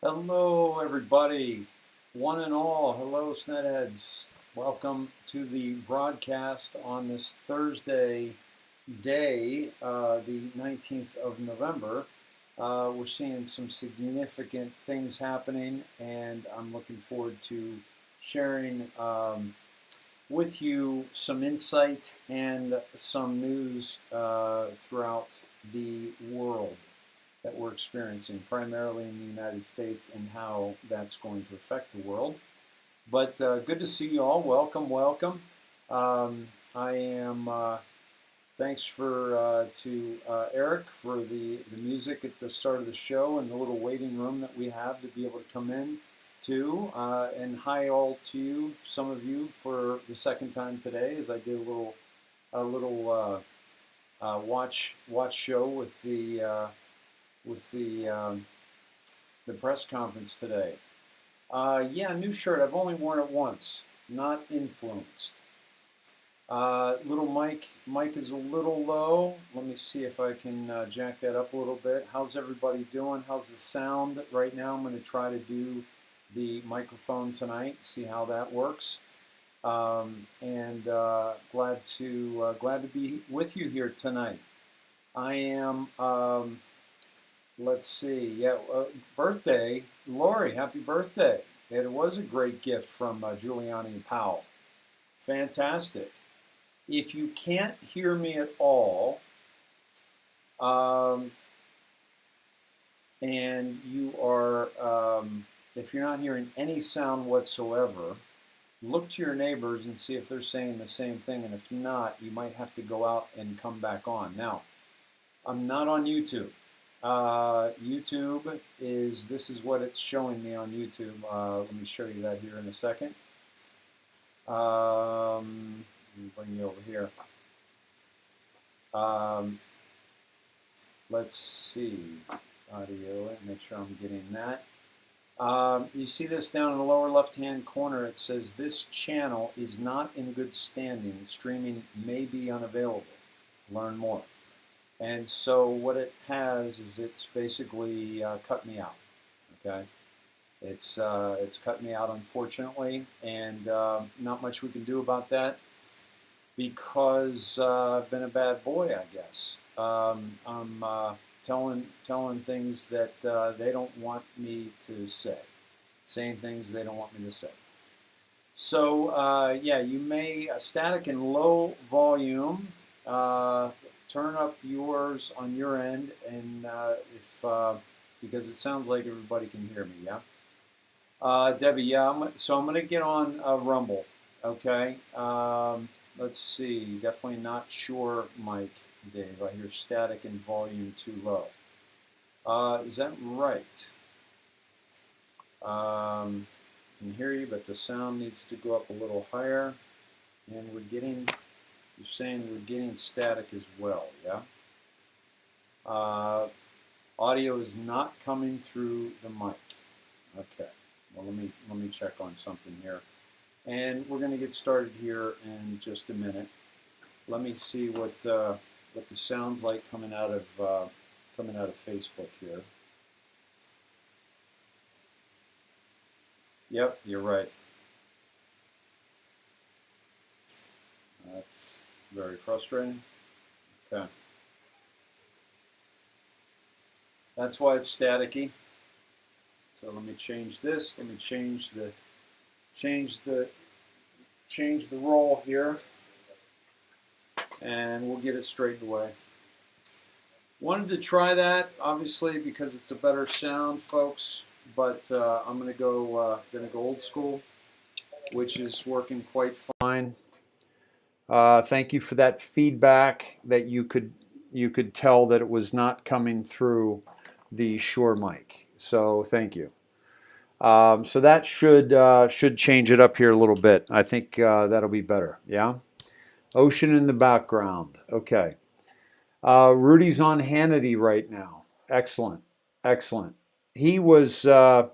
Hello, everybody, one and all. Hello, Snetheads. Welcome to the broadcast on this Thursday day, the 19th of November. We're seeing some significant things happening, and I'm looking forward to sharing with you some insight and some news throughout the world that we're experiencing, primarily in the United States, and how that's going to affect the world. But good to see you all. Welcome, welcome. I am. Thanks to Eric for the music at the start of the show and the little waiting room that we have to be able to come in to. And hi all to you, some of you for the second time today, as I did a little watch show with the press conference today. Yeah, new shirt. I've only worn it once. Not influenced. Little mic is a little low. Let me see if I can jack that up a little bit. How's everybody doing? How's the sound right now? I'm going to try to do the microphone tonight. See how that works. And glad to be with you here tonight. I am. Let's see. Yeah, birthday, Lori. Happy birthday! It was a great gift from Giuliani and Powell. Fantastic. If you can't hear me at all, and you are, if you're not hearing any sound whatsoever, look to your neighbors and see if they're saying the same thing. And if not, you might have to go out and come back on. Now, I'm not on YouTube. YouTube this is what it's showing me on YouTube. Let me show you that here in a second. Let me bring you over here. Let's see, audio, make sure I'm getting that. You see this down in the lower left-hand corner. It says this channel is not in good standing. Streaming may be unavailable. Learn more. And so what it has is it's basically cut me out. Okay, it's cut me out, unfortunately, and not much we can do about that because I've been a bad boy, I guess. I'm telling things that they don't want me to say, saying things they don't want me to say. So yeah, you may static and low volume. Turn up yours on your end, and because it sounds like everybody can hear me, yeah. Debbie, yeah. So I'm going to get on Rumble, okay. Let's see. Definitely not sure, Mike, Dave. I hear static and volume too low. Is that right? Can hear you, but the sound needs to go up a little higher, and you're saying we're getting static as well, yeah? Audio is not coming through the mic. Okay, well, let me check on something here. And we're going to get started here in just a minute. Let me see what the sound's like coming out of Facebook here. Yep, you're right. That's very frustrating. Okay. That's why it's staticky. So let me change this. Let me change the roll here, and we'll get it straightened away. Wanted to try that, obviously, because it's a better sound, folks. But I'm gonna go old school, which is working quite fine. Thank you for that feedback. That you could tell that it was not coming through the Shure mic. So thank you. So that should change it up here a little bit. I think that'll be better. Yeah. Ocean in the background. Okay. Rudy's on Hannity right now. Excellent. Excellent. He was. I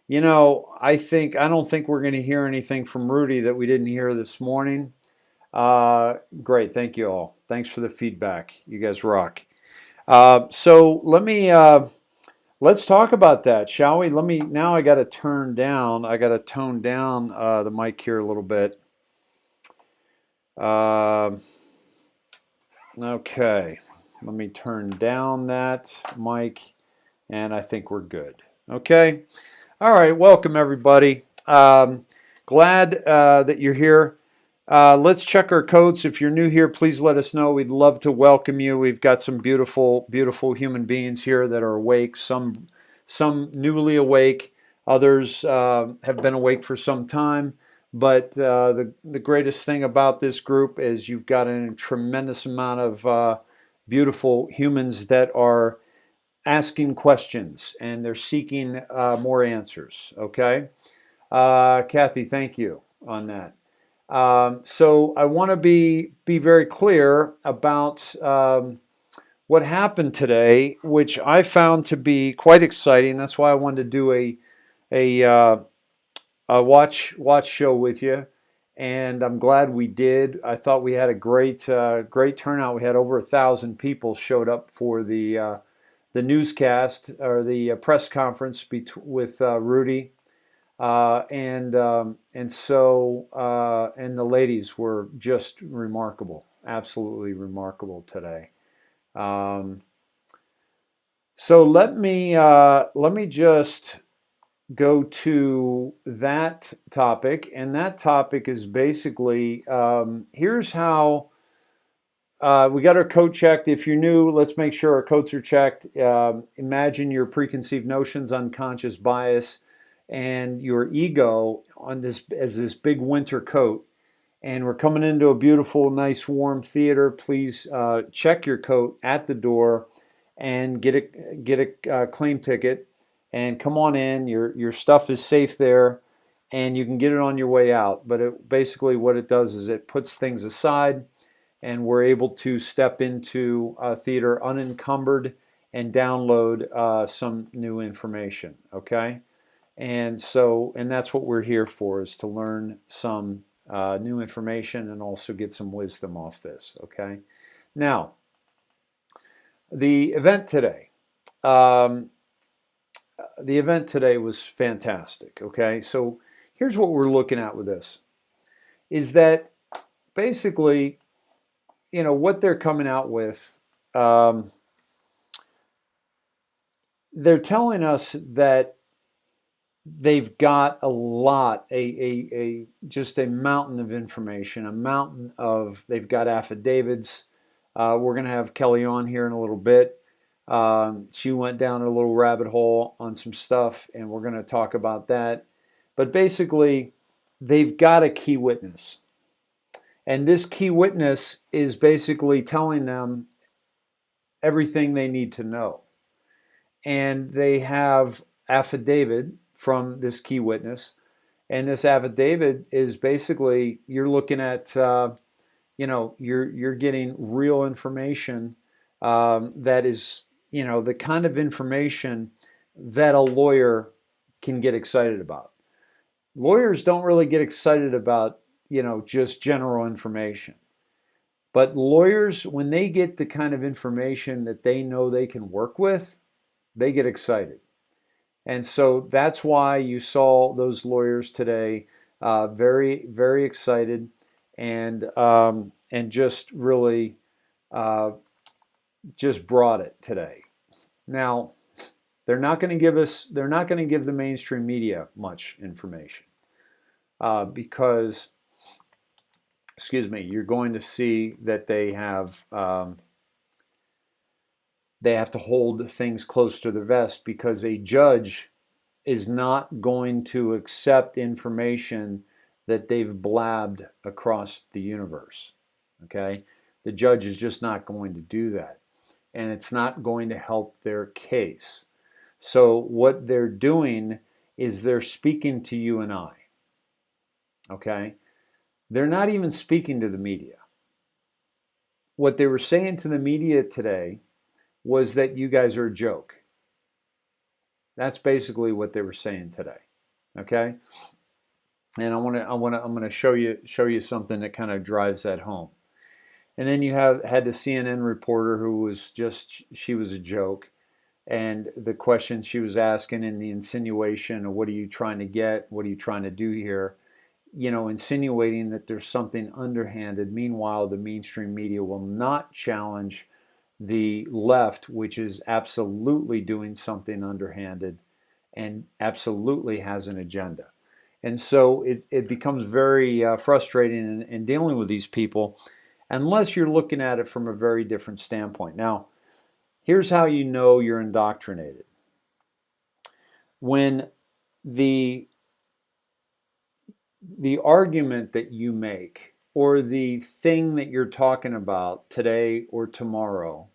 don't think we're going to hear anything from Rudy that we didn't hear this morning. Great. Thank you all. Thanks for the feedback. You guys rock. So let me Let's talk about that, shall we? Now I got to I got to tone down the mic here a little bit. Uh, okay, let me turn down that mic, and I think we're good. Okay. All right, welcome everybody. Glad that you're here. Let's check our codes. If you're new here, please let us know. We'd love to welcome you. We've got some beautiful, beautiful human beings here that are awake. Some newly awake. Others have been awake for some time. But the greatest thing about this group is you've got a tremendous amount of beautiful humans that are asking questions and they're seeking more answers. Okay, Kathy, thank you on that. So I want to be very clear about what happened today, which I found to be quite exciting. That's why I wanted to do a watch show with you, and I'm glad we did. I thought we had a great turnout. We had over 1,000 people showed up for the newscast or the press conference with Rudy, and the ladies were just remarkable, absolutely remarkable today. Um, so let me just go to that topic, and that topic is basically here's how. We got our code checked. If you're new, let's make sure our codes are checked. Imagine your preconceived notions, unconscious bias, and your ego on this as this big winter coat. And we're coming into a beautiful, nice, warm theater. Please check your coat at the door and get a claim ticket and come on in. Your stuff is safe there, and you can get it on your way out. But basically, what it does is it puts things aside and we're able to step into theater unencumbered and download some new information. Okay, and that's what we're here for, is to learn some new information and also get some wisdom off this. Okay, now the event today. Um, the event today was fantastic. Okay, so here's what we're looking at with this: is that basically, what they're coming out with, um, they're telling us that they've got a lot, just a mountain of information, they've got affidavits. We're going to have Kelly on here in a little bit. She went down a little rabbit hole on some stuff, and we're going to talk about that. But basically, they've got a key witness. And this key witness is basically telling them everything they need to know. And they have affidavit from this key witness. And this affidavit is basically, you're looking at, you're getting real information that is, the kind of information that a lawyer can get excited about. Lawyers don't really get excited about, just general information. But lawyers, when they get the kind of information that they know they can work with, they get excited. And so that's why you saw those lawyers today very, very excited and just really just brought it today. Now, they're not going to give the mainstream media much information because, excuse me, you're going to see that they have to hold things close to their vest because a judge is not going to accept information that they've blabbed across the universe. Okay? The judge is just not going to do that. And it's not going to help their case. So what they're doing is they're speaking to you and I. Okay? They're not even speaking to the media. What they were saying to the media today was that you guys are a joke. That's basically what they were saying today. Okay? And I'm going to show you something that kind of drives that home. And then you had the CNN reporter who was she was a joke. and the questions she was asking and the insinuation of what are you trying to get, what are you trying to do here, insinuating that there's something underhanded. Meanwhile, the mainstream media will not challenge the left, which is absolutely doing something underhanded and absolutely has an agenda. And so it becomes very frustrating in dealing with these people unless you're looking at it from a very different standpoint. Now, here's how you know you're indoctrinated. When the argument that you make or the thing that you're talking about today or tomorrow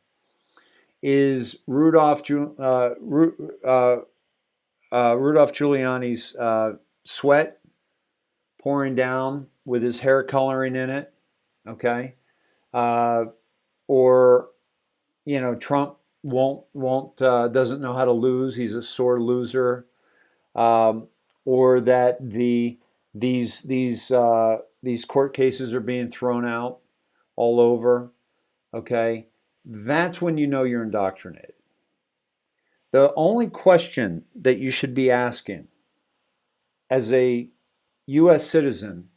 is Rudolph Giuliani's sweat pouring down with his hair coloring in it, okay, or Trump won't doesn't know how to lose. He's a sore loser, or that these court cases are being thrown out all over. Okay, that's when you know you're indoctrinated. The only question that you should be asking as a U.S. citizen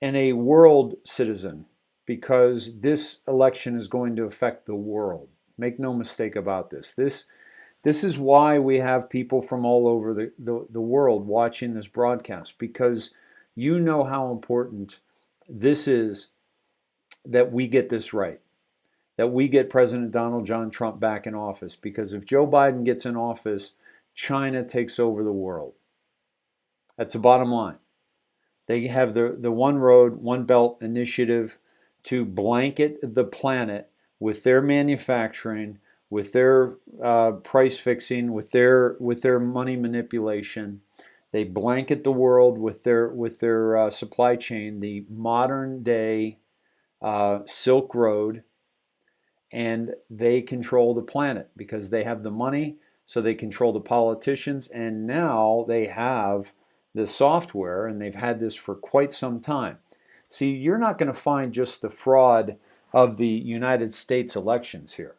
and a world citizen, because this election is going to affect the world. Make no mistake about this. This is why we have people from all over the world watching this broadcast, because you know how important this is that we get this right, that we get President Donald John Trump back in office. Because if Joe Biden gets in office, China takes over the world. That's the bottom line. They have the One Road, One Belt initiative to blanket the planet with their manufacturing, with their price fixing, with their money manipulation. They blanket the world with their supply chain, the modern day Silk Road, and they control the planet because they have the money, so they control the politicians, and now they have the software, and they've had this for quite some time. See, you're not going to find just the fraud of the United States elections here.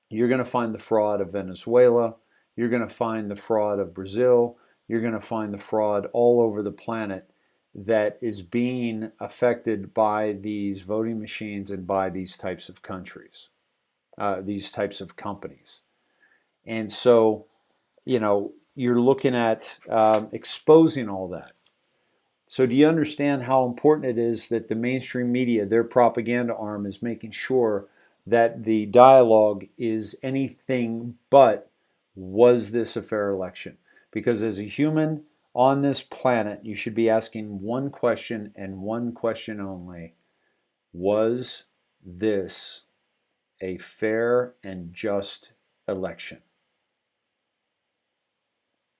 You're going to find the fraud of Venezuela. You're going to find the fraud of Brazil. You're going to find the fraud all over the planet that is being affected by these voting machines and by these types of countries, these types of companies. And so, you're looking at exposing all that. So do you understand how important it is that the mainstream media, their propaganda arm, is making sure that the dialogue is anything but, was this a fair election? Because as a human on this planet, you should be asking one question and one question only. Was this a fair and just election?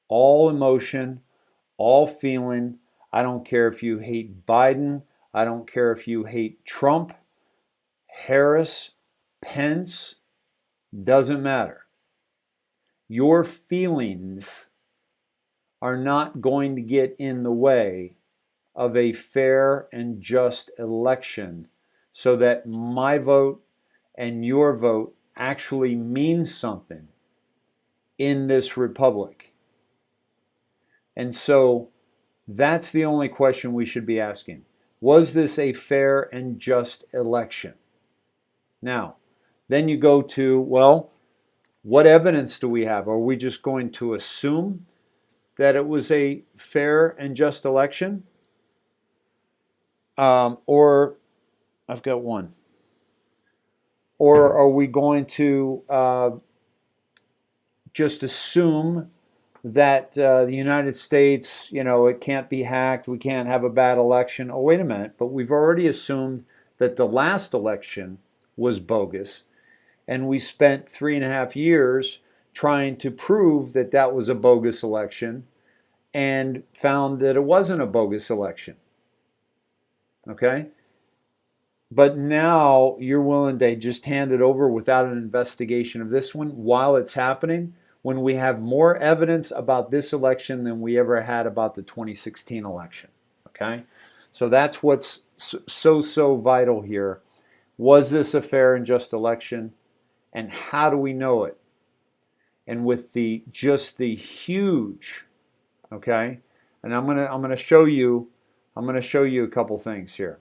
All emotion, all feeling. I don't care if you hate Biden. I don't care if you hate Trump, Harris, Pence. Doesn't matter. Your feelings are not going to get in the way of a fair and just election so that my vote and your vote actually means something in this republic. And so that's the only question we should be asking. Was this a fair and just election? Now, then you go to, well, what evidence do we have? Are we just going to assume that it was a fair and just election? Or, I've got one. Or are we going to just assume that the United States, it can't be hacked, we can't have a bad election? Oh, wait a minute, but we've already assumed that the last election was bogus, and we spent 3.5 years trying to prove that that was a bogus election and found that it wasn't a bogus election. Okay? But now you're willing to just hand it over without an investigation of this one while it's happening, when we have more evidence about this election than we ever had about the 2016 election. Okay? So that's what's so vital here. Was this a fair and just election? And how do we know it? and with the just the huge, okay? And I'm gonna show you a couple things here.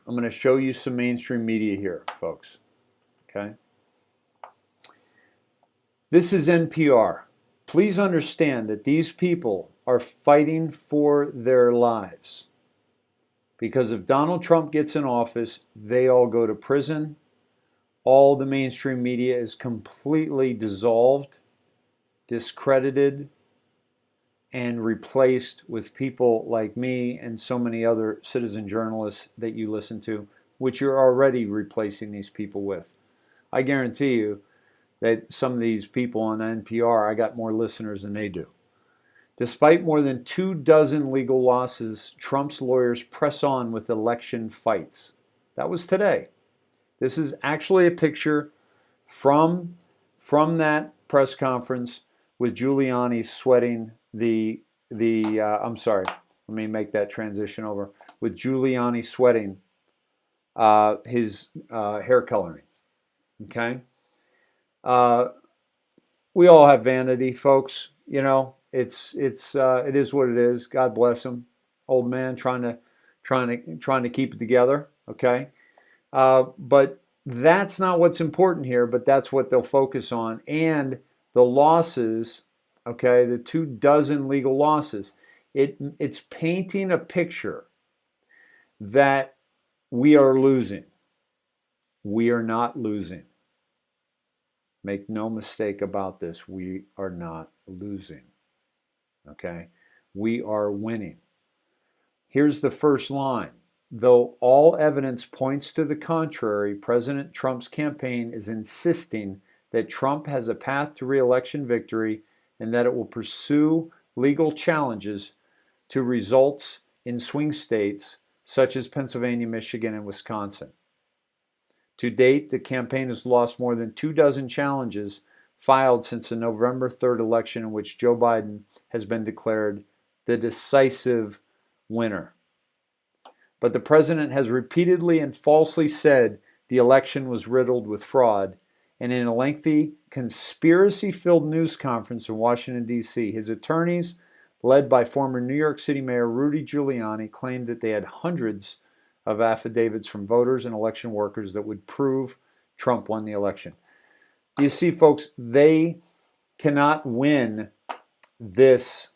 I'm gonna show you some mainstream media here, folks. Okay. This is NPR. Please understand that these people are fighting for their lives. Because if Donald Trump gets in office, they all go to prison. All the mainstream media is completely dissolved, discredited, and replaced with people like me and so many other citizen journalists that you listen to, which you're already replacing these people with. I guarantee you that some of these people on NPR, I got more listeners than they do. Despite more than 24 legal losses, Trump's lawyers press on with election fights. That was today. This is actually a picture from that press conference with Giuliani sweating I'm sorry, let me make that transition over, with Giuliani sweating his hair coloring. Okay. We all have vanity, folks. You know, it is what it is. God bless him, old man, trying to keep it together. Okay, but that's not what's important here. But that's what they'll focus on, and the losses. Okay, the 24 legal losses. It's painting a picture that we are losing. We are not losing. Make no mistake about this. We are not losing. Okay? We are winning. Here's the first line. Though all evidence points to the contrary, President Trump's campaign is insisting that Trump has a path to re-election victory and that it will pursue legal challenges to results in swing states such as Pennsylvania, Michigan, and Wisconsin. To date, the campaign has lost more than 24 challenges filed since the November 3rd election, in which Joe Biden has been declared the decisive winner. But the president has repeatedly and falsely said the election was riddled with fraud. And in a lengthy, conspiracy-filled news conference in Washington, D.C., his attorneys, led by former New York City Mayor Rudy Giuliani, claimed that they had hundreds of affidavits from voters and election workers that would prove Trump won the election. You see, folks, they cannot win this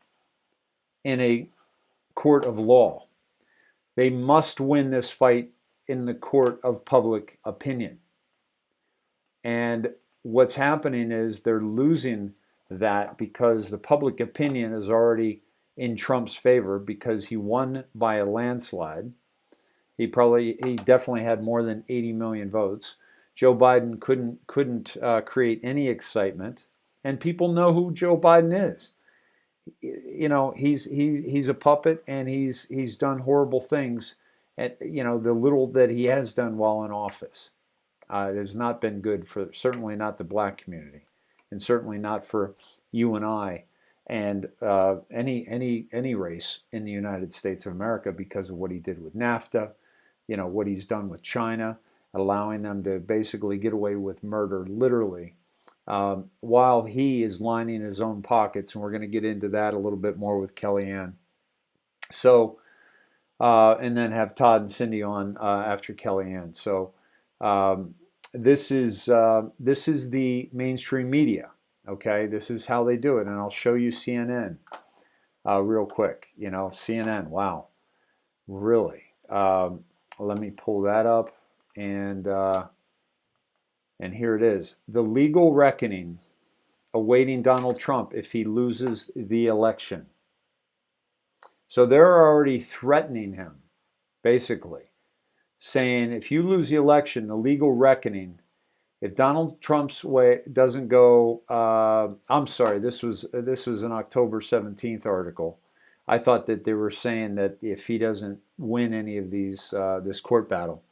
in a court of law. They must win this fight in the court of public opinion. And what's happening is they're losing that because the public opinion is already in Trump's favor because he won by a landslide. He definitely had more than 80 million votes. Joe Biden couldn't create any excitement, and people know who Joe Biden is. You know, he's a puppet, and he's done horrible things. At the little that he has done while in office, it has not been good for certainly not the black community, and certainly not for you and I, and any race in the United States of America because of what he did with NAFTA. What he's done with China, allowing them to basically get away with murder, literally, while he is lining his own pockets. And we're going to get into that a little bit more with Kellyanne. So, and then have Todd and Cindy on after Kellyanne. So, this is the mainstream media. Okay, this is how they do it, and I'll show you CNN real quick. CNN. Wow, really. Let me pull that up, and here it is. The legal reckoning awaiting Donald Trump if he loses the election. So they're already threatening him, basically, saying if you lose the election, the legal reckoning, if Donald Trump's way doesn't go, I'm sorry, this was an October 17th article. I thought that they were saying that if he doesn't win any of these, this court battle,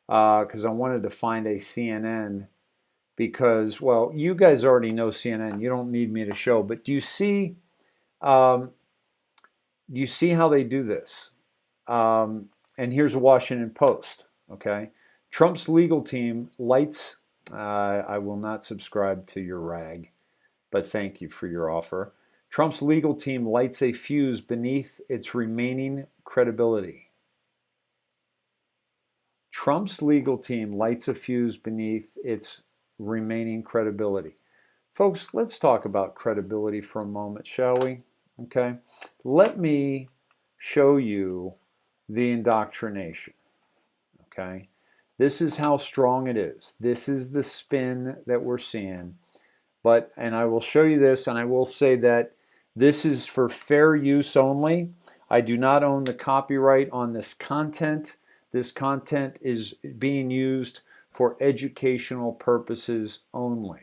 because I wanted to find a CNN, because, well, you guys already know CNN. You don't need me to show, but do you see how they do this? And here's a Washington Post. Okay, Trump's legal team lights I will not subscribe to your rag, but thank you for your offer. Trump's legal team lights a fuse beneath its remaining credibility. Trump's legal team lights a fuse beneath its remaining credibility. Folks, let's talk about credibility for a moment, shall we? Okay. Let me show you the indoctrination. Okay. This is how strong it is. This is the spin that we're seeing. And I will show you this, and I will say that this is for fair use only. I do not own the copyright on this content. This content is being used for educational purposes only.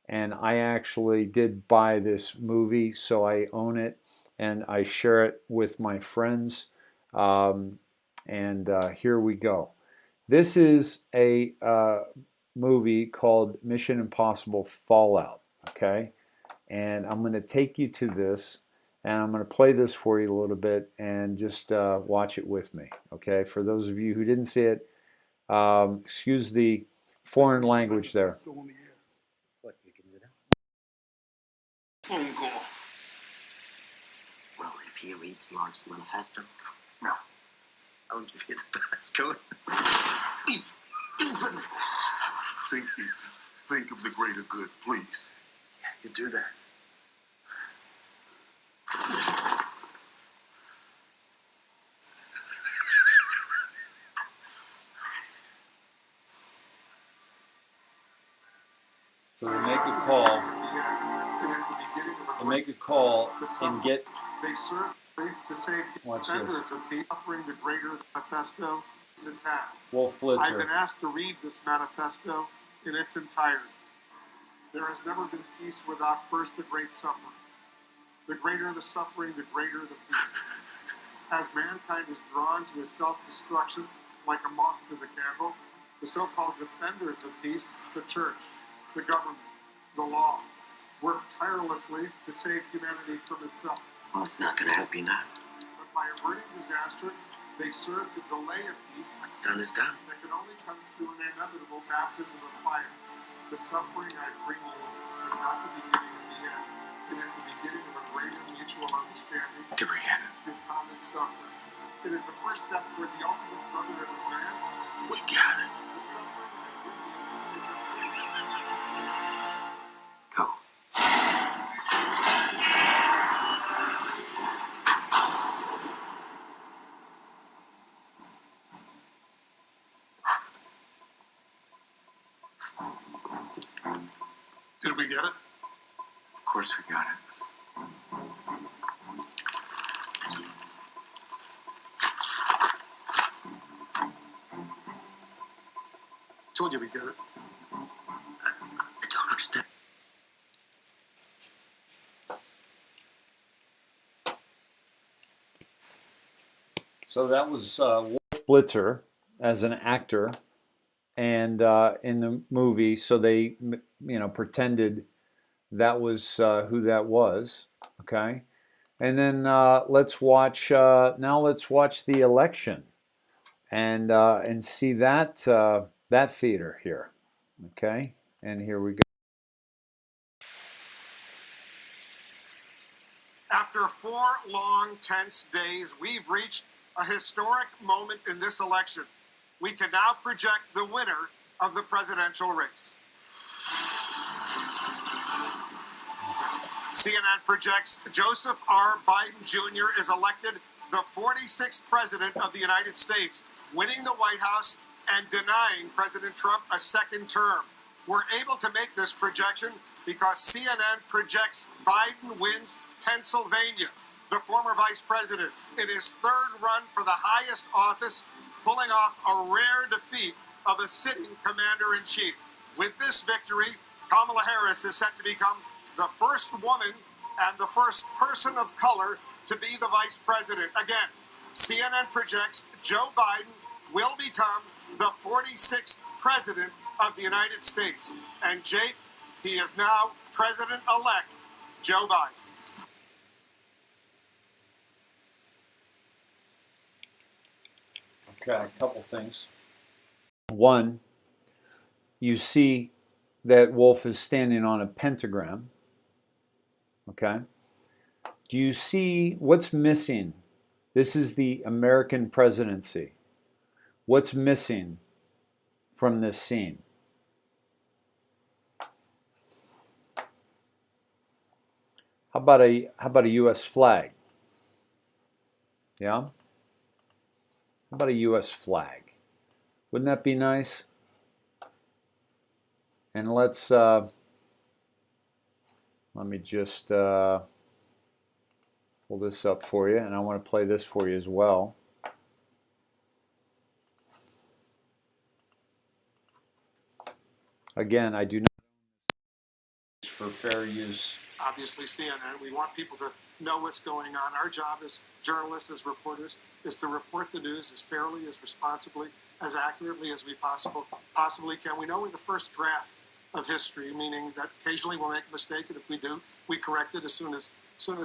And I actually did buy this movie, so I own it, and I share it with my friends. Here we go. This is a movie called Mission Impossible Fallout, okay? And I'm going to take you to this, and I'm going to play this for you a little bit, and just watch it with me, okay? For those of you who didn't see it, excuse the foreign language there. Phone call. Well, if he reads Lark's manifesto, no. I'll give you the passcode. Ethan! Think, Ethan. Think of the greater good, please. Yeah, you do that. So they make a call. They make a call and get. They serve to save defenders of the offering the greater manifesto is intact. Wolf Blitzer. I've been asked to read this manifesto in its entirety. There has never been peace without first a great suffering. The greater the suffering, the greater the peace. As mankind is drawn to his self-destruction like a moth to the candle, the so-called defenders of peace, the church, the government, the law, work tirelessly to save humanity from itself. Well, it's not going to help you now. But by averting disaster, they serve to delay a peace. What's done is done. That can only come through an inevitable baptism of fire. The suffering I bring you is not the beginning of the end. It is the beginning of a greater mutual understanding through common suffering. It is the first step toward the ultimate brotherhood of man. We got it. The suffering I bring you is not Go. Did we get it? Of course we got it. Told you we get it. I don't understand. So that was Wolf Blitzer as an actor, and in the movie, so they pretended that was who that was. Okay, and then let's watch. Now let's watch the election, and see that that theater here. Okay, and here we go. After 4 long, tense days, we've reached a historic moment in this election. We can now project the winner of the presidential race. CNN projects Joseph R. Biden Jr. is elected the 46th president of the United States, winning the White House and denying President Trump a second term. We're able to make this projection because CNN projects Biden wins Pennsylvania, the former vice president, in his third run for the highest office, pulling off a rare defeat of a sitting commander-in-chief. With this victory, Kamala Harris is set to become the first woman and the first person of color to be the vice president. Again, CNN projects Joe Biden will become the 46th president of the United States. And Jake, he is now President-elect Joe Biden. Okay, a couple things. One, you see that Wolf is standing on a pentagram. Okay. Do you see what's missing? This is the American presidency. What's missing from this scene? How about a U.S. flag? Yeah? How about a U.S. flag? Wouldn't that be nice? And let's let me just pull this up for you, and I want to play this for you as well. Again, I do not for fair use. Obviously, CNN, we want people to know what's going on. Our job as journalists, as reporters, is to report the news as fairly, as responsibly, as accurately as we possibly can. We know we're the first draft of history, meaning that occasionally we'll make a mistake, and if we do, we correct it as soon as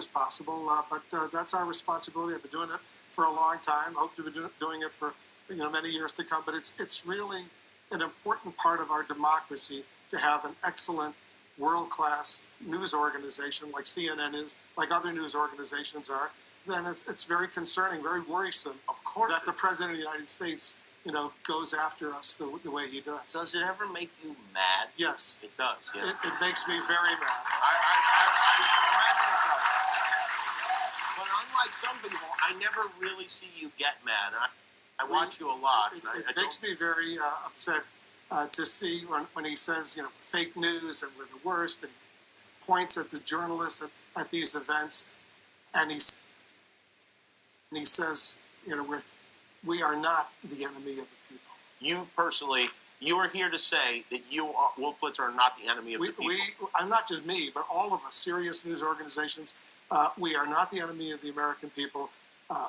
possible. But that's our responsibility. I've been doing it for a long time. Hope to be doing it for many years to come. But it's really an important part of our democracy to have an excellent world-class news organization like CNN is, like other news organizations are. Then it's very concerning, very worrisome. Of course, that the President of the United States, goes after us the way he does. Does it ever make you mad? Yes, it does. Yeah, it makes me very mad. I imagine it does. But unlike some people, I never really see you get mad. I watch you a lot. It makes me very upset to see when he says, fake news and we're the worst, and he points at the journalists at these events, and he says, we are not the enemy of the people. You personally, you are here to say that Wolf Blitzer are not the enemy of the people. Not just me, but all of us, serious news organizations, we are not the enemy of the American people.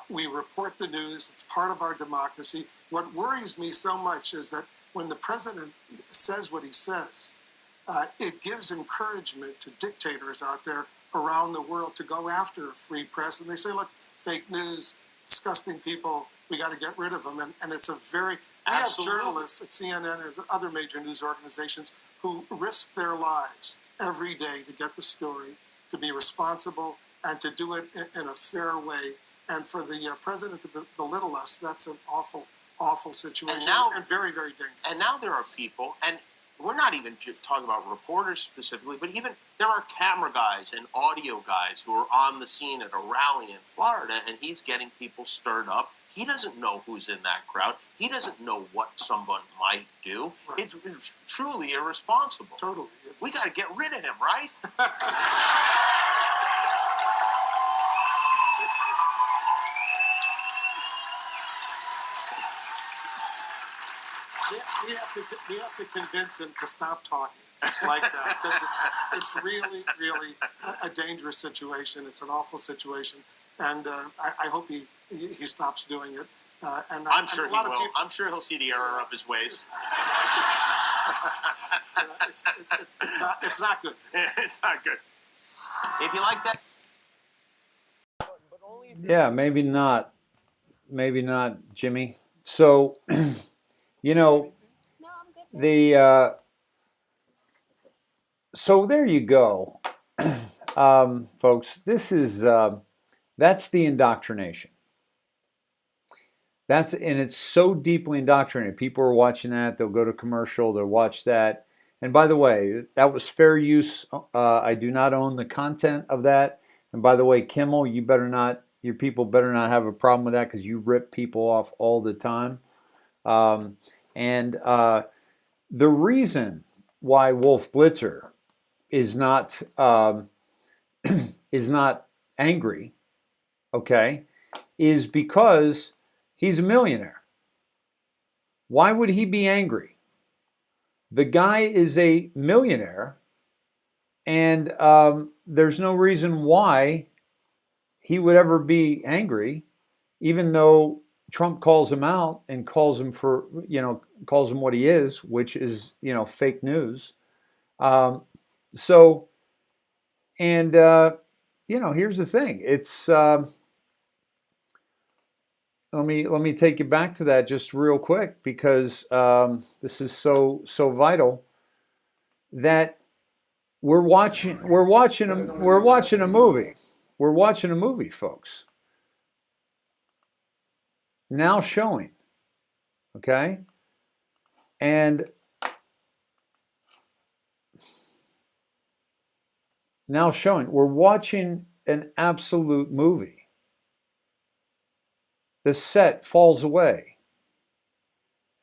We report the news. It's part of our democracy. What worries me so much is that when the president says what he says, it gives encouragement to dictators out there around the world to go after a free press. And they say, look, fake news, disgusting people, we got to get rid of them. And it's a very... We have journalists at CNN and other major news organizations who risk their lives every day to get the story, to be responsible, and to do it in a fair way. And for the president to belittle us, that's an awful, awful situation, and very, very dangerous. And now there are people, and we're not even just talking about reporters specifically, but even there are camera guys and audio guys who are on the scene at a rally in Florida, and he's getting people stirred up. He doesn't know who's in that crowd. He doesn't know what someone might do. Right. It's truly irresponsible. Totally. We got to get rid of him, right? We have to convince him to stop talking like that, because it's really, really a dangerous situation. It's an awful situation, and I hope he stops doing it. And I'm sure he will. I'm sure he'll see the error of his ways. It's not good. It's not good. If you like that, yeah, maybe not. Maybe not, Jimmy. So. So there you go, folks. This is that's the indoctrination. And it's so deeply indoctrinated. People are watching that. They'll go to commercial. They'll watch that. And by the way, that was fair use. I do not own the content of that. And by the way, Kimmel, you better not. Your people better not have a problem with that, because you rip people off all the time. The reason why Wolf Blitzer is not angry, okay, is because he's a millionaire. Why would he be angry? The guy is a millionaire, and there's no reason why he would ever be angry, even though Trump calls him out and calls him calls him what he is, which is, fake news. Here's the thing. It's, let let me take you back to that just real quick, because this is so vital. That we're watching a movie. We're watching a movie, folks. Now showing, okay? And now showing, we're watching an absolute movie. The set falls away.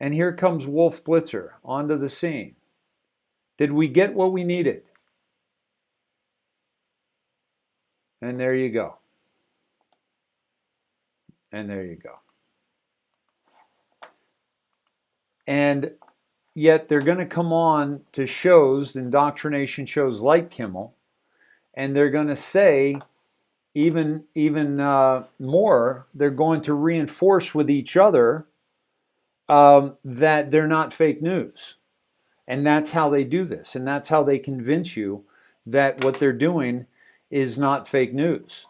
And here comes Wolf Blitzer onto the scene. Did we get what we needed? And there you go. And there you go. And yet they're going to come on to shows, indoctrination shows like Kimmel, and they're going to say even more. They're going to reinforce with each other that they're not fake news. And that's how they do this. And that's how they convince you that what they're doing is not fake news.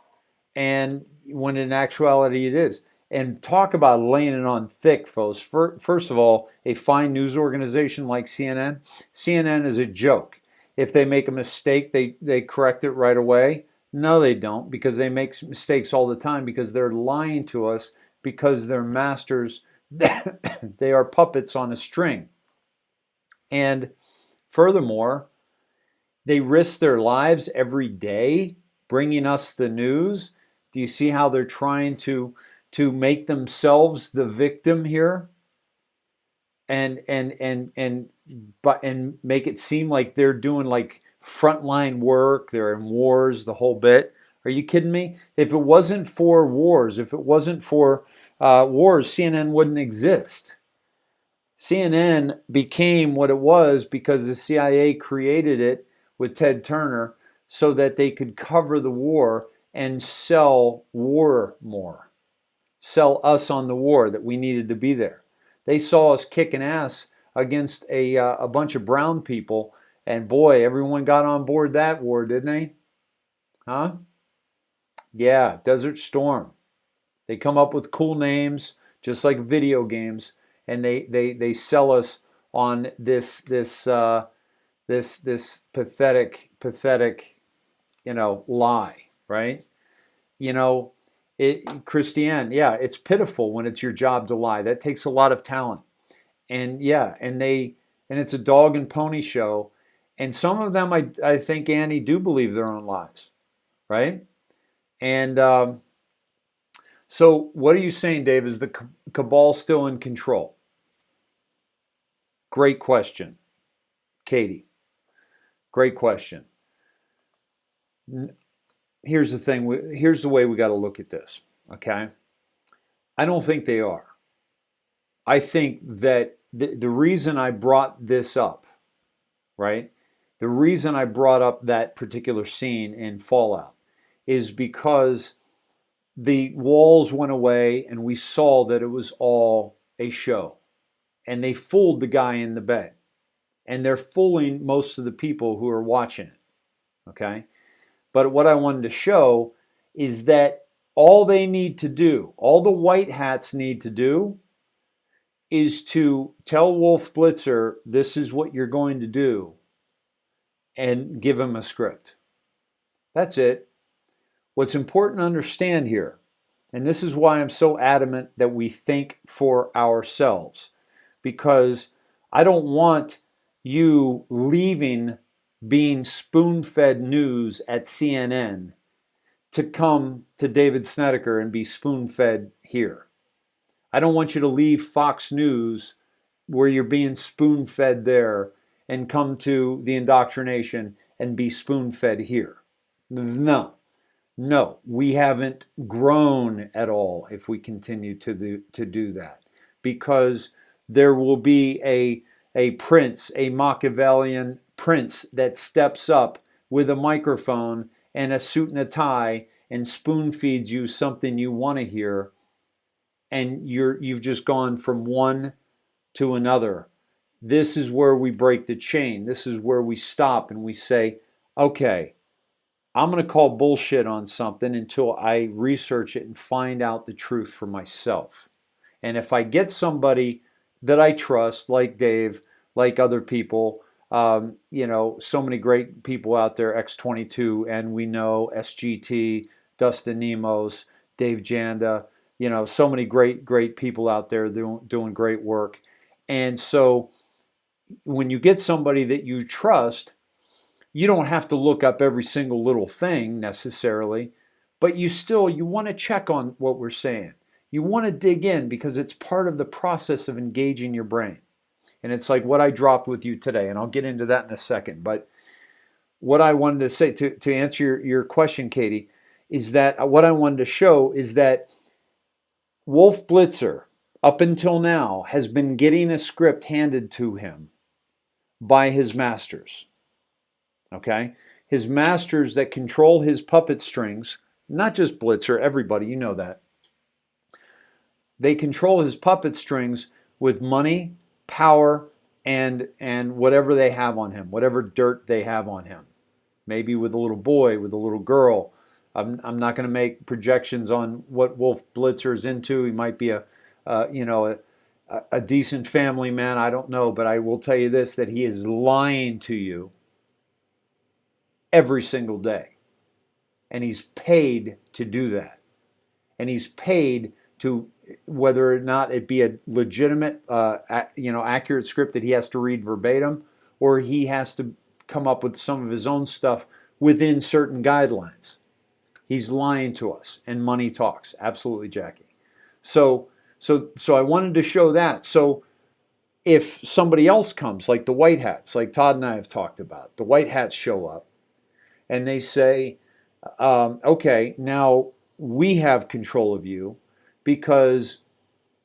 And when in actuality it is. And talk about laying it on thick, folks. First of all, a fine news organization like CNN. CNN is a joke. If they make a mistake, they correct it right away. No, they don't, because they make mistakes all the time, because they're lying to us, because they're masters. They are puppets on a string. And furthermore, they risk their lives every day bringing us the news. Do you see how they're trying to make themselves the victim here, and make it seem like they're doing like frontline work, they're in wars, the whole bit? Are you kidding me? If it wasn't for wars, CNN wouldn't exist. CNN became what it was because the CIA created it with Ted Turner so that they could cover the war and sell war more. Sell us on the war, that we needed to be there. They saw us kicking ass against a bunch of brown people, and boy, everyone got on board that war, didn't they? Huh? Yeah, Desert Storm. They come up with cool names, just like video games, and they sell us on this pathetic lie, right? Christiane, yeah, it's pitiful when it's your job to lie. That takes a lot of talent. And yeah, and it's a dog and pony show. And some of them, I think, Annie, do believe their own lies, right? And so what are you saying, Dave? Is the cabal still in control? Great question, Katie. Great question. Here's the thing. Here's the way we got to look at this, okay? I don't think they are. I think that the reason I brought this up, right? The reason I brought up that particular scene in Fallout is because the walls went away and we saw that it was all a show. And they fooled the guy in the bed. And they're fooling most of the people who are watching it, okay? But what I wanted to show is that all they need to do, all the white hats need to do, is to tell Wolf Blitzer, this is what you're going to do, and give him a script. That's it. What's important to understand here, and this is why I'm so adamant that we think for ourselves, because I don't want you leaving being spoon-fed news at CNN to come to David Snedeker and be spoon-fed here. I don't want you to leave Fox News where you're being spoon-fed there and come to the indoctrination and be spoon-fed here. No, we haven't grown at all if we continue to do that, because there will be a prince, a Machiavellian prince that steps up with a microphone and a suit and a tie and spoon feeds you something you want to hear, and you've just gone from one to another. This is where we break the chain. This is where we stop and we say, okay, I'm going to call bullshit on something until I research it and find out the truth for myself. And if I get somebody that I trust, like Dave, like other people, so many great people out there, X22, and we know SGT, Dustin Nemos, Dave Janda, so many great people out there doing great work. And so when you get somebody that you trust, you don't have to look up every single little thing necessarily, but you want to check on what we're saying. You want to dig in because it's part of the process of engaging your brain. And it's like what I dropped with you today, and I'll get into that in a second. But what I wanted to say to answer your question, Katie, is that what I wanted to show is that Wolf Blitzer, up until now, has been getting a script handed to him by his masters. Okay? His masters that control his puppet strings, not just Blitzer, everybody, you know that. They control his puppet strings with money, power, and whatever they have on him, whatever dirt they have on him. Maybe with a little boy, with a little girl. I'm not going to make projections on what Wolf Blitzer is into. He might be a decent family man. I don't know, but I will tell you this: that he is lying to you every single day, and he's paid to do that, and he's paid to, whether or not it be a legitimate, accurate script that he has to read verbatim, or he has to come up with some of his own stuff within certain guidelines. He's lying to us, and money talks. Absolutely, Jackie. So I wanted to show that. So if somebody else comes, like the White Hats, like Todd and I have talked about, the White Hats show up and they say, okay, now we have control of you because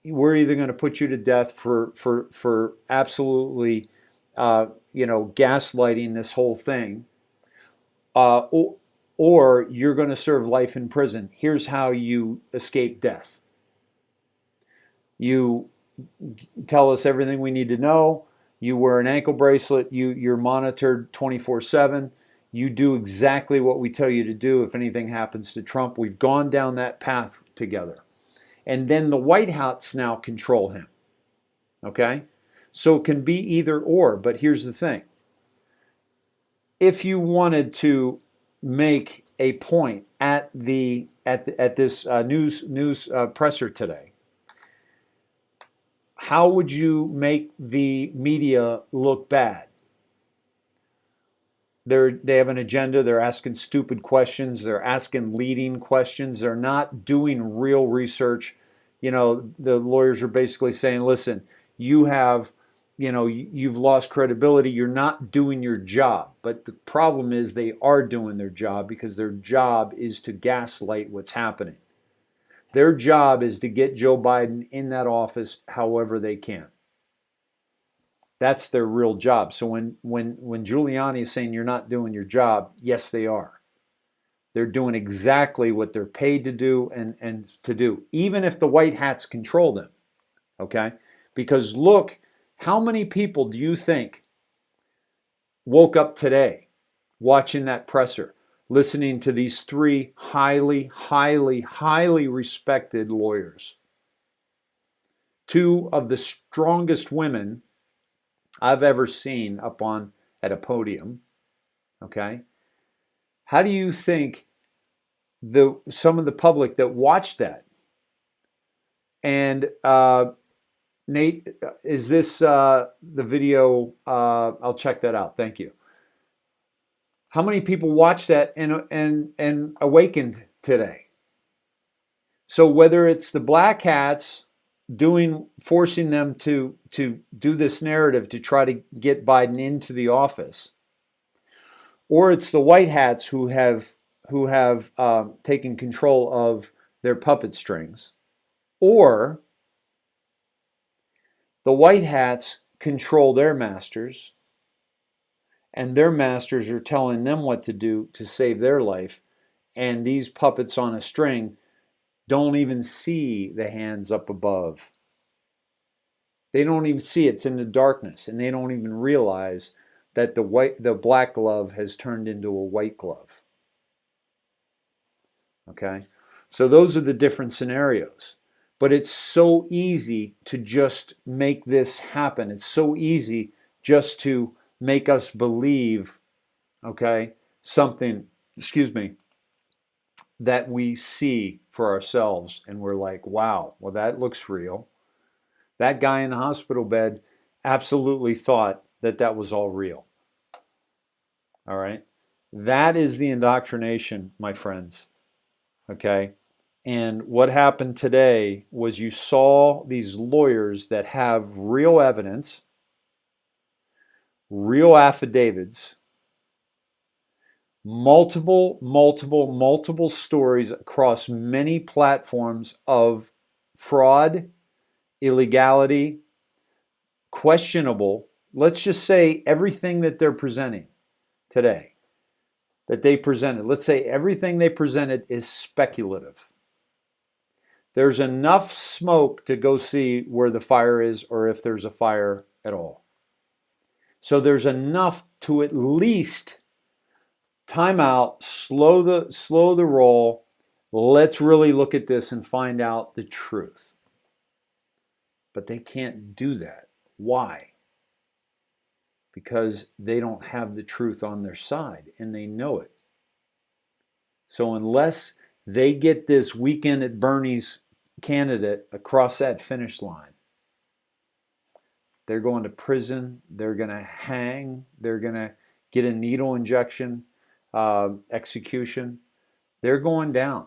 we're either going to put you to death for absolutely, gaslighting this whole thing, or you're going to serve life in prison. Here's how you escape death. You tell us everything we need to know. You wear an ankle bracelet. You're monitored 24/7. You do exactly what we tell you to do if anything happens to Trump. We've gone down that path together. And then the White Hats now control him. Okay? So it can be either or, but here's the thing. If you wanted to make a point at this news presser today, how would you make the media look bad? They have an agenda. They're asking stupid questions. They're asking leading questions. They're not doing real research. The lawyers are basically saying, listen, you've lost credibility. You're not doing your job. But the problem is they are doing their job because their job is to gaslight what's happening. Their job is to get Joe Biden in that office however they can. That's their real job. So when Giuliani is saying you're not doing your job, yes, they are. They're doing exactly what they're paid to do and to do, even if the White Hats control them. Okay? Because look, how many people do you think woke up today watching that presser, listening to these three highly, highly, highly respected lawyers? Two of the strongest women I've ever seen up at a podium. Okay? How do you think some of the public that watched that, and Nate, is this the video? I'll check that out. Thank you. How many people watched that and awakened today? So whether it's the Black Hats forcing them to do this narrative to try to get Biden into the office, or it's the White Hats who have taken control of their puppet strings, or the White Hats control their masters, and their masters are telling them what to do to save their life, and these puppets on a string don't even see the hands up above. They don't even see it's in the darkness, and they don't even realize that the black glove has turned into a white glove. Okay? So those are the different scenarios. But it's so easy to just make this happen. It's so easy just to make us believe, okay, something, excuse me, that we see for ourselves. And we're like, wow, well, that looks real. That guy in the hospital bed absolutely thought that that was all real. All right. That is the indoctrination, my friends. Okay. And what happened today was you saw these lawyers that have real evidence, real affidavits, multiple stories across many platforms of fraud, illegality, questionable. Let's just say everything that they're presenting today, that they presented, let's say everything they presented is speculative. There's enough smoke to go see where the fire is or if there's a fire at all. So there's enough to at least time out, slow the roll. Let's really look at this and find out the truth. But they can't do that. Why? Because they don't have the truth on their side and they know it. So unless they get this Weekend at Bernie's candidate across that finish line, they're going to prison, they're going to hang, they're going to get a needle injection, execution. They're going down.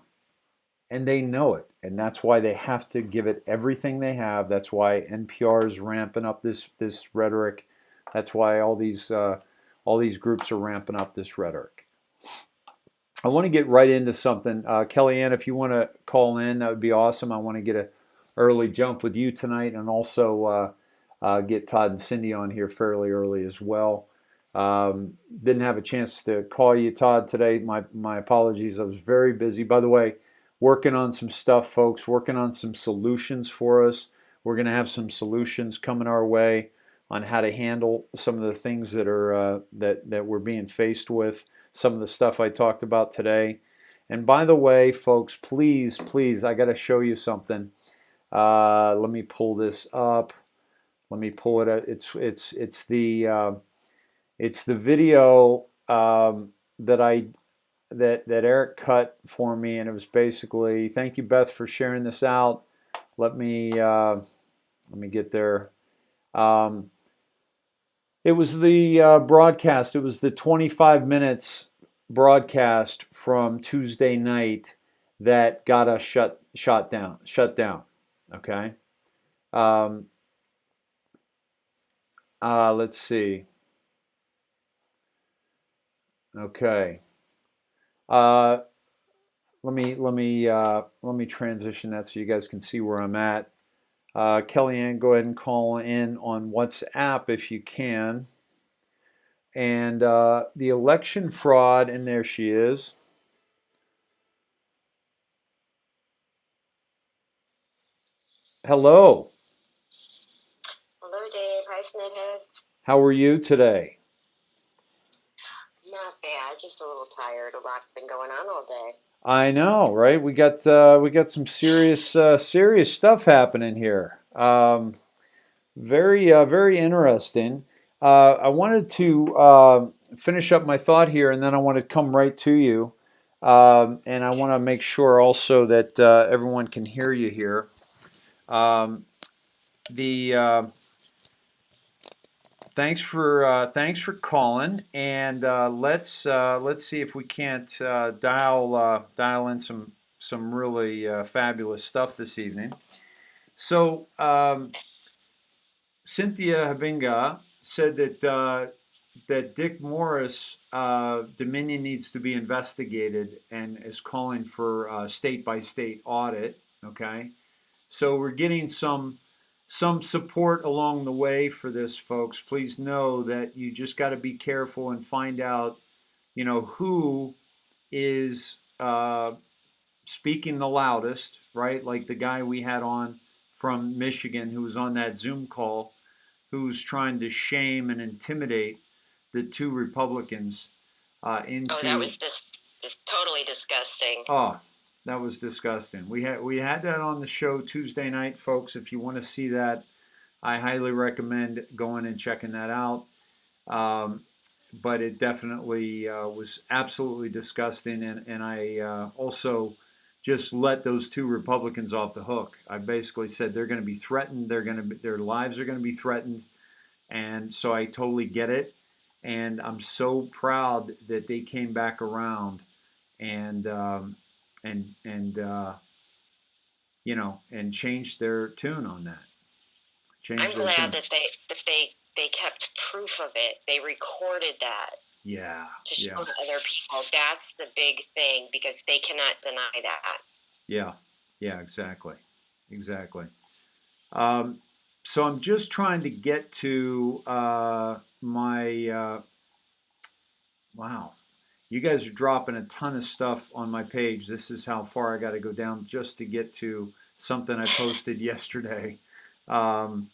And they know it. And that's why they have to give it everything they have. That's why NPR is ramping up this rhetoric. That's why all these groups are ramping up this rhetoric. I want to get right into something. Kellyanne, if you want to call in, that would be awesome. I want to get an early jump with you tonight and also get Todd and Cindy on here fairly early as well. Didn't have a chance to call you, Todd, today. My apologies. I was very busy. By the way, working on some stuff, folks, working on some solutions for us. We're going to have some solutions coming our way on how to handle some of the things that are that we're being faced with, some of the stuff I talked about today. And by the way, folks, please, I got to show you something. Let me pull this up. Let me pull it up. It's the video that Eric cut for me, and it was basically, thank you, Beth, for sharing this out. Let me get there. It was the broadcast. It was the 25 minutes broadcast from Tuesday night that got us shut down. Okay. Let's see. Okay. Let me transition that so you guys can see where I'm at. Kellyanne, go ahead and call in on WhatsApp if you can. And the election fraud, and there she is. Hello. Hello, Dave. Hi, Snedhead. How are you today? Not bad. Just a little tired. A lot's been going on all day. I know, right? We got some serious stuff happening here. Very interesting. I wanted to finish up my thought here, and then I want to come right to you. And I want to make sure also that everyone can hear you here. Thanks for calling, and let's see if we can't dial in some really fabulous stuff this evening. So Cynthia Habinga said that Dick Morris Dominion needs to be investigated and is calling for state by state audit. Okay, so we're getting some support along the way for this, folks. Please know that you just got to be careful and find out, who is speaking the loudest, right? Like the guy we had on from Michigan who was on that Zoom call, who's trying to shame and intimidate the two Republicans into. Oh, that was just totally disgusting. Oh, That was disgusting. We had that on the show Tuesday night, folks. If you want to see that, I highly recommend going and checking that out. Um, but it definitely was absolutely disgusting, and I also just let those two Republicans off the hook. I basically said they're going to be threatened. Their lives are going to be threatened, and so I totally get it. And I'm so proud that they came back around and and and changed their tune on that. I'm Changed their glad tune. that they kept proof of it. They recorded that Yeah, to show yeah, to other people. That's the big thing because they cannot deny that. yeah, yeah. Exactly, exactly. Um, so I'm just trying to get to my wow. You guys are dropping a ton of stuff on my page. This is how far I got to go down just to get to something I posted yesterday. Um,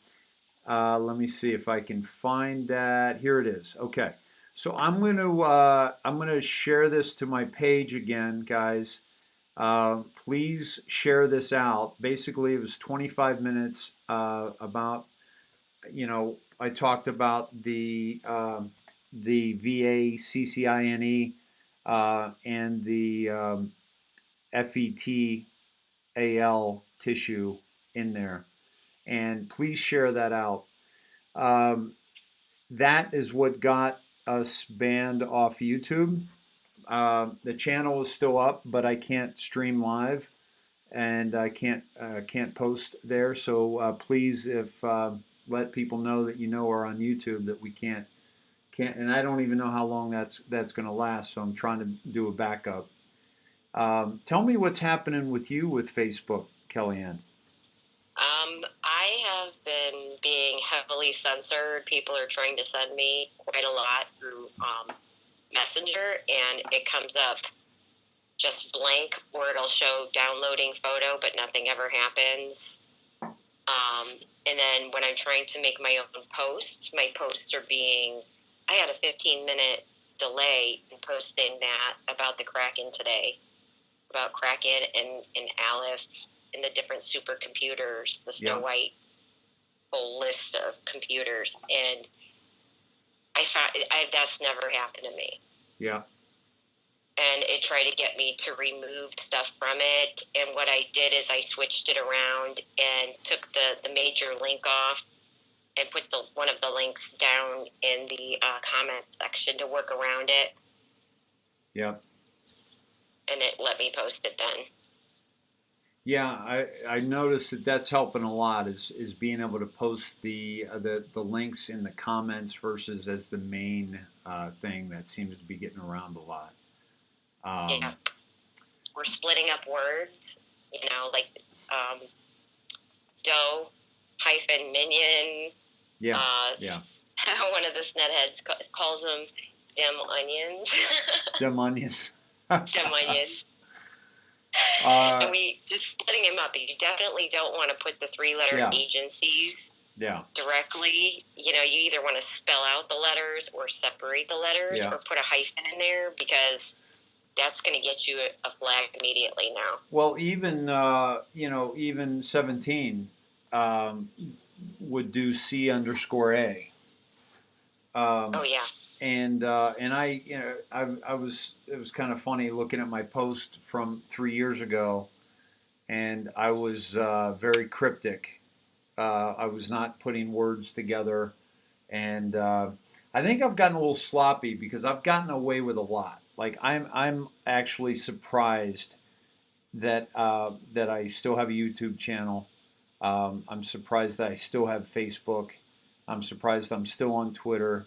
let me see if I can find that. Here it is. Okay. So I'm gonna share this to my page again, guys. Please share this out. Basically, it was 25 minutes about I talked about the VA CCINE and the FETAL tissue in there, and please share that out. Um, that is what got us banned off YouTube. The channel is still up, but I can't stream live and I can't post there. So please, if let people know that are on YouTube that we can't, and I don't even know how long that's going to last. So I'm trying to do a backup. Tell me what's happening with you with Facebook, Kellyanne. I have been being heavily censored. People are trying to send me quite a lot through Messenger, and it comes up just blank, or it'll show downloading photo, but nothing ever happens. And then when I'm trying to make my own posts, my posts are being. I had a 15-minute delay in posting that about the Kraken today, about Kraken and Alice and the different supercomputers, the Snow White whole list of computers, and I found that's never happened to me. Yeah. And it tried to get me to remove stuff from it. And what I did is I switched it around and took the major link off and put one of the links down in the comment section to work around it. Yeah. And it let me post it then. Yeah, I noticed that that's helping a lot is being able to post the links in the comments versus as the main thing that seems to be getting around a lot. Yeah, we're splitting up words, like dough hyphen minion. Yeah, yeah. One of the snetheads calls them dim onions. Dim onions. Dim onions. And we just splitting them up. You definitely don't want to put the three-letter agencies directly. You either want to spell out the letters or separate the letters or put a hyphen in there because that's going to get you a flag immediately now. Well, even 17 would do C_A. Oh yeah. And I was it was kind of funny looking at my post from 3 years ago, and I was very cryptic. I was not putting words together, and I think I've gotten a little sloppy because I've gotten away with a lot. Like I'm actually surprised that that I still have a YouTube channel. I'm surprised that I still have Facebook. I'm surprised I'm still on Twitter.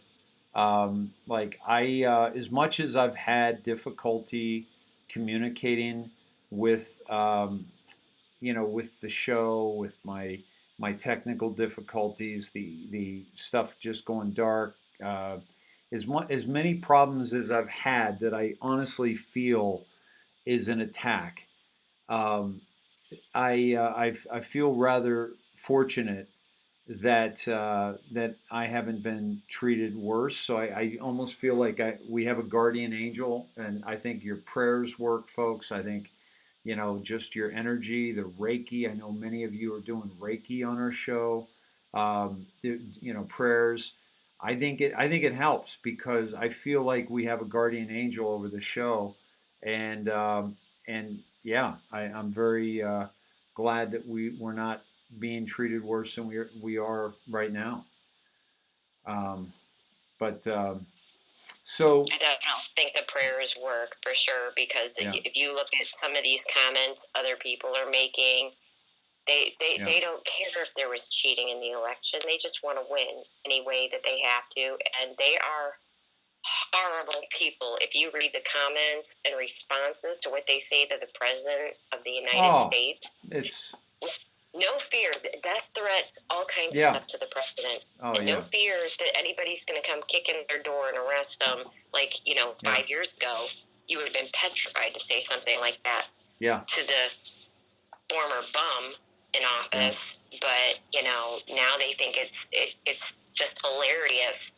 As much as I've had difficulty communicating with, with the show, with my technical difficulties, the stuff just going dark, as many problems as I've had that I honestly feel is an attack. Um, I feel rather fortunate that I haven't been treated worse. So I almost feel like we have a guardian angel, and I think your prayers work, folks. I think just your energy, the Reiki. I know many of you are doing Reiki on our show. Prayers. I think it helps because I feel like we have a guardian angel over the show, and yeah, I'm very glad that we're not being treated worse than we are right now. Um, but so I definitely think the prayers work for sure because yeah, if you look at some of these comments other people are making, yeah. they don't care if there was cheating in the election. They just want to win any way that they have to. And they are horrible people. If you read the comments and responses to what they say to the President of the United Oh, States, it's no fear, death threats, all kinds of yeah. stuff to the president. Oh And no yeah, fear that anybody's going to come kick in their door and arrest them. Like, yeah, 5 years ago, you would have been petrified to say something like that yeah, to the former bum in yeah, office. But, now they think it's just hilarious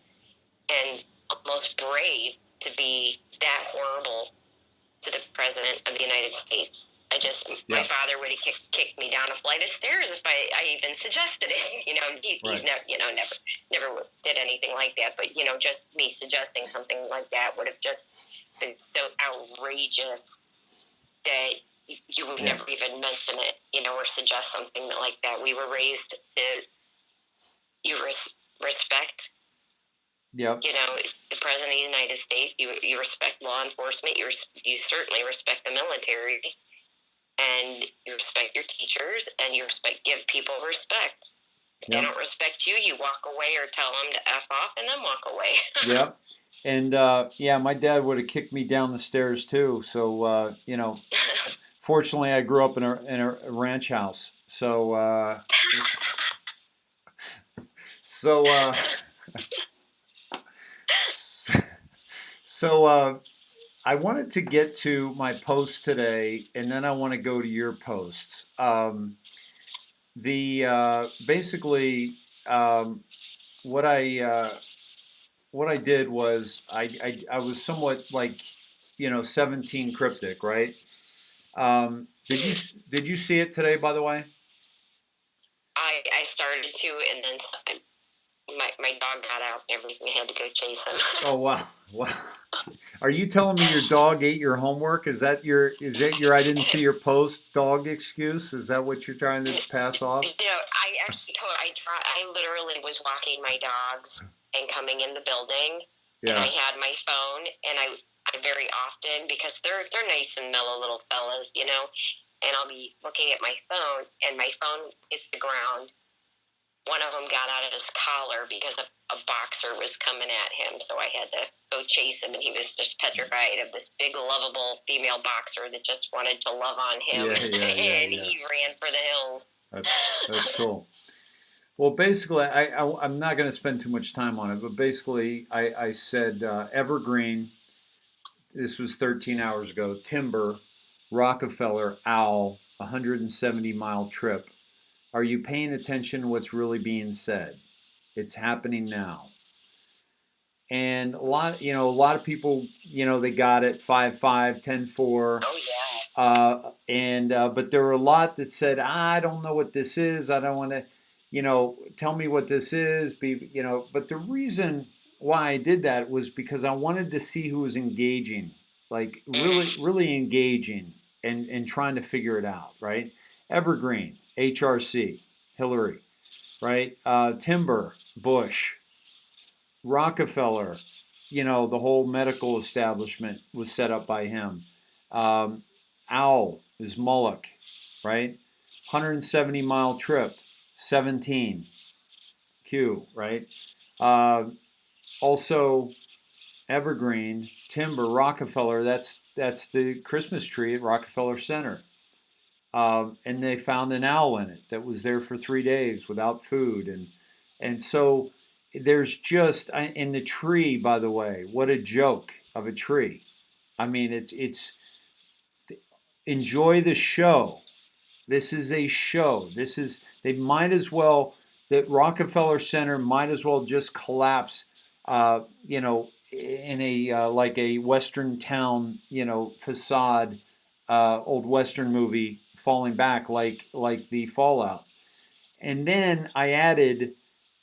and almost brave to be that horrible to the President of the United States. My yeah. father would have kicked me down a flight of stairs if I even suggested it. He's Right. never did anything like that. But, just me suggesting something like that would have just been so outrageous that you would Yeah. never even mention it, or suggest something like that. We were raised to respect, Yep. the President of the United States. You respect law enforcement. You certainly respect the military, and you respect your teachers, and give people respect. If they Yep. don't respect you, you walk away or tell them to F off and then walk away. Yep. And yeah, my dad would have kicked me down the stairs too. So fortunately, I grew up in a ranch house. So so I wanted to get to my post today, and then I want to go to your posts. The basically what I did was I was somewhat like 17 cryptic, right? Did you see it today, by the way? I started to, and then my dog got out and everything. I had to go chase him. Oh wow, wow. Are you telling me your dog ate your homework? Is that your I didn't see your post dog excuse? Is that what you're trying to pass off? I actually I literally was walking my dogs and coming in the building, and I Yeah, had my phone, and I very often, because they're nice and mellow little fellas, and I'll be looking at my phone, and my phone hits the ground. One of them got out of his collar because a boxer was coming at him, so I had to go chase him, and he was just petrified of this big, lovable female boxer that just wanted to love on him, yeah, yeah, yeah, and yeah. he ran for the hills. That's cool. Well, basically, I'm not going to spend too much time on it, but basically, I said Evergreen. This was 13 hours ago. Timber, Rockefeller, Owl, 170-mile trip. Are you paying attention to what's really being said? It's happening now. And a lot of people, they got it 5-5, 10-4. Oh yeah. And but there were a lot that said, I don't know what this is. I don't want to, tell me what this is. But the reason why I did that was because I wanted to see who was engaging, like really, really engaging and trying to figure it out, right? Evergreen, HRC, Hillary, right? Timber, Bush, Rockefeller, the whole medical establishment was set up by him. Um, Owl is Moloch, right? 170-mile trip, 17 Q, right? Uh, Also, Evergreen, Timber, Rockefeller. That's the Christmas tree at Rockefeller Center. And they found an owl in it that was there for 3 days without food, and so there's just in the tree. By the way, what a joke of a tree! I mean, it's enjoy the show. This is a show. They might as well, that Rockefeller Center might as well just collapse, in a like a Western town, facade, old Western movie falling back like the Fallout. And then I added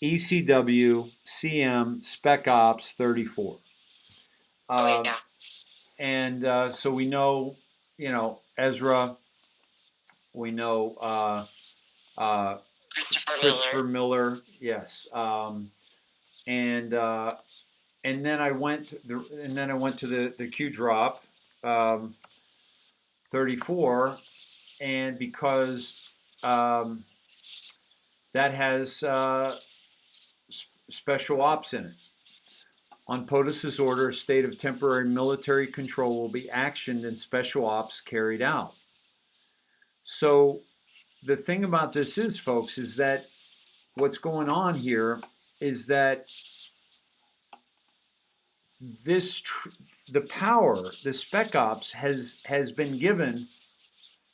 ECW CM Spec Ops 34. Oh Um, yeah. and so we know, Ezra, we know uh, Christopher Christopher Miller. Miller, yes, and and then I went to the Q drop, 34, and because um, that has special ops in it. On POTUS's order, a state of temporary military control will be actioned and special ops carried out. So the thing about this is, folks, is that what's going on here is that this the power, the spec ops has been given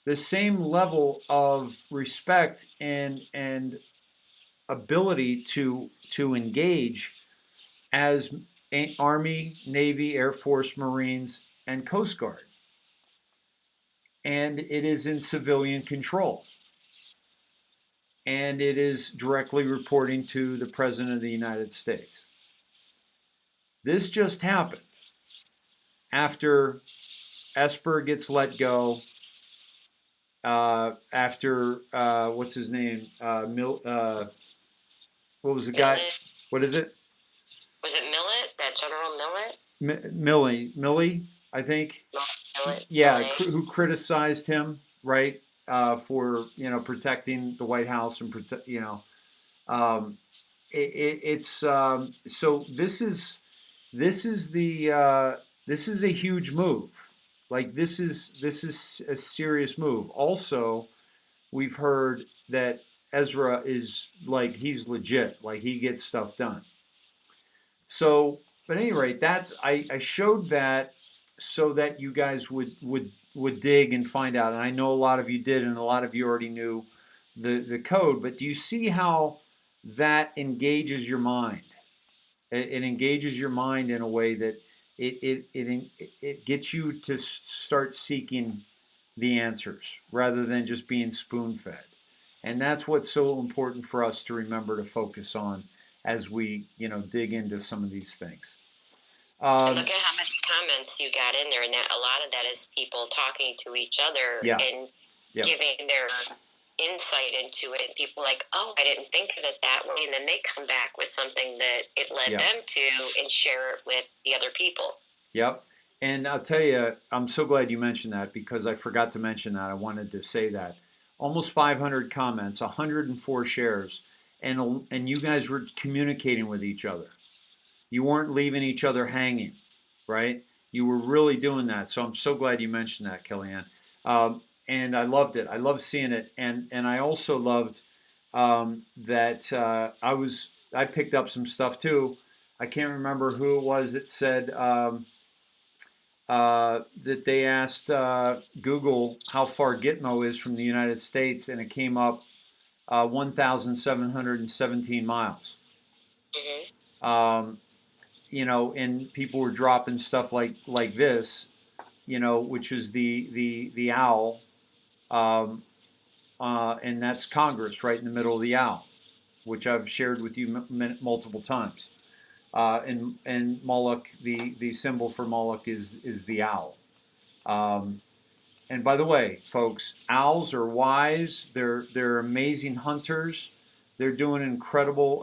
the same level of respect and ability to engage as Army, Navy, Air Force, Marines, and Coast Guard. And it is in civilian control. And it is directly reporting to the President of the United States. This just happened after Esper gets let go, after, what's his name? What was the guy? Millet. What is it? Was it Millet? That General Millet? Millie, I think. Millet. Yeah, Millet. who criticized him, right, for protecting the White House and um, it's so this is a huge move. Like this is a serious move. Also, we've heard that Ezra is like he's legit, like he gets stuff done. So, but at any rate, I showed that so that you guys would dig and find out. And I know a lot of you did, and a lot of you already knew the code. But do you see how that engages your mind? It engages your mind in a way that it gets you to start seeking the answers rather than just being spoon fed. And that's what's so important for us to remember to focus on as we dig into some of these things. And look at how many comments you got in there, and that a lot of that is people talking to each other and giving their insight into it. People like, oh, I didn't think of it that way, and then they come back with something that it led them to and share it with the other people. Yep. And I'll tell you, I'm so glad you mentioned that because I forgot to mention that. I wanted to say that. Almost 500 comments, 104 shares, and you guys were communicating with each other. You weren't leaving each other hanging, right? You were really doing that. So I'm so glad you mentioned that, Kellyanne. And I loved it. I loved seeing it. And I also loved that I picked up some stuff too. I can't remember who it was that said that they asked Google how far Gitmo is from the United States, and it came up 1,717 miles. Mm-hmm. And people were dropping stuff like this, which is the owl, and that's Congress right in the middle of the owl, which I've shared with you multiple times. And Moloch, the symbol for Moloch is the owl. And by the way, folks, owls are wise. They're amazing hunters. They're doing incredible.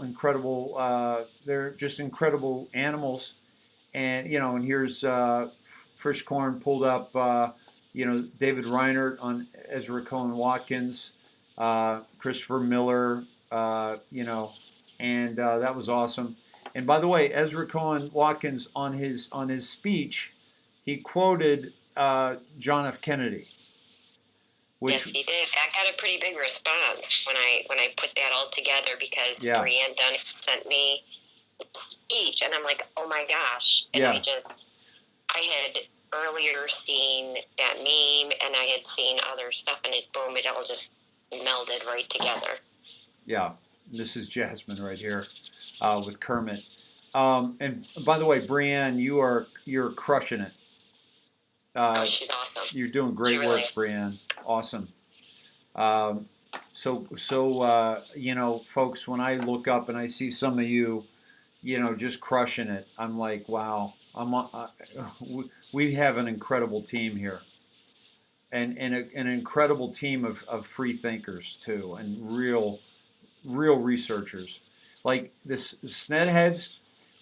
They're just incredible animals. And and here's Frischkorn pulled up. David Reinert on Ezra Cohen Watkins, Christopher Miller. And that was awesome. And by the way, Ezra Cohen Watkins on his speech, he quoted John F. Kennedy. Yes, he did. I got a pretty big response when I put that all together because Brianne Dunn sent me the speech, and I'm like, oh my gosh! And I had earlier seen that meme, and I had seen other stuff, and it all just melded right together. Yeah, this is Jasmine right here with Kermit. And by the way, Brianne, you're crushing it. Oh, she's awesome. You're doing great work, Brianne. Awesome. Um, you know, folks, when I look up and I see some of you, you know, just crushing it, I'm like, wow, we have an incredible team here, and an incredible team of free thinkers too, and real researchers. Like this Snedheads,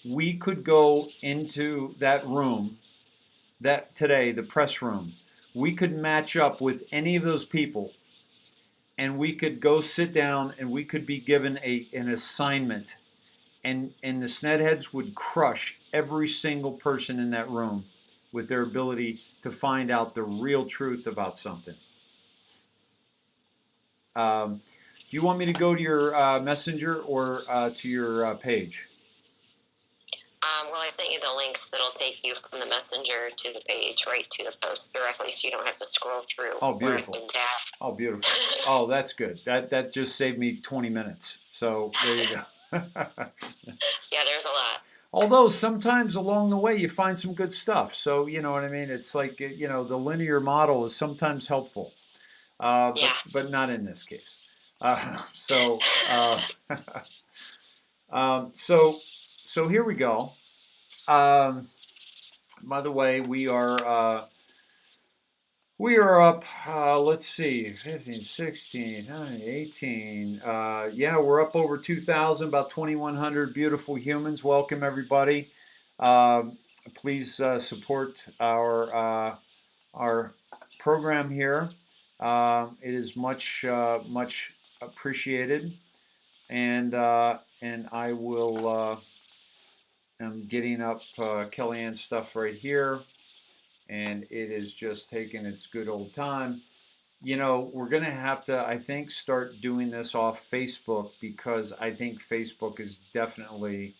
we could go into that room, that today, the press room, we could match up with any of those people, and we could go sit down and we could be given an assignment, and the Snedheads would crush every single person in that room with their ability to find out the real truth about something. Do you want me to go to your messenger or to your page? Well, I sent you the links that'll take you from the messenger to the page, right to the post directly, so you don't have to scroll through. Oh, beautiful. Oh, beautiful. Oh, that's good. That just saved me 20 minutes. So there you go. Yeah, there's a lot. Although sometimes along the way you find some good stuff. So you know what I mean. It's like, you know, the linear model is sometimes helpful, but not in this case. So so here we go. By the way, we are up, let's see, 15, 16, 18. Yeah, we're up over 2,000, about 2,100 beautiful humans. Welcome, everybody. Please support our program here. It is much appreciated, and I will. I'm getting up Kellyanne's stuff right here, and it is just taking its good old time. You know, we're going to have to, I think, start doing this off Facebook, because I think Facebook is definitely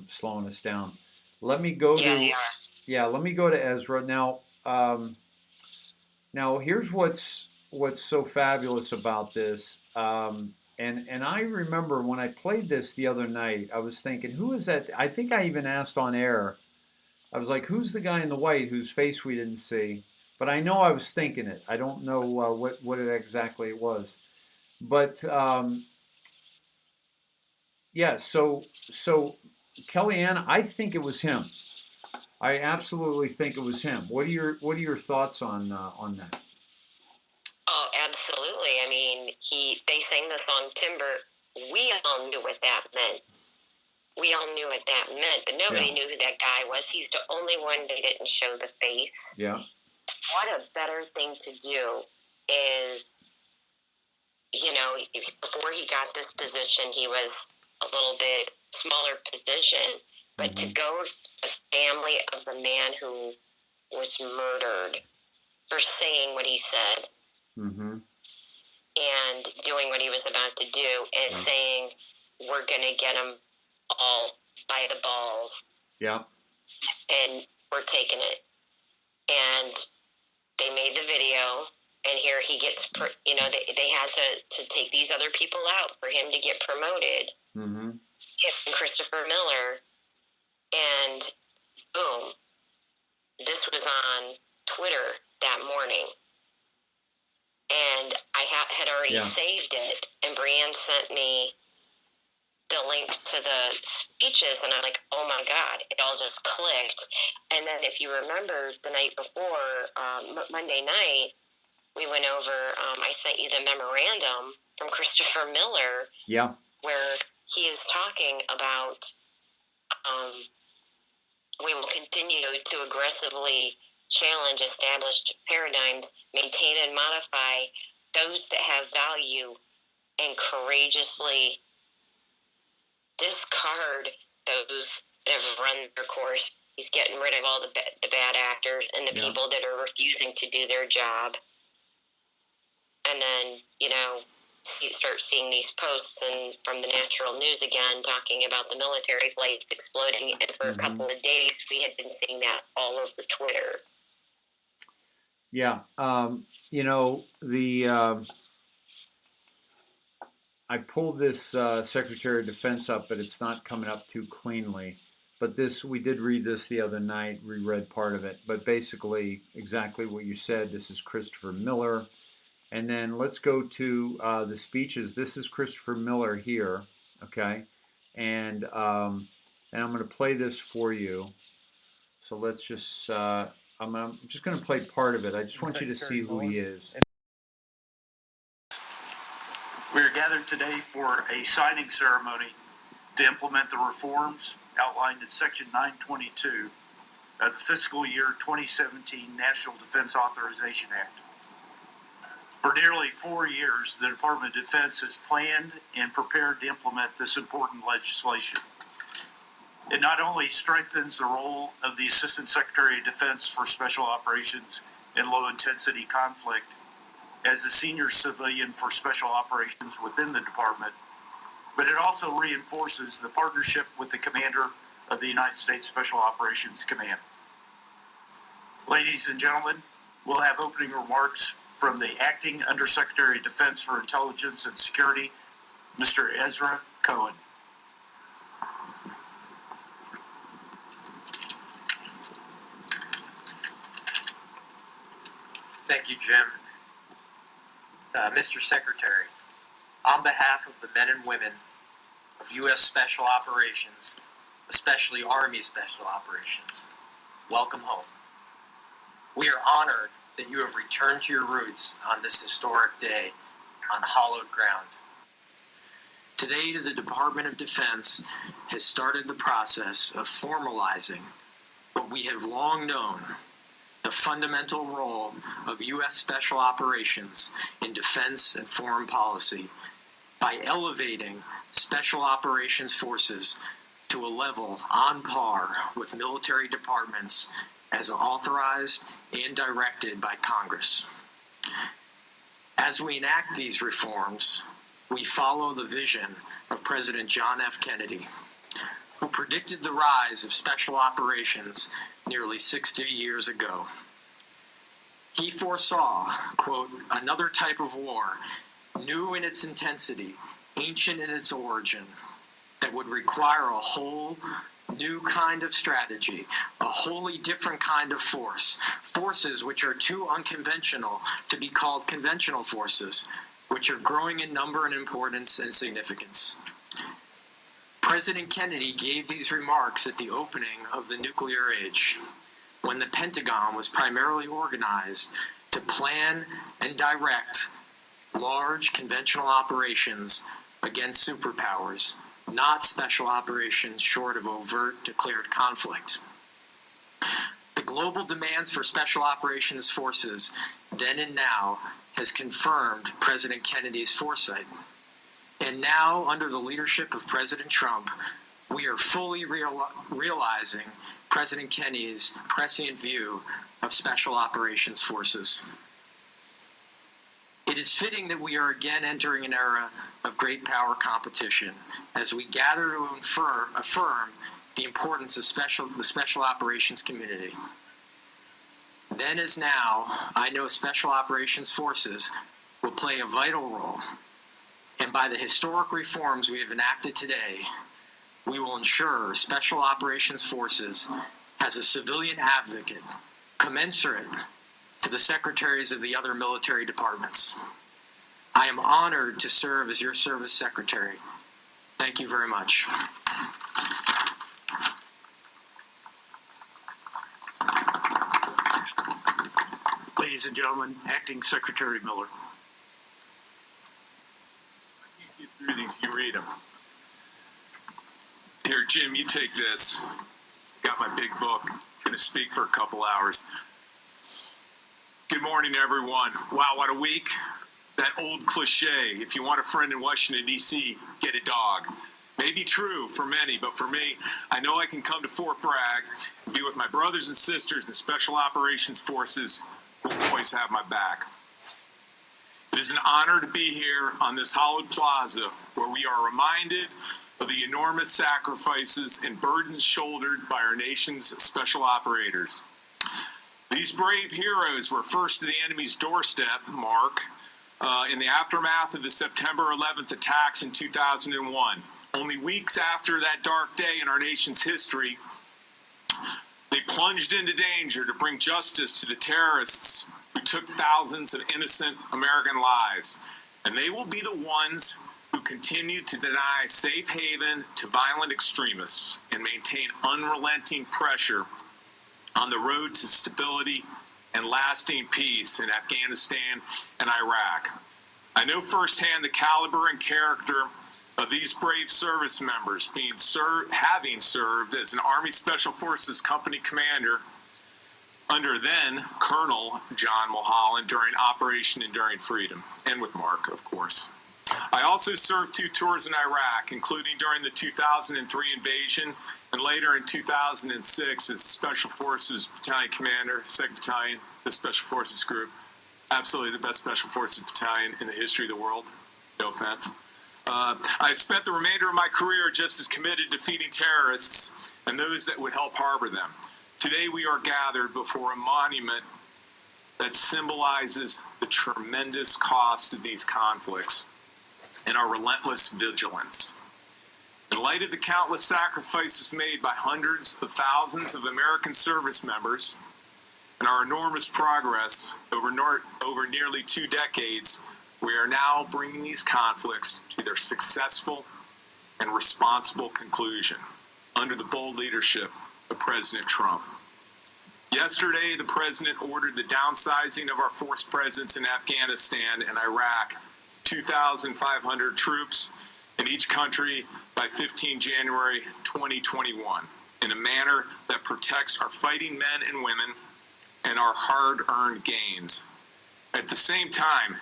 slowing us down. Let me go let me go to Ezra now. Now here's what's so fabulous about this. And I remember when I played this the other night, I was thinking, who is that? I think I even asked on air. I was like, who's the guy in the white whose face we didn't see? But I know I was thinking it. I don't know what it exactly it was. But yeah, so Kellyanne, I think it was him. I absolutely think it was him. What are your thoughts on that? Oh, absolutely. I mean, they sang the song Timber. We all knew what that meant. We all knew what that meant, but nobody knew who that guy was. He's the only one they didn't show the face. Yeah. What a better thing to do is, you know, before he got this position, he was a little bit smaller position, but to go to the family of the man who was murdered for saying what he said, and doing what he was about to do, and saying, we're going to get him all by the balls. Yeah. And we're taking it. And they made the video, and here he gets, you know, they had to take these other people out for him to get promoted. Christopher Miller, and boom, this was on Twitter that morning. And I had already saved it, and Brianne sent me the link to the speeches, and I'm like, oh my God, it all just clicked. And then if you remember the night before, Monday night, we went over, I sent you the memorandum from Christopher Miller, where he is talking about we will continue to aggressively challenge established paradigms, maintain and modify those that have value, and courageously discard those that have run their course. He's getting rid of all the bad actors and the people that are refusing to do their job. And then, you know, start seeing these posts and from the natural news again talking about the military flights exploding. And for a couple of days, we had been seeing that all over Twitter. Yeah. You know, I pulled this Secretary of Defense up, but it's not coming up too cleanly. But this, we did read this the other night, reread part of it. But basically, exactly what you said. This is Christopher Miller. And then let's go to the speeches. This is Christopher Miller here, okay? And I'm going to play this for you. So let's just, I'm just going to play part of it. I just want you to see who he is. We are gathered today for a signing ceremony to implement the reforms outlined in Section 922 of the fiscal year 2017 National Defense Authorization Act. For nearly 4 years, the Department of Defense has planned and prepared to implement this important legislation. It not only strengthens the role of the Assistant Secretary of Defense for Special Operations in low-intensity conflict as the senior civilian for special operations within the department, but it also reinforces the partnership with the commander of the United States Special Operations Command. Ladies and gentlemen, we'll have opening remarks from the Acting Undersecretary of Defense for Intelligence and Security, Mr. Ezra Cohen. Thank you, Jim. Mr. Secretary, on behalf of the men and women of U.S. Special Operations, especially Army Special Operations, welcome home. We are honored that you have returned to your roots on this historic day on hallowed ground. Today, the Department of Defense has started the process of formalizing what we have long known: the fundamental role of U.S. Special Operations in defense and foreign policy by elevating Special Operations forces to a level on par with military departments as authorized and directed by Congress. As we enact these reforms, we follow the vision of President John F. Kennedy, who predicted the rise of special operations nearly 60 years ago. He foresaw, quote, another type of war, new in its intensity, ancient in its origin, that would require a whole new kind of strategy, a wholly different kind of force, forces which are too unconventional to be called conventional forces, which are growing in number and importance and significance. President Kennedy gave these remarks at the opening of the nuclear age, when the Pentagon was primarily organized to plan and direct large conventional operations against superpowers, not special operations short of overt declared conflict. The global demands for special operations forces, then and now, has confirmed President Kennedy's foresight. And now, under the leadership of President Trump, we are fully realizing President Kennedy's prescient view of special operations forces. It is fitting that we are again entering an era of great power competition as we gather to affirm the importance of the special operations community. Then as now, I know special operations forces will play a vital role, and by the historic reforms we have enacted today, we will ensure Special Operations Forces has a civilian advocate commensurate to the secretaries of the other military departments. I am honored to serve as your service secretary. Thank you very much. Ladies and gentlemen, Acting Secretary Miller. You get through these, you read them. Here, Jim, you take this. Got my big book. Gonna speak for a couple hours. Good morning, everyone. Wow, what a week. That old cliche, if you want a friend in Washington, D.C., get a dog. May be true for many, but for me, I know I can come to Fort Bragg and be with my brothers and sisters in Special Operations Forces who will always have my back. It is an honor to be here on this hallowed plaza where we are reminded of the enormous sacrifices and burdens shouldered by our nation's special operators. These brave heroes were first to the enemy's doorstep, Mark, in the aftermath of the September 11th attacks in 2001. Only weeks after that dark day in our nation's history, they plunged into danger to bring justice to the terrorists who took thousands of innocent American lives. And they will be the ones who continue to deny safe haven to violent extremists and maintain unrelenting pressure on the road to stability and lasting peace in Afghanistan and Iraq. I know firsthand the caliber and character of these brave service members having served as an Army Special Forces Company commander under then Colonel John Mulholland during Operation Enduring Freedom, and with Mark, of course. I also served 2 tours in Iraq, including during the 2003 invasion and later in 2006 as Special Forces Battalion Commander, 2nd Battalion, the Special Forces Group. Absolutely the best Special Forces Battalion in the history of the world. No offense. I spent the remainder of my career just as committed to defeating terrorists and those that would help harbor them. Today we are gathered before a monument that symbolizes the tremendous cost of these conflicts and our relentless vigilance. In light of the countless sacrifices made by hundreds of thousands of American service members and our enormous progress over nearly 2 decades, we are now bringing these conflicts to their successful and responsible conclusion under the bold leadership of President Trump. Yesterday, the President ordered the downsizing of our force presence in Afghanistan and Iraq, 2,500 troops in each country by 15 January 2021, in a manner that protects our fighting men and women and our hard-earned gains. At the same time,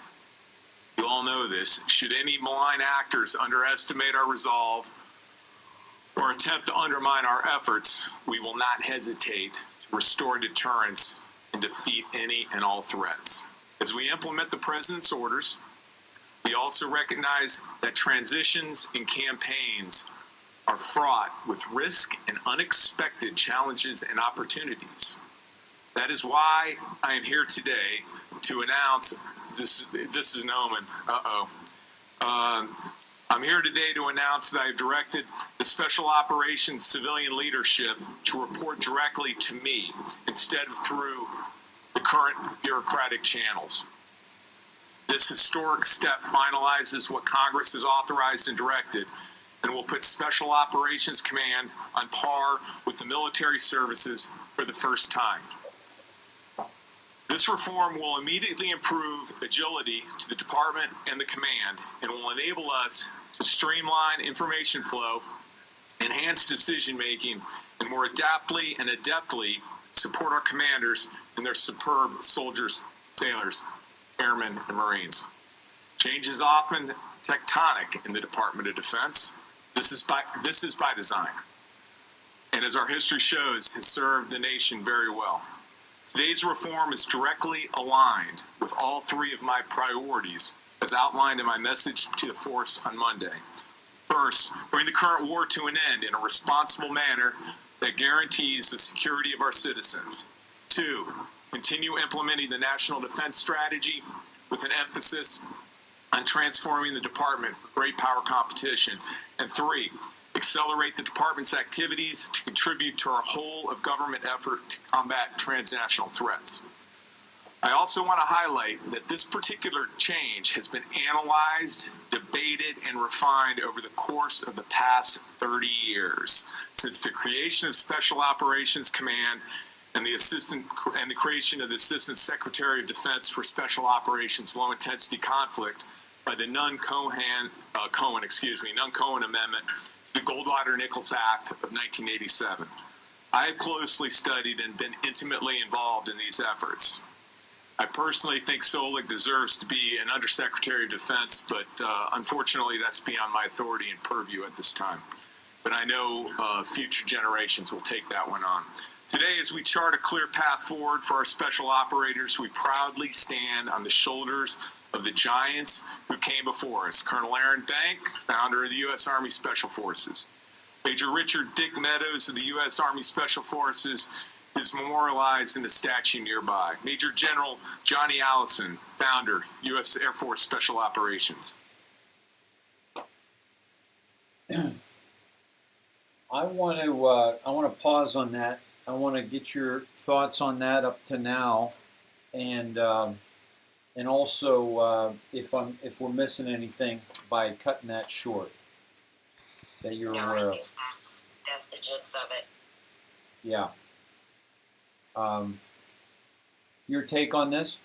you all know this, should any malign actors underestimate our resolve or attempt to undermine our efforts, we will not hesitate to restore deterrence and defeat any and all threats. As we implement the President's orders, we also recognize that transitions and campaigns are fraught with risk and unexpected challenges and opportunities. That is why I am here today to announce, this is an omen, I'm here today to announce that I have directed the Special Operations civilian leadership to report directly to me instead of through the current bureaucratic channels. This historic step finalizes what Congress has authorized and directed and will put Special Operations Command on par with the military services for the first time. This reform will immediately improve agility to the department and the command and will enable us to streamline information flow, enhance decision-making, and more adaptly and adeptly support our commanders and their superb soldiers, sailors, airmen, and Marines. Change is often tectonic in the Department of Defense. This is by design, and as our history shows, has served the nation very well. Today's reform is directly aligned with all 3 of my priorities as outlined in my message to the force on Monday. First, bring the current war to an end in a responsible manner that guarantees the security of our citizens. 2, continue implementing the National Defense Strategy with an emphasis on transforming the department for great power competition. And 3, accelerate the department's activities to contribute to our whole of government effort to combat transnational threats. I also want to highlight that this particular change has been analyzed, debated, and refined over the course of the past 30 years, since the creation of Special Operations Command and the creation of the Assistant Secretary of Defense for Special Operations Low Intensity Conflict by the Nunn-Cohen Amendment to the Goldwater-Nichols Act of 1987. I have closely studied and been intimately involved in these efforts. I personally think Solik deserves to be an Undersecretary of Defense, but unfortunately that's beyond my authority and purview at this time. But I know future generations will take that one on. Today, as we chart a clear path forward for our special operators, we proudly stand on the shoulders of the giants who came before us. Colonel Aaron Bank, founder of the U.S. Army Special Forces. Major Richard Dick Meadows of the U.S. Army Special Forces, is memorialized in a statue nearby. Major General Johnny Allison, founder, U.S. Air Force Special Operations. I want to pause on that. I want to get your thoughts on that up to now, and also if we're missing anything by cutting that short that you're No, aware I of. think that's the gist of it. Yeah. Your take on this?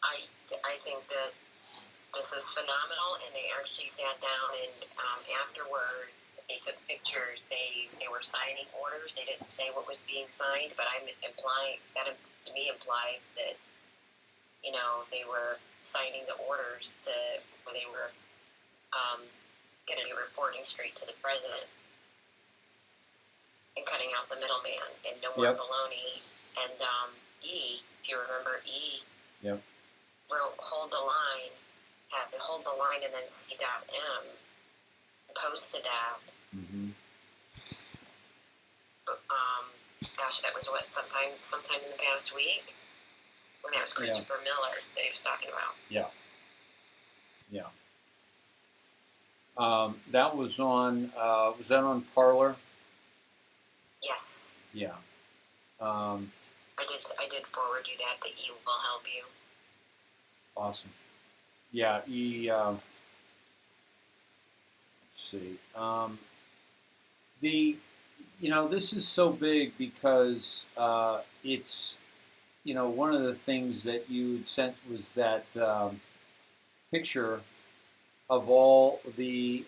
I think that this is phenomenal, and they actually sat down and afterward they took pictures. They were signing orders. They didn't say what was being signed, but I'm implying that to me implies that they were signing the orders where they were going to be reporting straight to the president and cutting out the middleman and no more baloney. And E, if you remember E, wrote hold the line, had to hold the line, and then C.M posted that. Mm-hmm. But, gosh, that was sometime in the past week when that was Christopher Miller that he was talking about. Yeah. That was on. Was that on Parler? Yes. Yeah. I did forward you that. The E will help you. Awesome. Yeah. Let's see. This is so big because it's, one of the things that you sent was that picture of all the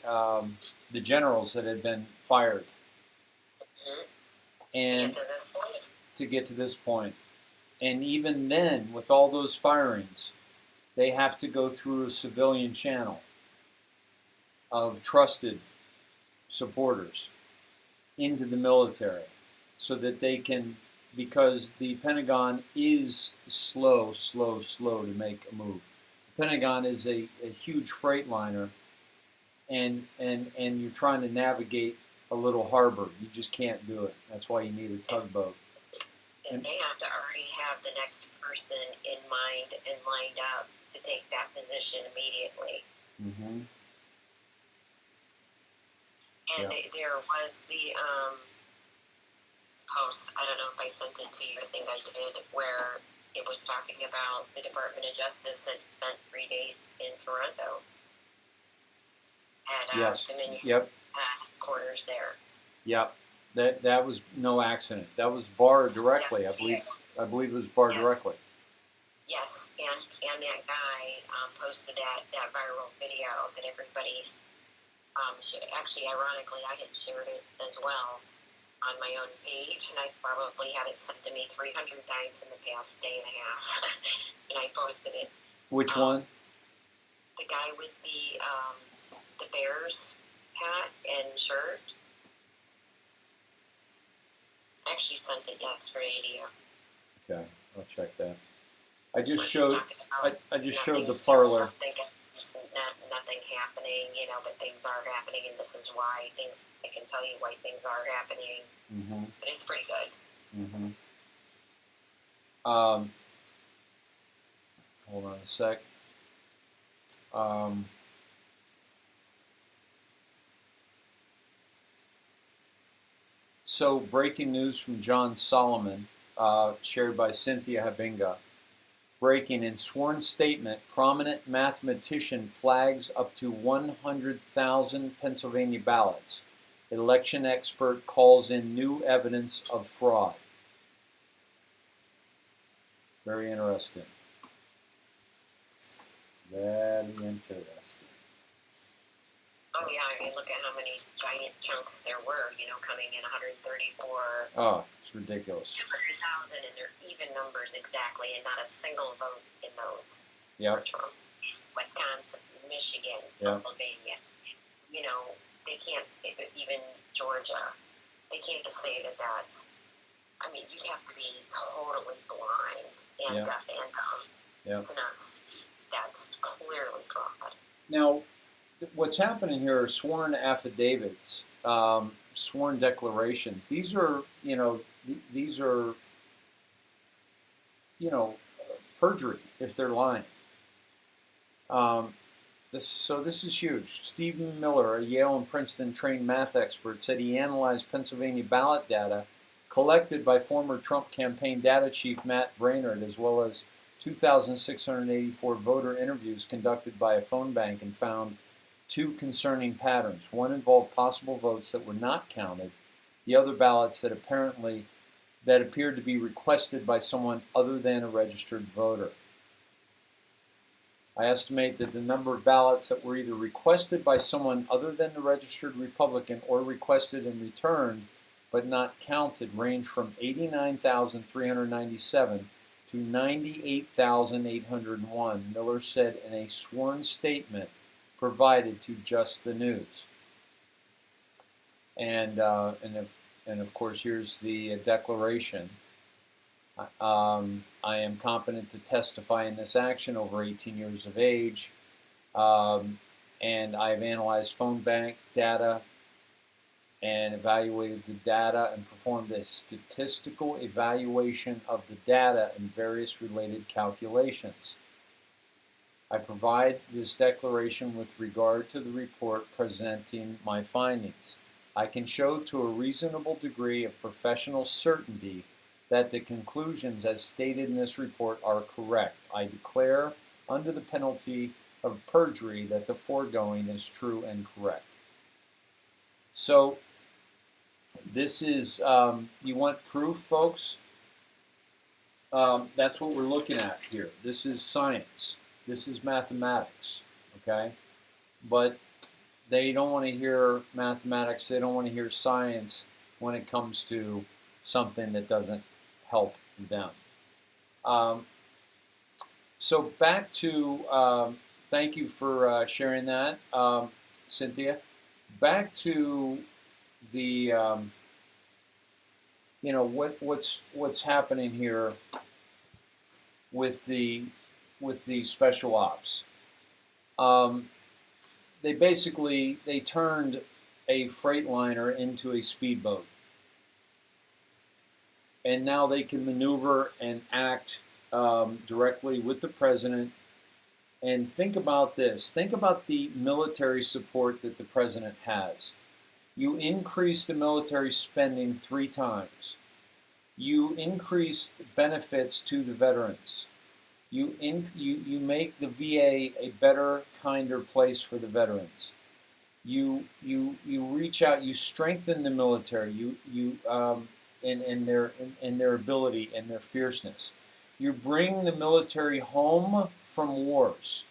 generals that had been fired, and to get to this point, and even then, with all those firings, they have to go through a civilian channel of trusted supporters into the military so that they can, because the Pentagon is slow to make a move. The Pentagon is a huge freight liner, and you're trying to navigate a little harbor. You just can't do it. That's why you need a tugboat. And they have to already have the next person in mind and lined up to take that position immediately. Mm-hmm. And there was the post, I don't know if I sent it to you, I think I did, where it was talking about the Department of Justice had spent 3 days in Toronto at Dominion headquarters there. Yep. That was no accident. That was barred directly. I believe it was barred directly. Yes, and that guy posted that viral video that everybody actually, ironically, I had shared it as well on my own page, and I probably had it sent to me 300 times in the past day and a half, and I posted it. Which one? The guy with the Bears hat and shirt. I actually sent it yesterday to you. Okay, I'll check that. I just showed the Parler. Nothing happening, but things are happening, and this is why things. I can tell you why things are happening. Mm-hmm. But it's pretty good. Mm-hmm. Hold on a sec. So, breaking news from John Solomon, shared by Cynthia Habinga. Breaking in sworn statement, prominent mathematician flags up to 100,000 Pennsylvania ballots. Election expert calls in new evidence of fraud. Very interesting. Very interesting. Oh yeah, I mean, look at how many giant chunks there were. Coming in 134. Oh, it's ridiculous. 200,000, and they're even numbers exactly, and not a single vote in those. Yep. For Trump. Wisconsin, Michigan, Yep. Pennsylvania. They can't, even Georgia, they can't just say that that's, I mean, you'd have to be totally blind and deaf and dumb to not see that's clearly fraud. Now, what's happening here are sworn affidavits, sworn declarations. These are, these are, perjury if they're lying. This is huge. Stephen Miller, a Yale and Princeton trained math expert, said he analyzed Pennsylvania ballot data collected by former Trump campaign data chief Matt Braynard, as well as 2,684 voter interviews conducted by a phone bank, and found two concerning patterns. One involved possible votes that were not counted, the other ballots that appeared to be requested by someone other than a registered voter. I estimate that the number of ballots that were either requested by someone other than the registered Republican or requested and returned but not counted range from 89,397 to 98,801, Miller said in a sworn statement provided to Just the News. And of course, here's the declaration. I am competent to testify in this action, over 18 years of age, and I have analyzed phone bank data and evaluated the data and performed a statistical evaluation of the data and various related calculations. I provide this declaration with regard to the report presenting my findings. I can show to a reasonable degree of professional certainty that the conclusions as stated in this report are correct. I declare under the penalty of perjury that the foregoing is true and correct. So this is, you want proof, folks? That's what we're looking at here. This is science. This is mathematics, okay? But they don't want to hear mathematics. They don't want to hear science when it comes to something that doesn't help them. So back to, thank you for sharing that, Cynthia. Back to the, what's happening here with the special ops. They turned a freightliner into a speedboat. And now they can maneuver and act directly with the president. And think about this. Think about the military support that the president has. You increase the military spending 3 times. You increase benefits to the veterans. You make the VA a better, kinder place for the veterans. You reach out. You strengthen the military. In their ability and their fierceness. You bring the military home from wars.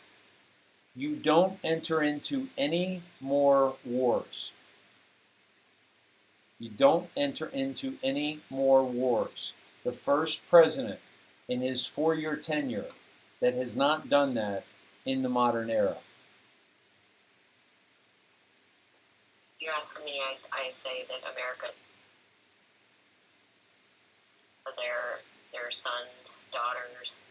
You don't enter into any more wars. You don't enter into any more wars. The first president in his 4-year tenure that has not done that in the modern era. You ask me, I say that America, their sons, daughters,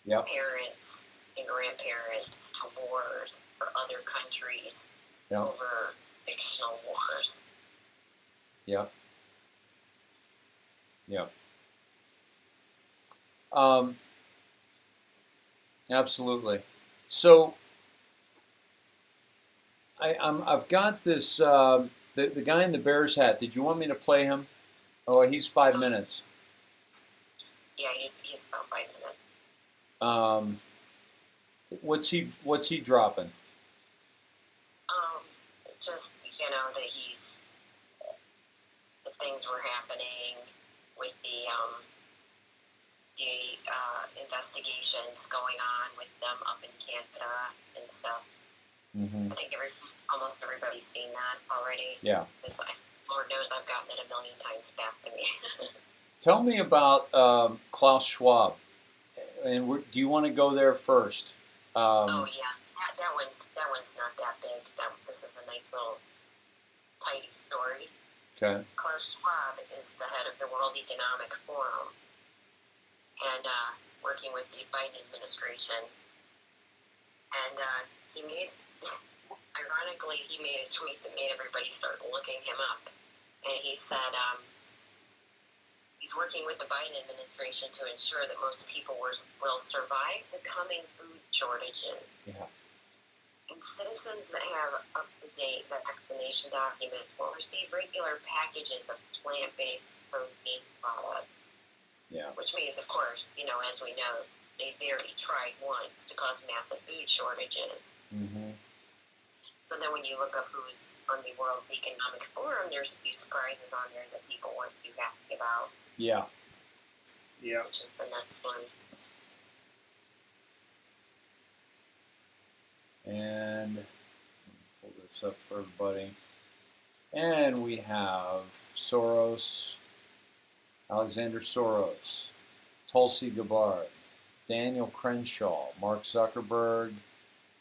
parents, and grandparents to wars for other countries over fictional wars. Absolutely. So I've got this the guy in the Bears hat. Did you want me to play him? Oh, he's 5 minutes. Yeah, he's about 5 minutes. What's he dropping? Just that the things were happening with the investigations going on with them up in Canada and stuff. Mm-hmm. I think almost everybody's seen that already. Yeah. Because Lord knows I've gotten it a million times back to me. Tell me about Klaus Schwab. And do you want to go there first? Oh yeah, that one's not that big. This is a nice little tidy story. Okay. Klaus Schwab is the head of the World Economic Forum, and working with the Biden administration. And ironically, he made a tweet that made everybody start looking him up. And he said he's working with the Biden administration to ensure that most people will survive the coming food shortages. Yeah. And citizens that have up-to-date vaccination documents will receive regular packages of plant-based protein products. Yeah. Which means, of course, as we know, they've already tried once to cause massive food shortages. Mm-hmm. So then when you look up who's on the World Economic Forum, there's a few surprises on there that people weren't too happy about. Yeah. Yeah. Which is the next one. And pull this up for everybody. And we have Soros, Alexander Soros, Tulsi Gabbard, Daniel Crenshaw, Mark Zuckerberg,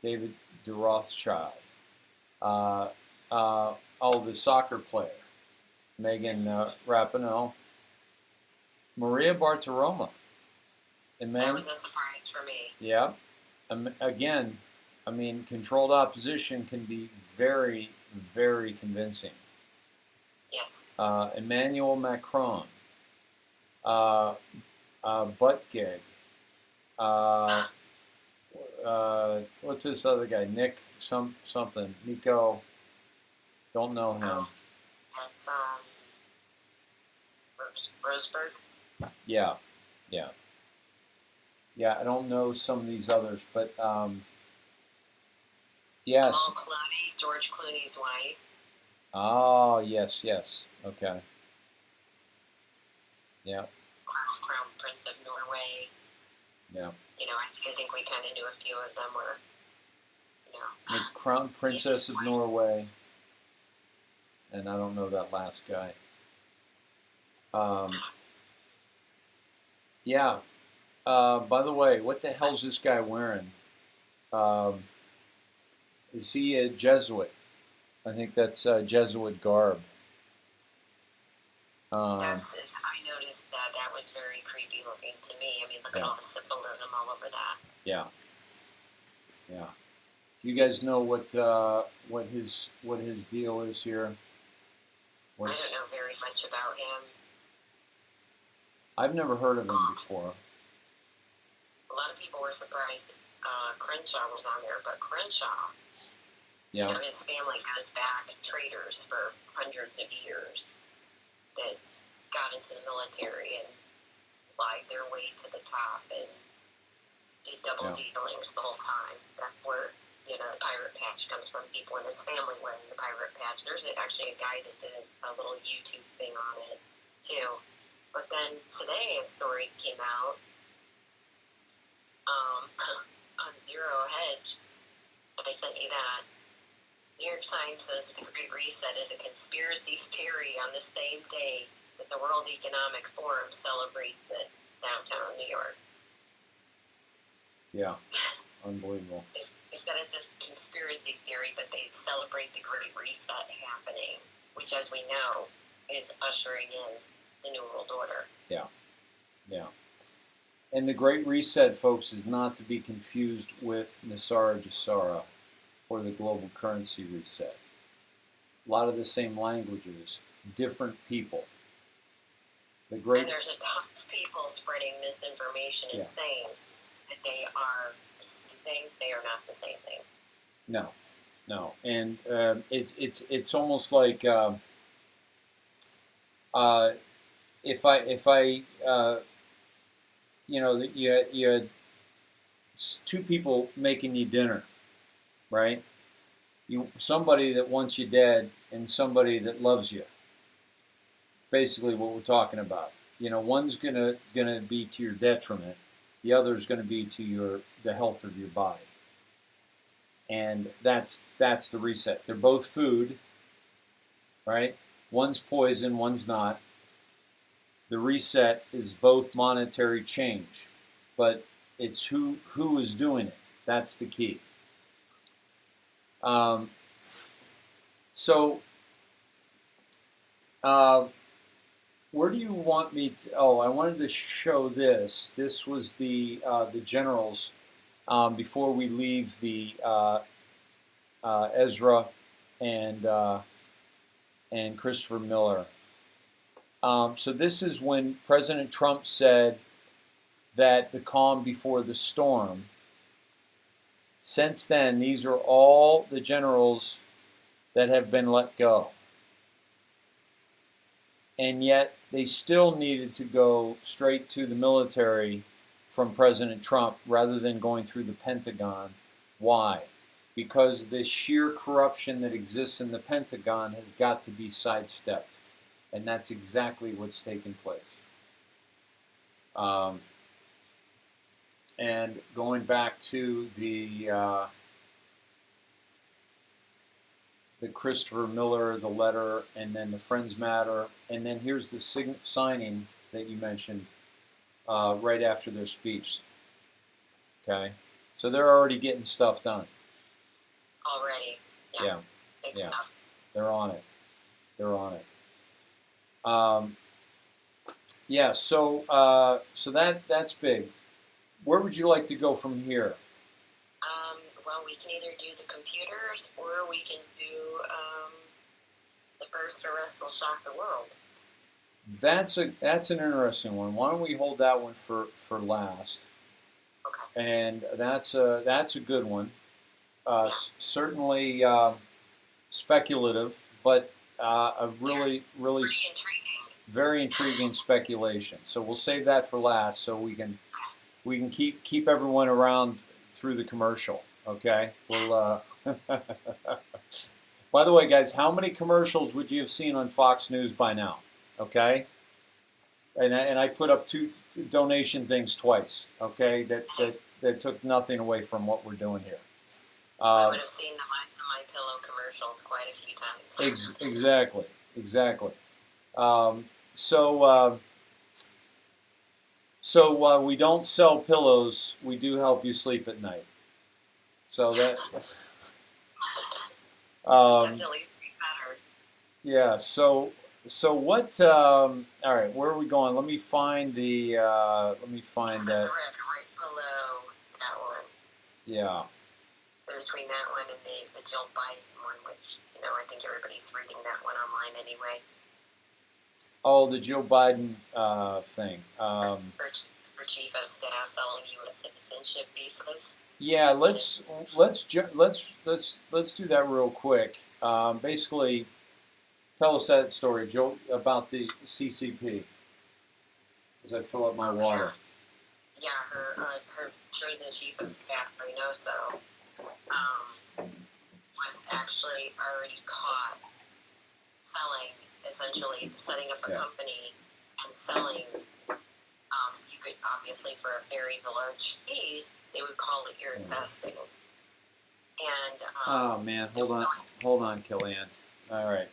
David de Rothschild, the soccer player, Megan Rapinoe, Maria Bartiromo. That was a surprise for me. Yeah. Again, I mean, controlled opposition can be very, very convincing. Yes. Emmanuel Macron, Buttigieg, what's this other guy? Nick something. Nico, don't know him. That's Roseburg. Yeah. I don't know some of these others, but yes. Clooney, George Clooney's wife. Oh, yes. Okay. Yeah. Crown Prince of Norway. Yeah. I think we kind of knew a few of them were, The Crown Princess of Norway. And I don't know that last guy. Yeah. By the way, what the hell's this guy wearing? Is he a Jesuit? I think that's Jesuit garb. I noticed that was very creepy looking to me. I mean, look at all the symbolism all over that. Yeah. Do you guys know what his deal is here? I don't know very much about him. I've never heard of him before. A lot of people were surprised Crenshaw was on there, but Crenshaw, his family goes back traders for hundreds of years that got into the military and lied their way to the top and did double dealings the whole time. That's where the pirate patch comes from. People in his family wearing the pirate patch. There's actually a guy that did a little YouTube thing on it too. But then today a story came out on Zero Hedge. I sent you that. New York Times says the Great Reset is a conspiracy theory on the same day that the World Economic Forum celebrates it downtown New York. Yeah, unbelievable. They said it's this conspiracy theory, but they celebrate the Great Reset happening, which, as we know, is ushering in the New World Order. Yeah. And the Great Reset, folks, is not to be confused with Nisara Jasara or the global currency reset. A lot of the same languages, different people. And there's a ton of people spreading misinformation and saying that they are the same thing. They are not the same thing. No. And it's almost like if I you had two people making you dinner, right? Somebody that wants you dead and somebody that loves you. Basically, what we're talking about. One's gonna be to your detriment, the other's gonna be to the health of your body. And that's the reset. They're both food, right? One's poison, one's not. The reset is both monetary change, but it's who is doing it. That's the key. Where do you want me to? Oh, I wanted to show this. This was the generals before we leave the Ezra and Christopher Miller. So this is when President Trump said that the calm before the storm. Since then, these are all the generals that have been let go. And yet they still needed to go straight to the military from President Trump rather than going through the Pentagon. Why? Because the sheer corruption that exists in the Pentagon has got to be sidestepped. And that's exactly what's taken place. And going back to the Christopher Miller, the letter, and then the Friends Matter, and then here's the signing that you mentioned right after their speech. Okay, so they're already getting stuff done. Already, Yeah, big yeah, stuff. they're on it. They're on it. Yeah, so that's big. Where would you like to go from here? Well, we can either do the computers or we can do the first arrest will shock the world. That's an interesting one. Why don't we hold that one for last? Okay. And that's a good one. Yeah. Certainly speculative, but a really Pretty intriguing. very intriguing speculation. So we'll save that for last, so we can keep everyone around through the commercial. Okay. We'll. By the way, guys, how many commercials would you have seen on Fox News by now? Okay. And I put up two donation things twice. Okay. That took nothing away from what we're doing here. I would have seen the My Pillow commercials quite a few times. Exactly. So while we don't sell pillows, we do help you sleep at night. So that. Definitely sleep better. Yeah. So what? All right. Where are we going? Let me find the. Let me find The that. thread right below that one. Yeah. Between that one and the Jill Biden one, which, I think everybody's reading that one online anyway. Oh, the Joe Biden thing. For chief of staff selling U.S. citizenship visas. Yeah, let's do that real quick. Basically, tell us that story, Joe, about the CCP. As I fill up my water. Yeah, her chosen chief of staff, Reynoso, was actually already caught setting up a company and selling. You could obviously, for a very large fees, they would call it your investing. And oh man, hold on, Kellyanne. All right.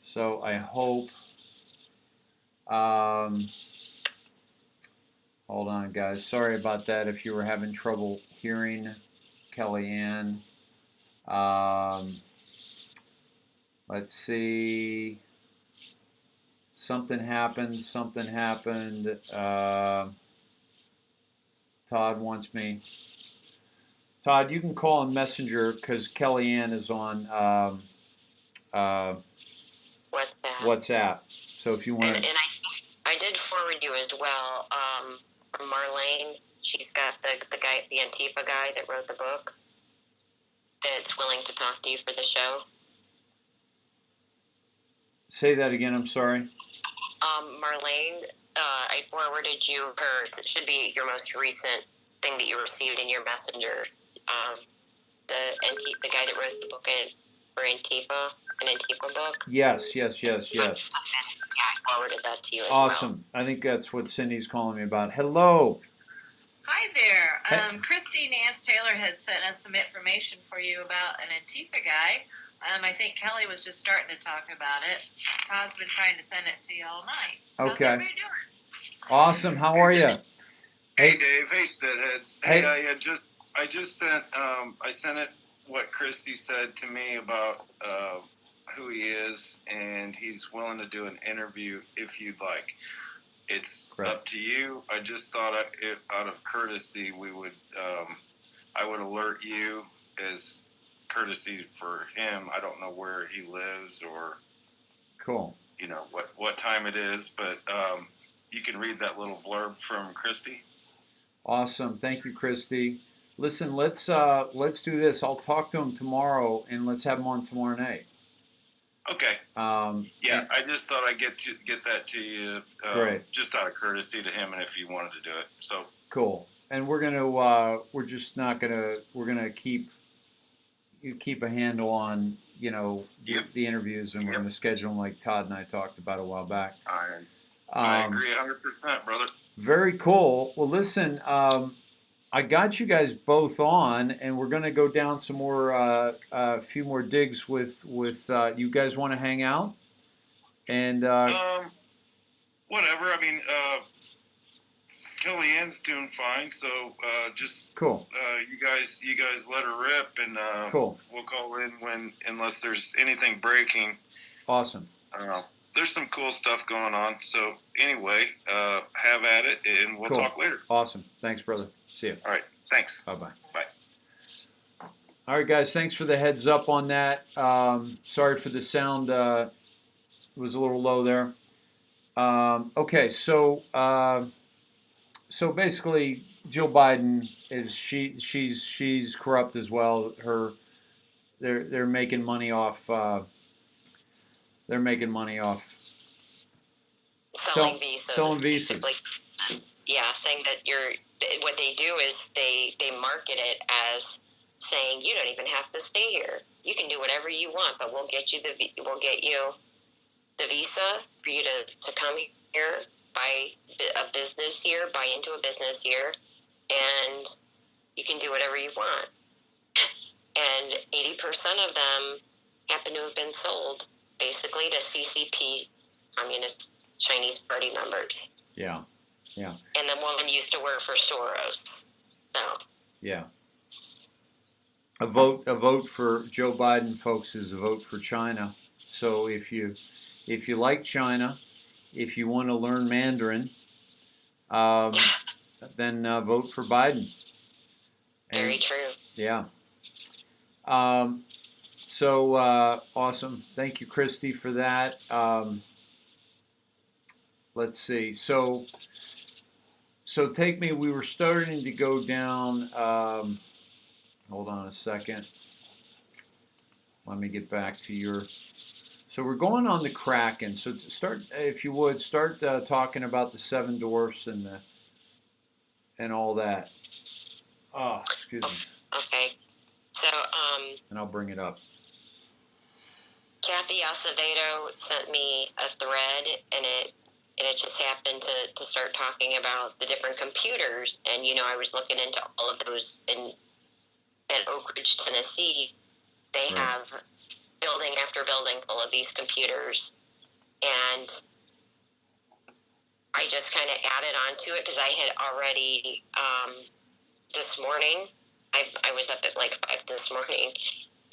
So I hope. Hold on, guys. Sorry about that. If you were having trouble hearing Kellyanne. Let's see. Something happened. Todd wants me. Todd, you can call on Messenger because Kellyanne is on WhatsApp. So if you want and I did forward you as well from Marlene. She's got the guy, the Antifa guy that wrote the book, that's willing to talk to you for the show. Say that again. I'm sorry. Marlene, I forwarded you her. It should be your most recent thing that you received in your messenger. The guy that wrote the book for Antifa, an Antifa book. Yes. Yeah, I forwarded that to you as awesome. Well. I think that's what Cindy's calling me about. Hello. Hi there. Christy Nance Taylor had sent us some information for you about an Antifa guy. I think Kelly was just starting to talk about it. Todd's been trying to send it to you all night. How's everybody doing? Awesome. How are you? Hey Dave. Hey Snitheads. Hey, I just sent I sent it what Christy said to me about who he is, and he's willing to do an interview if you'd like. It's up to you. I just thought out of courtesy we would I would alert you as courtesy for him. I don't know where he lives or Cool. what time it is, but you can read that little blurb from Christy. Awesome. Thank you, Christy. Listen, let's do this. I'll talk to him tomorrow, and let's have him on tomorrow night. Okay. Yeah, I just thought I'd get that to you. Great. Just out of courtesy to him, and if you wanted to do it, so cool. And we're gonna keep a handle on the interviews, and we're gonna schedule them like Todd and I talked about a while back. I agree 100%, brother. Very cool. Well, listen, I got you guys both on, and we're gonna go down some more, a few more digs with you guys want to hang out, and whatever. I mean, Kellyanne's doing fine, so just cool. You guys let her rip, and Cool. We'll call in unless there's anything breaking. Awesome. There's some cool stuff going on. So anyway, have at it, and we'll Cool. talk later. Awesome. Thanks, brother. See you. All right. Thanks. Bye-bye. Bye. All right, guys. Thanks for the heads up on that. Sorry for the sound. It was a little low there. Okay, so basically, Jill Biden she's corrupt as well. They're making money off. Selling visas. Selling visas. Basically. Yeah, saying that what they do is they market it as saying you don't even have to stay here. You can do whatever you want, but we'll get you the visa for you to come here, buy a business here, buy into a business here, and you can do whatever you want. And 80% of them happen to have been sold basically to CCP, Communist Chinese Party members. Yeah. Yeah. And the woman used to work for Soros. So. Yeah. A vote for Joe Biden, folks, is a vote for China. So if you like China, if you want to learn Mandarin, then vote for Biden. Very true. Yeah. So awesome. Thank you, Christy, for that. Let's see. So take me. We were starting to go down. Hold on a second. Let me get back to your. So we're going on the Kraken. So to start, if you would, start talking about the Seven Dwarfs and all that. Oh, excuse me. Okay. So and I'll bring it up. Kathy Acevedo sent me a thread, and it just happened to start talking about the different computers, and I was looking into all of those at Oak Ridge, Tennessee. They have building after building full of these computers, and I just kind of added on to it because I had already this morning. I was up at like 5 this morning,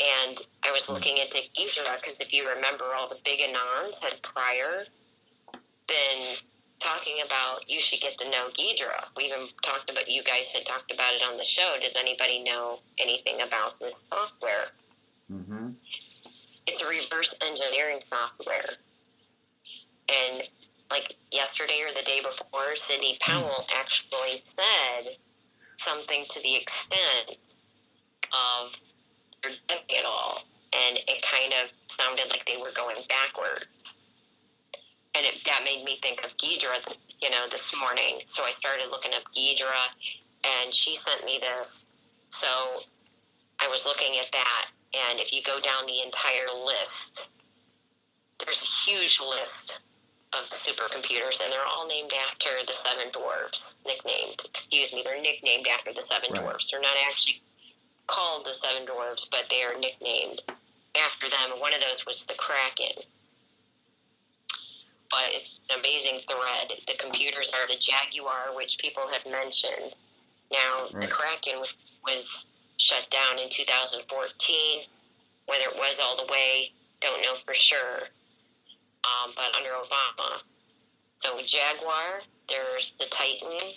and I was looking into Ghidra because if you remember, all the big Anons had prior been talking about you should get to know Ghidra. We even talked about, you guys had talked about it on the show. Does anybody know anything about this software? Mm-hmm. It's a reverse engineering software. And like yesterday or the day before, Sidney Powell actually said something to the extent of they're doing it all. And it kind of sounded like they were going backwards. And that made me think of Ghidra, this morning. So I started looking up Ghidra, and she sent me this. So I was looking at that, and if you go down the entire list, there's a huge list of supercomputers, and they're all named after the Seven Dwarfs, they're nicknamed after the Seven Dwarfs. They're not actually called the Seven Dwarfs, but they are nicknamed after them, and one of those was the Kraken. But it's an amazing thread. The computers are the Jaguar, which people have mentioned. Now, the Kraken was shut down in 2014. Whether it was all the way, don't know for sure. But under Obama. So Jaguar, there's the Titan,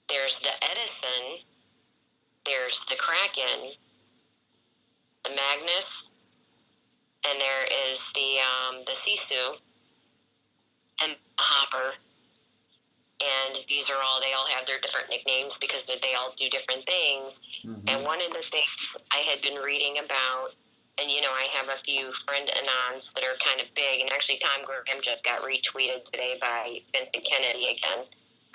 there's the Edison, there's the Kraken, the Magnus, and there is the Sisu, and Hopper. And these are all, they all have their different nicknames because they all do different things. Mm-hmm. And one of the things I had been reading about, and I have a few friend anons that are kind of big, and actually Tom Graham just got retweeted today by Vincent Kennedy again.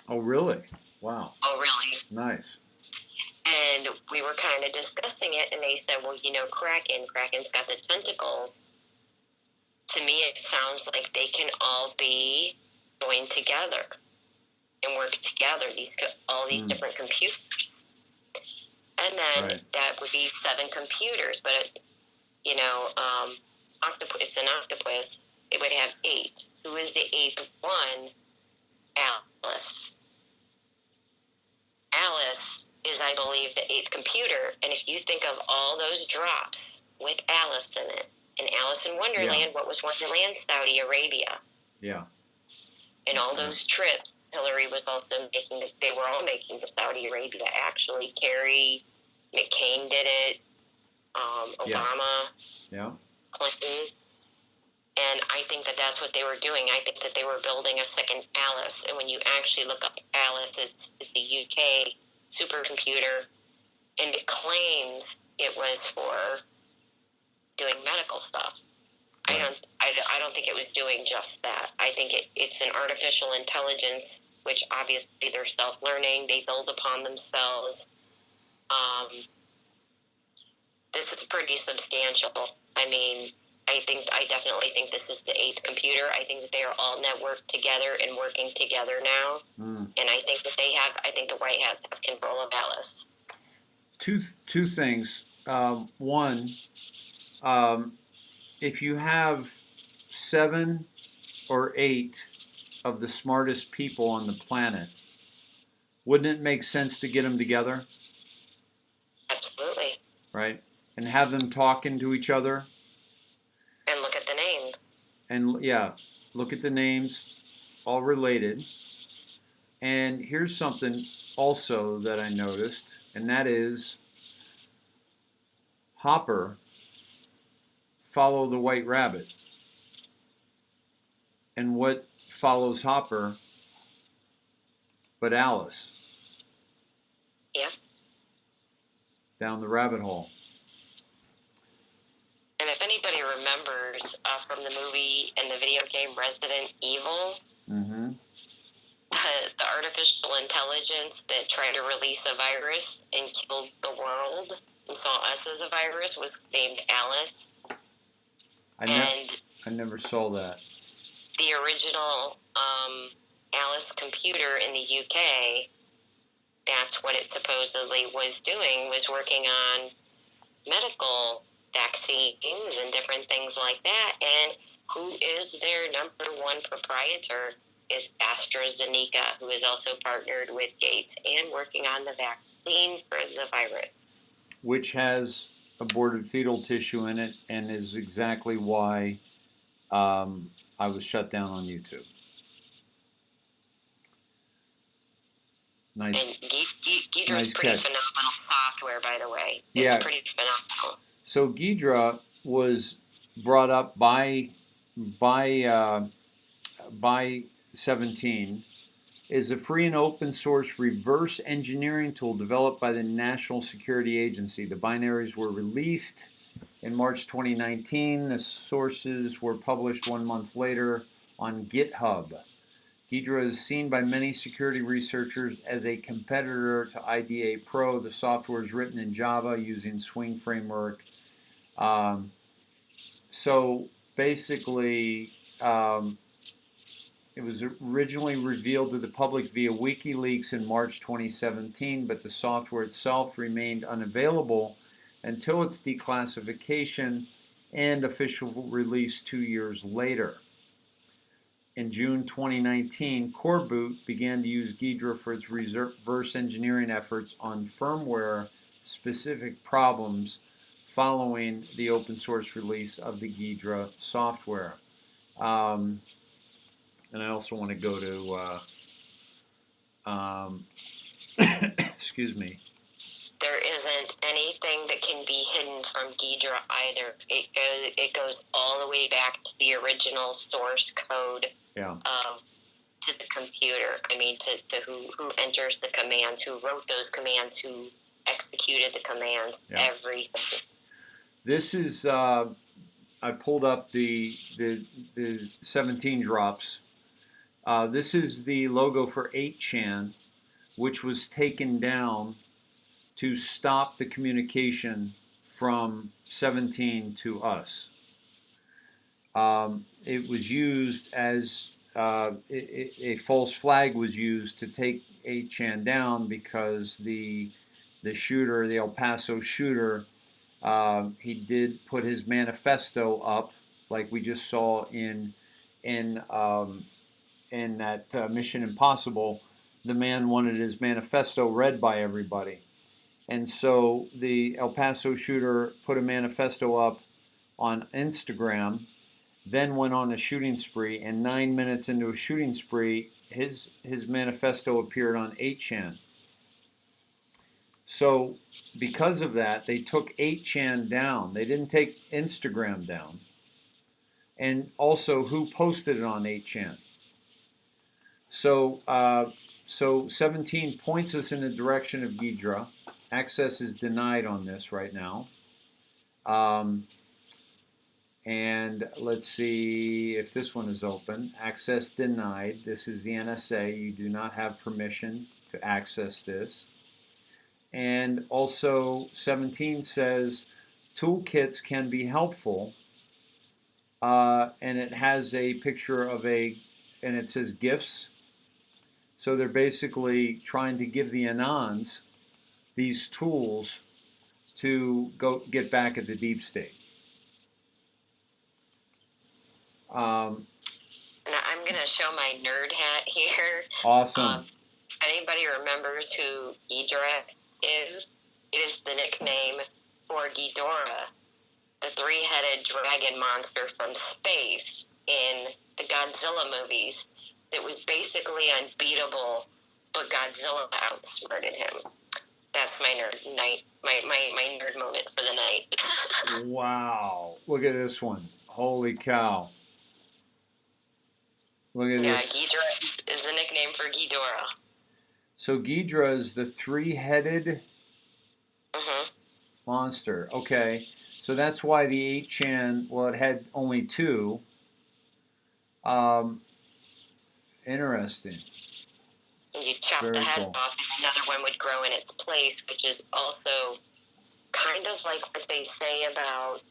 Oh, really? Wow. Oh, really? Nice. And we were kind of discussing it, and they said, well, Kraken's got the tentacles. To me, it sounds like they can all be joined together and work together, all these different computers. And then that would be 7 computers, but, octopus, an octopus, it would have 8. Who is the 8th one? Alice. Alice is, I believe, the 8th computer, and if you think of all those drops with Alice in it, and Alice in Wonderland, what was Wonderland? Saudi Arabia. Yeah. And all those trips, Hillary was also they were all making to Saudi Arabia, actually. Kerry, McCain did it, Obama, Clinton. And I think that that's what they were doing. I think that they were building a second Alice. And when you actually look up Alice, it's the UK supercomputer, and it claims it was for doing medical stuff. Right. I don't think it was doing just that. I think it's an artificial intelligence, which obviously they're self-learning. They build upon themselves. This is pretty substantial. I mean, I definitely think this is the 8th computer. I think that they are all networked together and working together now. And I think that I think the White Hats have control of Alice. Two things. One, if you have 7 or 8 of the smartest people on the planet, wouldn't it make sense to get them together? Absolutely. Right? And have them talking to each other. And look at the names. And look at the names, all related. And here's something also that I noticed, and that is Hopper, follow the White Rabbit. And what follows Hopper but Alice? Yep. Down the rabbit hole. And if anybody remembers from the movie and the video game Resident Evil, the artificial intelligence that tried to release a virus and killed the world and saw us as a virus was named Alice. I never saw that. The original Alice computer in the UK, that's what it supposedly was doing, was working on medical vaccines and different things like that. And who is their #1 proprietor is AstraZeneca, who is also partnered with Gates and working on the vaccine for the virus. Which has aborted fetal tissue in it, and is exactly why I was shut down on YouTube. Nice. And Ghidra's pretty phenomenal software, by the way. It's pretty phenomenal. So Ghidra was brought up by 17, is a free and open source reverse engineering tool developed by the National Security Agency. The binaries were released in March 2019. The sources were published 1 month later on GitHub. Ghidra is seen by many security researchers as a competitor to IDA Pro. The software is written in Java using Swing Framework. So basically, it was originally revealed to the public via WikiLeaks in March 2017, but the software itself remained unavailable until its declassification and official release 2 years later. In June 2019, Coreboot began to use Ghidra for its reverse engineering efforts on firmware-specific problems following the open source release of the Ghidra software. And I also want to go to, excuse me, there isn't anything that can be hidden from Ghidra either. It goes all the way back to the original source code to the computer. I mean, to who enters the commands, who wrote those commands, who executed the commands, everything. This is, I pulled up the 17 drops. This is the logo for 8chan, which was taken down to stop the communication from 17 to us. It was used as a false flag was used to take 8chan down because the shooter, the El Paso shooter, he did put his manifesto up, like we just saw in that Mission Impossible. The man wanted his manifesto read by everybody. And so the El Paso shooter put a manifesto up on Instagram, then went on a shooting spree, and 9 minutes into a shooting spree, his manifesto appeared on 8chan. So because of that, they took 8chan down. They didn't take Instagram down. And also, who posted it on 8chan? So 17 points us in the direction of Ghidra. Access is denied on this right now. And let's see if this one is open. Access denied. This is the NSA. You do not have permission to access this. And also 17 says toolkits can be helpful. And it has a picture of and it says gifts. So they're basically trying to give the Anons these tools to go get back at the deep state. And I'm going to show my nerd hat here. Awesome. If anybody remembers who Ghidra is, it is the nickname for Ghidorah, the three-headed dragon monster from space in the Godzilla movies that was basically unbeatable, but Godzilla outsmarted him. That's my nerd night, my nerd moment for the night. Wow. Look at this one. Holy cow. Look at this. Yeah, Ghidra is the nickname for Ghidorah. So Ghidra is the three-headed monster. Okay. So that's why the 8chan, well, it had only two. Interesting. And you chop Very the head cool. off, and another one would grow in its place, which is also kind of like what they say about,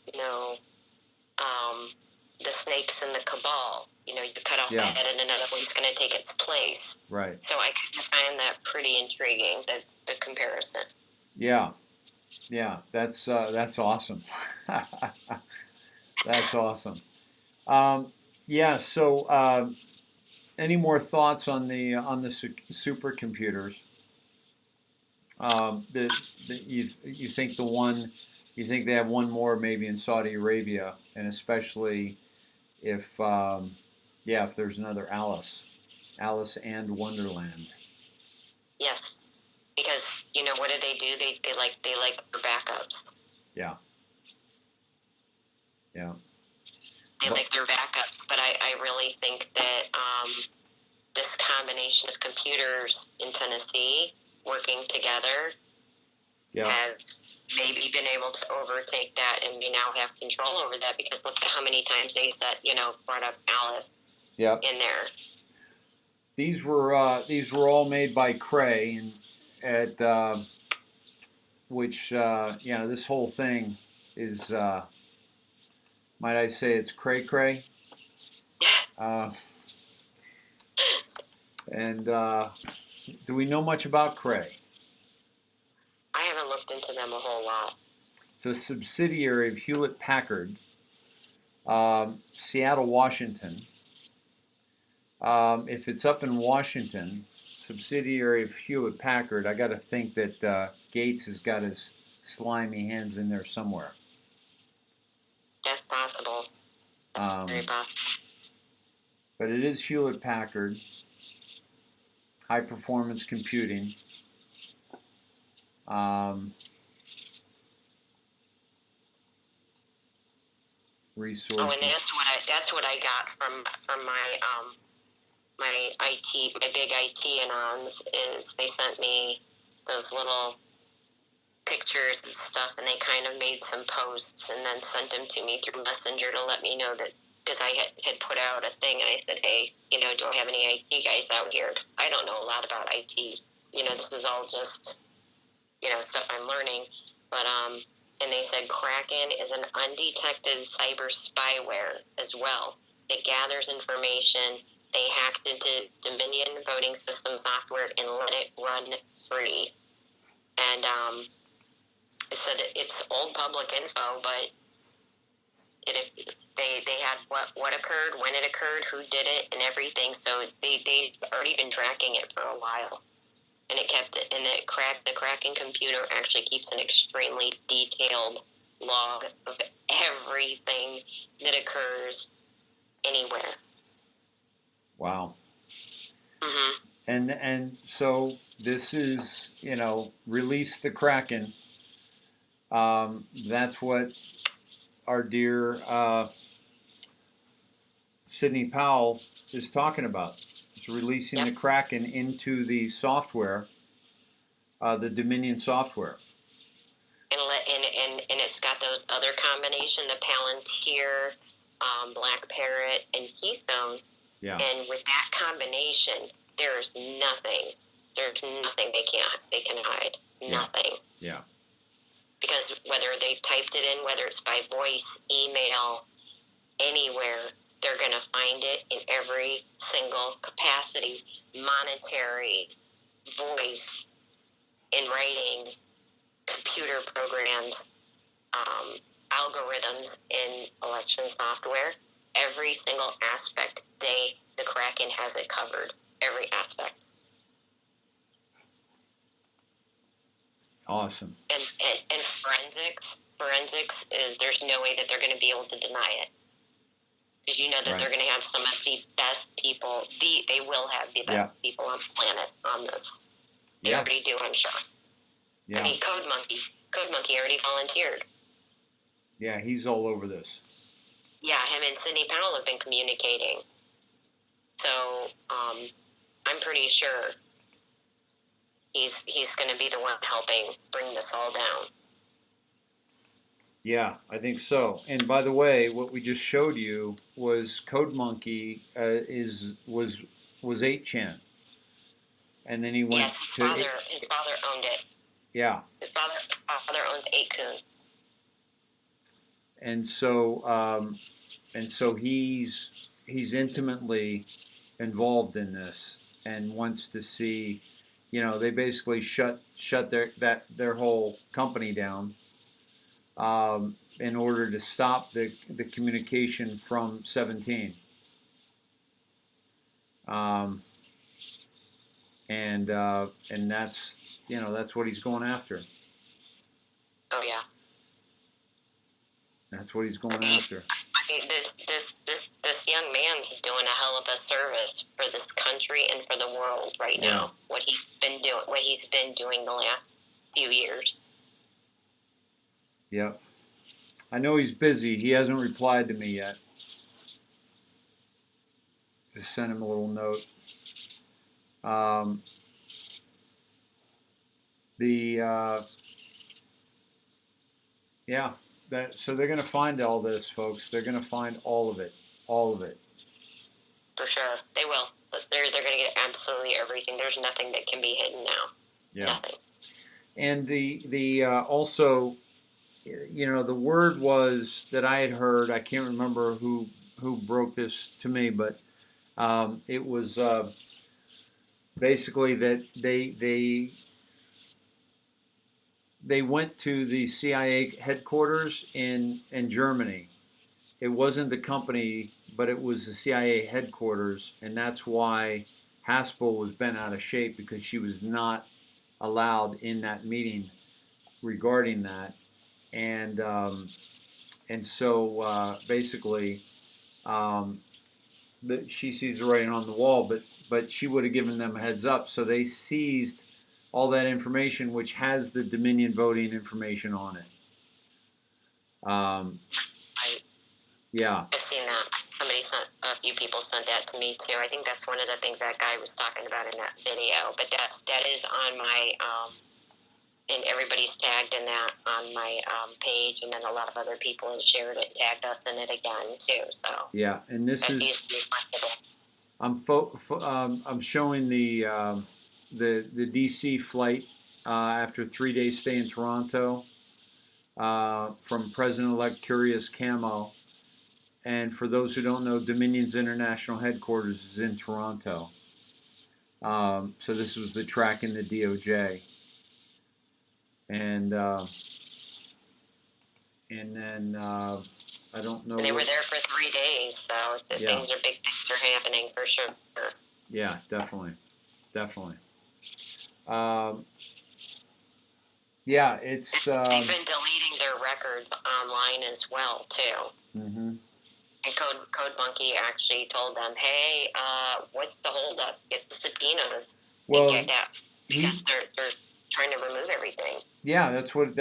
the snakes in the cabal. You cut off the head and another one's going to take its place. Right. So I find that pretty intriguing, the comparison. Yeah. Yeah, that's awesome. That's awesome. So any more thoughts on the supercomputers? You think they have one more maybe in Saudi Arabia, and especially if there's another Alice and Wonderland. Yes, because what do? They like their backups. Yeah. Yeah. They like their backups, but I really think that this combination of computers in Tennessee working together have maybe been able to overtake that, and we now have control over that, because look at how many times they brought up Alice in there. These were all made by Cray, and at which this whole thing is might I say it's cray. And do we know much about Cray? I haven't looked into them a whole lot. It's a subsidiary of Hewlett-Packard, Seattle, Washington. If it's up in Washington, subsidiary of Hewlett-Packard, I got to think that Gates has got his slimy hands in there somewhere. That's possible. That's very possible. But it is Hewlett-Packard, high-performance computing. Resources. Oh, and that's what I got from my my IT, my big IT anons, is they sent me those little pictures and stuff, and they kind of made some posts and then sent them to me through Messenger to let me know that, because I had put out a thing, and I said, hey, do I have any IT guys out here? Because I don't know a lot about IT. This is all just, stuff I'm learning. But, and they said Kraken is an undetected cyber spyware as well. It gathers information. They hacked into Dominion voting system software and let it run free. And it said it's old public info, but they had what occurred, when it occurred, who did it, and everything. So they've already been tracking it for a while. And the Kraken computer actually keeps an extremely detailed log of everything that occurs anywhere. Wow. Mm-hmm. And so this is, release the Kraken. That's what our dear Sidney Powell is talking about. It's releasing the Kraken into the software, the Dominion software. And it's got those other combination, the Palantir, Black Parrot, and Keystone. Yeah. And with that combination, there's nothing they can hide. Nothing. Yeah. Because whether they've typed it in, whether it's by voice, email, anywhere, they're going to find it in every single capacity: monetary, voice, in writing, computer programs, algorithms in election software. Every single aspect, the Kraken has it covered. Every aspect. Awesome. And forensics is, there's no way that they're going to be able to deny it. Because that they're going to have some of the best people. They will have the best people on the planet on this. They already do, I'm sure. Yeah. I mean, Code Monkey already volunteered. Yeah, he's all over this. Yeah, him and Sidney Powell have been communicating. So I'm pretty sure he's going to be the one helping bring this all down. Yeah, I think so. And by the way, what we just showed you was Code Monkey was 8chan, and then he went to his father owned it. Yeah. His father owns 8kun. And so he's intimately involved in this and wants to see, they basically shut their whole company down in order to stop the communication from 17. And that's what he's going after. Oh yeah. That's what he's going after. I mean, this young man's doing a hell of a service for this country and for the world right now. What he's been doing the last few years. Yep. I know he's busy. He hasn't replied to me yet. Just sent him a little note. So they're going to find all this, folks. They're going to find all of it. For sure, they will. But they're going to get absolutely everything. There's nothing that can be hidden now. Yeah. Nothing. And the also, the word was that I had heard. I can't remember who broke this to me, but it was basically that they went to the CIA headquarters in Germany. It wasn't the company, but it was the CIA headquarters, and that's why Haspel was bent out of shape, because she was not allowed in that meeting regarding that, and so basically, she sees the writing on the wall, but she would have given them a heads up, so they seized all that information, which has the Dominion voting information on it. Yeah. I've seen that. A few people sent that to me too. I think that's one of the things that guy was talking about in that video. But that is on my and everybody's tagged in that on my page, and then a lot of other people have shared it, tagged us in it again too. So yeah, and this is I'm showing the DC flight after 3 days stay in Toronto from President-elect Curious Camo. And for those who don't know, Dominion's international headquarters is in Toronto. So this was the track in the DOJ. And then I don't know. They were there for 3 days, so big things are happening for sure. Yeah, definitely. Yeah, it's. They've been deleting their records online as well too. Mm-hmm. And Code Monkey actually told them, "Hey, what's the holdup? Get the subpoenas and get that because they're trying to remove everything." Yeah, that's what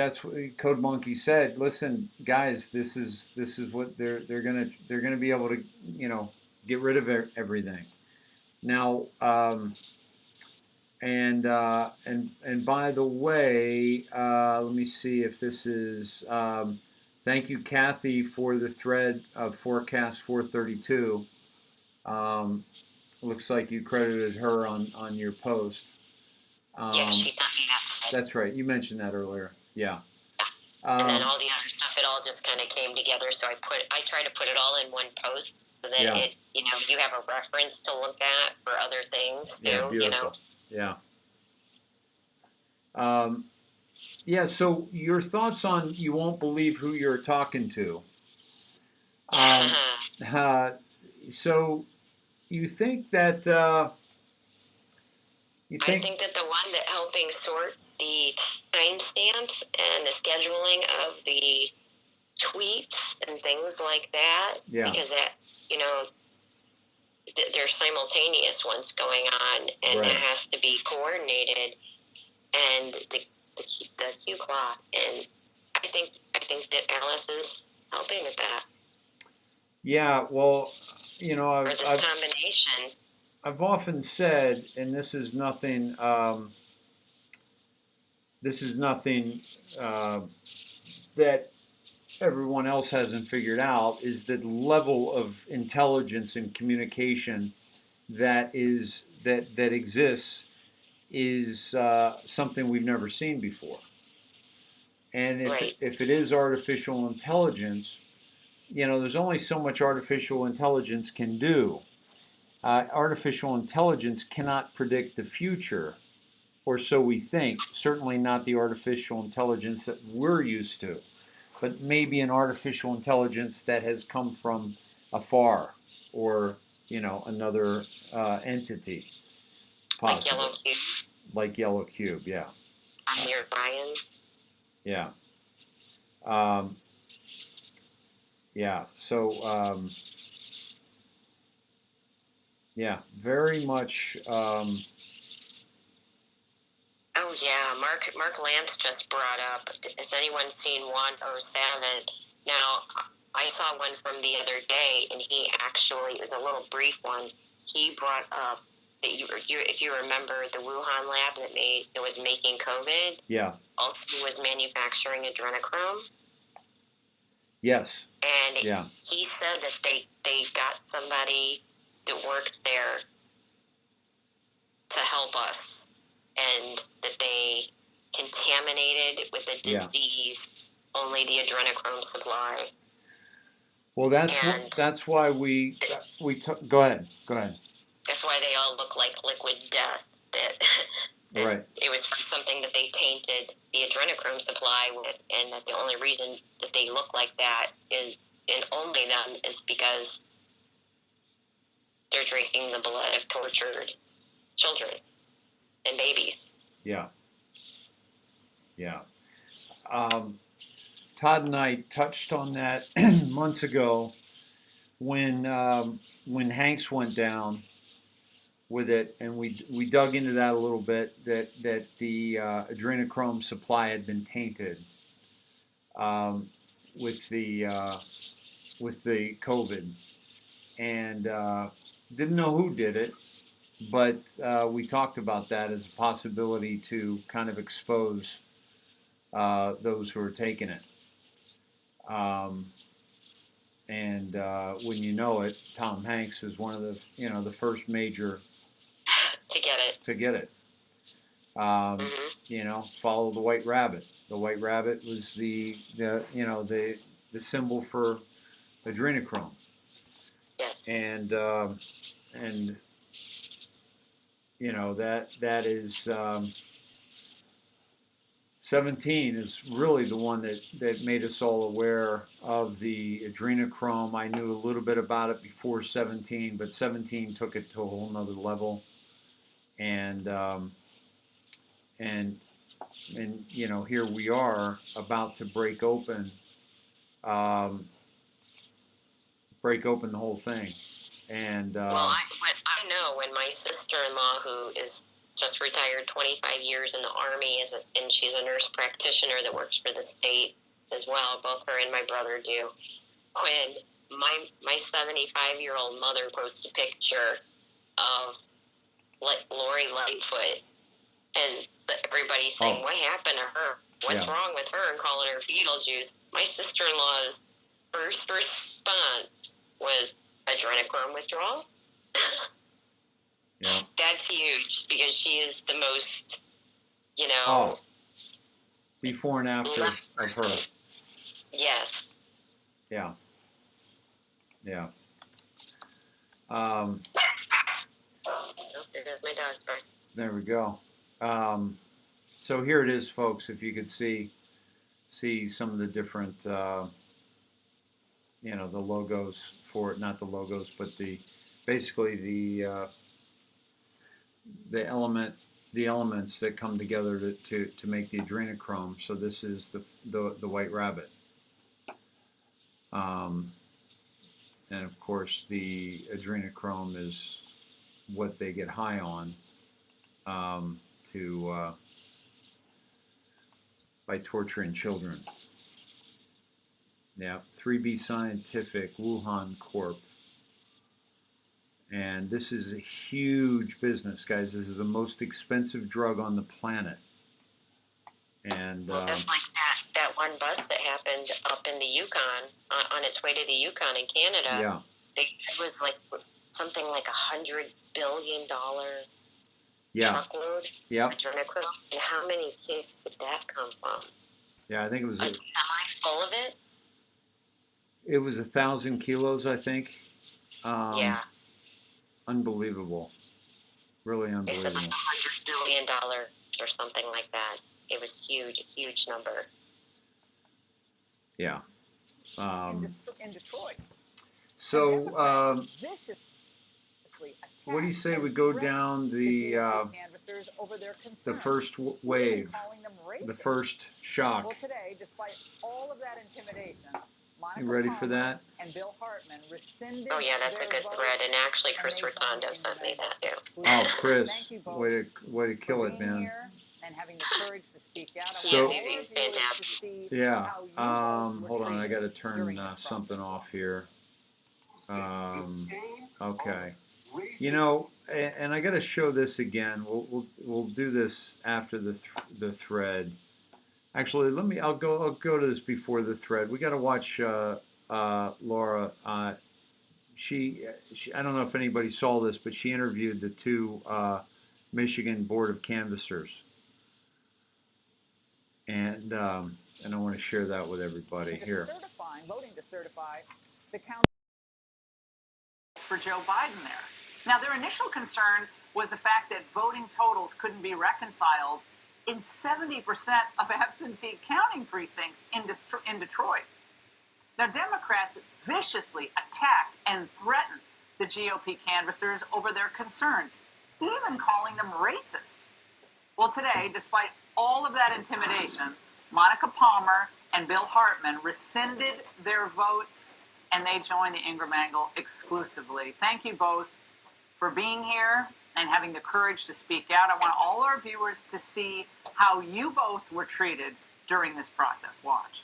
Code Monkey said. Listen, guys, this is what they're gonna be able to get rid of everything. Now, and by the way, let me see if this is. Thank you, Kathy, for the thread of Forecast 432. Looks like you credited her on your post. Yeah, she sent me that. That's right. You mentioned that earlier. Yeah. And then all the other stuff, it all just kind of came together. So I try to put it all in one post so that it, you have a reference to look at for other things too. Yeah, beautiful. Yeah. Yeah. So your thoughts on you won't believe who you're talking to. So you think that? I think that the one that helping sort the timestamps and the scheduling of the tweets and things like that, because that, there's simultaneous ones going on, and that has to be coordinated, and the Q clock, and I think that Alice is helping with that. Yeah, well, or this combination. I've often said, and this is nothing. That everyone else hasn't figured out is the level of intelligence and communication that exists is something we've never seen before. And if it is artificial intelligence, there's only so much artificial intelligence can do. Artificial intelligence cannot predict the future, or so we think. Certainly not the artificial intelligence that we're used to, but maybe an artificial intelligence that has come from afar, or another entity. Possibly. Like Yellow Cube, yeah. Near Brian. Yeah. Yeah. So. Yeah, very much. Oh yeah, Mark Lance just brought up. Has anyone seen 107? Now, I saw one from the other day, and he actually, it was a little brief one. He brought up that if you remember the Wuhan lab that was making COVID. Yeah. Also was manufacturing adrenochrome. Yes. And he said that they got somebody that worked there to help us, and that they contaminated with the disease only the adrenochrome supply. Well, that's why we go ahead. That's why they all look like liquid death. That right. It was from something that they tainted the adrenochrome supply with, and that the only reason that they look like that is, and only them, is because they're drinking the blood of tortured children and babies. Yeah. Yeah. Todd and I touched on that months ago when Hanks went down, with it, and we dug into that a little bit. That the adrenochrome supply had been tainted um, with the COVID, and didn't know who did it, but we talked about that as a possibility to kind of expose those who are taking it. And when you know it, Tom Hanks is one of the first major to get it. to get it. Follow the white rabbit. The white rabbit was the symbol for adrenochrome. Yes. And that is 17 is really the one that made us all aware of the adrenochrome. I knew a little bit about it before 17, but 17 took it to a whole nother level. And here we are about to break open the whole thing. And well, I know when my sister-in-law, who is just retired 25 years in the Army, and she's a nurse practitioner that works for the state as well. Both her and my brother do. When my 75-year-old mother posts a picture of Lori Lightfoot, and everybody's saying, "What happened to her? What's wrong with her?" and calling her Beetlejuice. My sister-in-law's first response was adrenochrome withdrawal. Yeah. That's huge because she is the most, before and after of her. Yes. Yeah. Yeah. Oh, there goes my dog's bark. There we go. So here it is, folks. If you could see some of the different, the logos for it, not the logos, but basically the elements that come together to make the adrenochrome. So this is the white rabbit, and of course the adrenochrome is what they get high on by torturing children. Yeah, 3B Scientific, Wuhan Corp. And this is a huge business, guys. This is the most expensive drug on the planet. And just like that one bust that happened up in the Yukon, on its way to the Yukon in Canada. Yeah. It was like something like $100 billion truckload of adrenochrome. And how many kids did that come from? Yeah, I think it was full of it. It was 1,000 kilos, I think. Yeah. Unbelievable. Really unbelievable. They said like $100 billion or something like that. It was huge, a huge number. Yeah. In Detroit. So, what do you say we go down the first wave, the first shock? Well, today, despite all of that intimidation, You ready for that? And Bill Hartman rescinded. Oh yeah, that's a good thread, and actually Chris Rotondo sent me that too. Oh, Chris, way to kill it, man. And having the courage to speak out. So, he's fantastic. Yeah. Hold on, I got to turn something off here. Okay. And I got to show this again. We'll do this after the thread. Actually, I'll go to this before the thread. We got to watch Laura. She I don't know if anybody saw this, but she interviewed the two Michigan Board of Canvassers, and I want to share that with everybody here. Voting to certify the count for Joe Biden there. Now, their initial concern was the fact that voting totals couldn't be reconciled in 70% of absentee counting precincts in Detroit. Now, Democrats viciously attacked and threatened the GOP canvassers over their concerns, even calling them racist. Well, today, despite all of that intimidation, Monica Palmer and Bill Hartman rescinded their votes, and they joined the Ingram Angle exclusively. Thank you both for being here and having the courage to speak out. I want all our viewers to see how you both were treated during this process. Watch.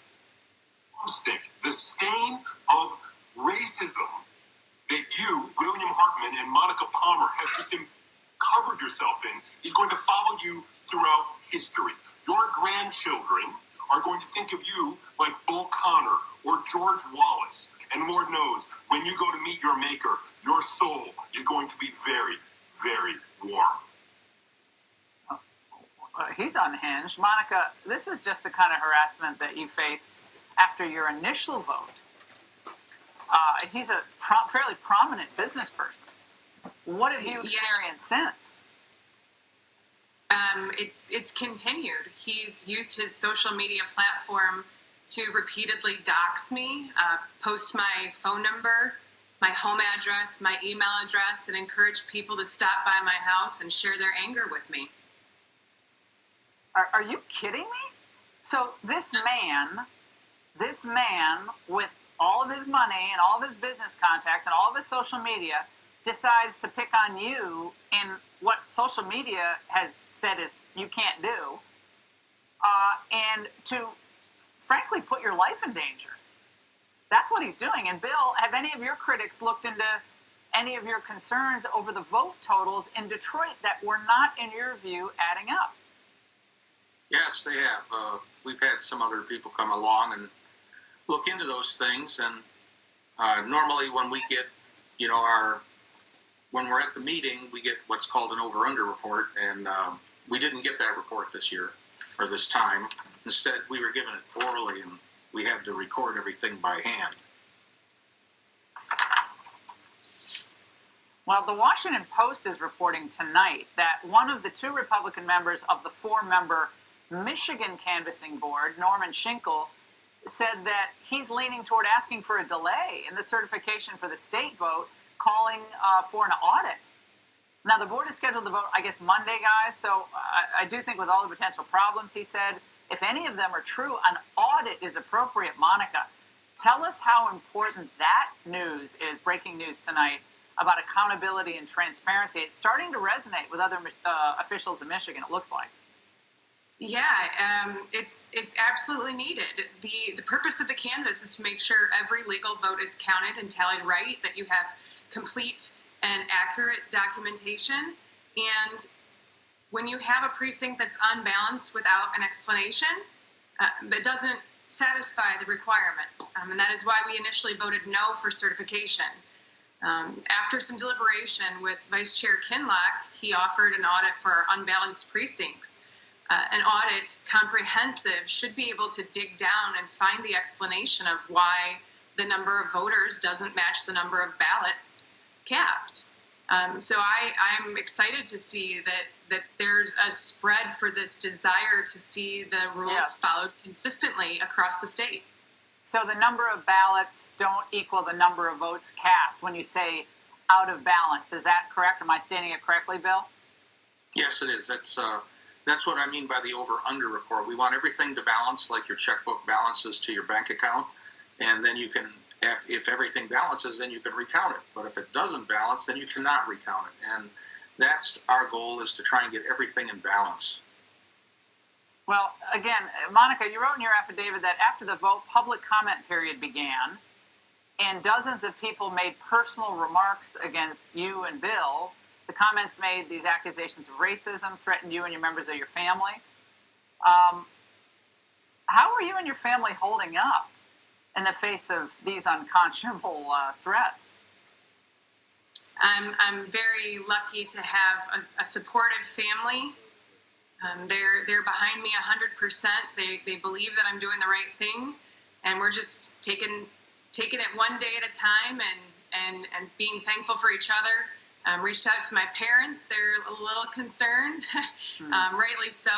The stain of racism that you, William Hartman, and Monica Palmer have just covered yourself in is going to follow you throughout history. Your grandchildren are going to think of you like Bull Connor or George Wallace. And Lord knows, when you go to meet your maker, your soul is going to be very, very warm. He's unhinged. Monica, this is just the kind of harassment that you faced after your initial vote. He's a fairly prominent business person. What have you experienced since? It's continued. He's used his social media platform to repeatedly dox me, post my phone number, my home address, my email address, and encourage people to stop by my house and share their anger with me. Are you kidding me? So this man with all of his money and all of his business contacts and all of his social media decides to pick on you in what social media has said is you can't do, and to frankly put your life in danger. That's what he's doing. And Bill, have any of your critics looked into any of your concerns over the vote totals in Detroit that were not, in your view, adding up? Yes, they have. We've had some other people come along and look into those things. And normally when we get, when we're at the meeting, we get what's called an over-under report. And we didn't get that report this year or this time. Instead, we were given it orally and we had to record everything by hand. Well, the Washington Post is reporting tonight that one of the two Republican members of the four-member Michigan canvassing board, Norman Schinkel, said that he's leaning toward asking for a delay in the certification for the state vote, calling for an audit. Now, the board is scheduled to vote, I guess, Monday, guys, so I do think with all the potential problems, he said, if any of them are true, an audit is appropriate. Monica, tell us how important that news is, breaking news tonight, about accountability and transparency. It's starting to resonate with other officials in Michigan, it looks like. Yeah, it's absolutely needed. The purpose of the canvass is to make sure every legal vote is counted and tallied right, that you have complete and accurate documentation. And when you have a precinct that's unbalanced without an explanation, that doesn't satisfy the requirement. And that is why we initially voted no for certification. After some deliberation with Vice Chair Kinlock, he offered an audit for our unbalanced precincts. An audit, comprehensive, should be able to dig down and find the explanation of why the number of voters doesn't match the number of ballots cast. So I'm excited to see that there's a spread for this desire to see the rules followed consistently across the state. So the number of ballots don't equal the number of votes cast when you say out of balance. Is that correct? Am I stating it correctly, Bill? Yes, it is. That's what I mean by the over-under report. We want everything to balance like your checkbook balances to your bank account, and then you can, if everything balances, then you can recount it. But if it doesn't balance, then you cannot recount it. And that's our goal, is to try and get everything in balance. Well, again, Monica, you wrote in your affidavit that after the vote, public comment period began, and dozens of people made personal remarks against you and Bill. The comments made these accusations of racism, threatened you and your members of your family. How are you and your family holding up in the face of these unconscionable threats? I'm very lucky to have a supportive family. They're behind me 100%. They believe that I'm doing the right thing, and we're just taking it one day at a time and being thankful for each other. Reached out to my parents. They're a little concerned, rightly so,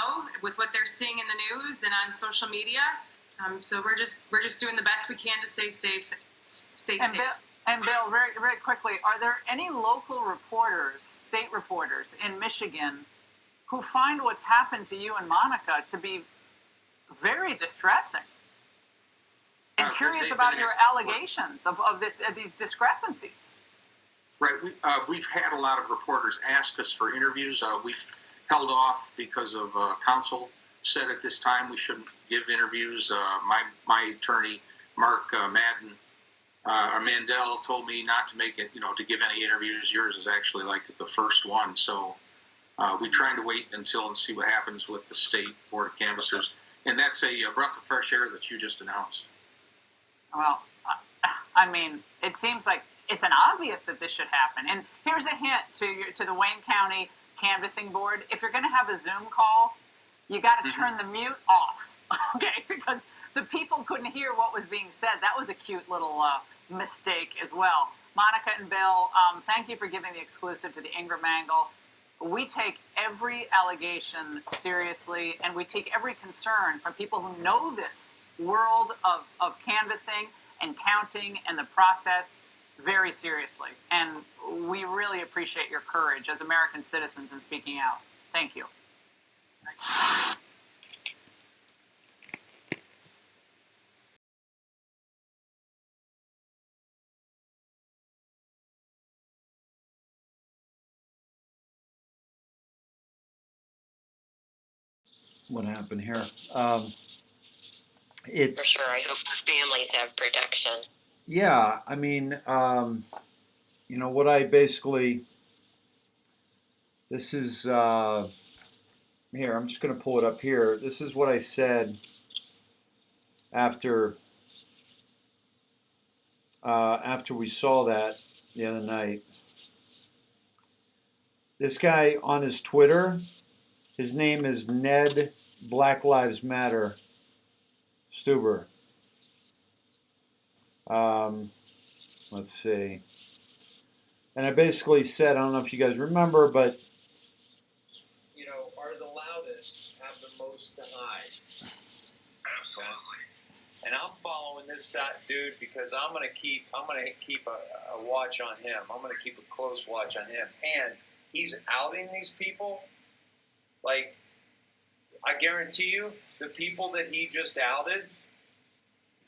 with what they're seeing in the news and on social media. So we're just doing the best we can to stay safe. And Bill, very, very quickly, are there any local reporters, state reporters in Michigan, who find what's happened to you and Monica to be very distressing? And curious about your allegations of these discrepancies. Right. We've had a lot of reporters ask us for interviews. We've held off because of counsel said at this time we shouldn't give interviews. My attorney, Mark Mandel, told me not to make it, to give any interviews. Yours is actually like the first one. So we're trying to wait and see what happens with the State Board of Canvassers. And that's a breath of fresh air that you just announced. Well, I mean, it seems like it's an obvious that this should happen. And here's a hint to the Wayne County Canvassing Board. If you're going to have a Zoom call, you got to turn the mute off, okay? Because the people couldn't hear what was being said. That was a cute little mistake as well. Monica and Bill, thank you for giving the exclusive to the Ingram angle. We take every allegation seriously, and we take every concern from people who know this world of canvassing and counting and the process very seriously. And we really appreciate your courage as American citizens in speaking out. Thank you. What happened here? For sure, I hope our families have protection. Yeah, I mean, what I basically, this is, here, I'm just going to pull it up here. This is what I said after we saw that the other night. This guy on his Twitter, his name is Ned Black Lives Matter Stuber. Let's see. And I basically said, I don't know if you guys remember, but are the loudest, have the most to hide. Absolutely. And I'm following this dude because I'm gonna keep a watch on him. I'm gonna keep a close watch on him. And he's outing these people. Like, I guarantee you, the people that he just outed,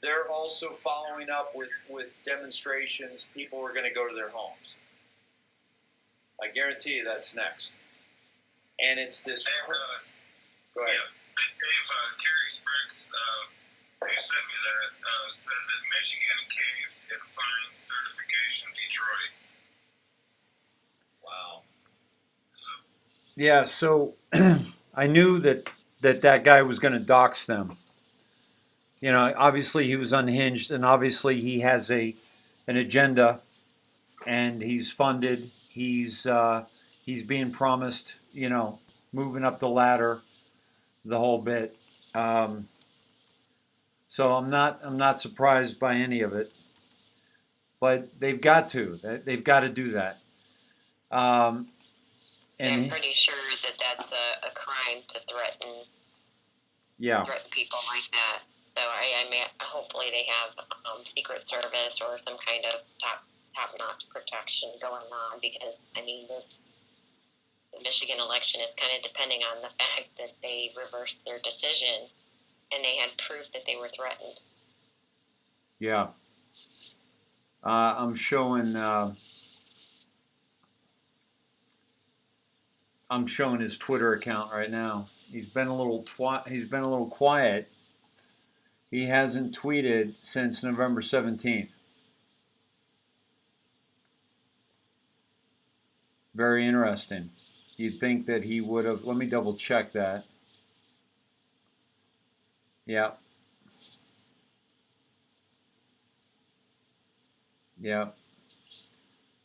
they're also following up with demonstrations. People are gonna go to their homes. I guarantee you that's next. And it's this. Go ahead. Yeah, Dave, Kerry Spriggs, who sent me that, said that Michigan caved in sign certification Detroit. Wow. Yeah, so I knew that guy was going to dox them. Obviously he was unhinged, and obviously he has an agenda, and he's funded. He's being promised, moving up the ladder, the whole bit. So I'm not surprised by any of it. But they've got to do that. And I'm pretty sure that that's a crime to threaten people like that. So I mean, hopefully they have Secret Service or some kind of top-notch protection going on, because I mean the Michigan election is kind of depending on the fact that they reversed their decision and they had proof that they were threatened. Yeah. I'm showing his Twitter account right now. He's been a little quiet. He hasn't tweeted since November 17th. Very interesting. You'd think that he would have. Let me double check that. Yeah. Yeah.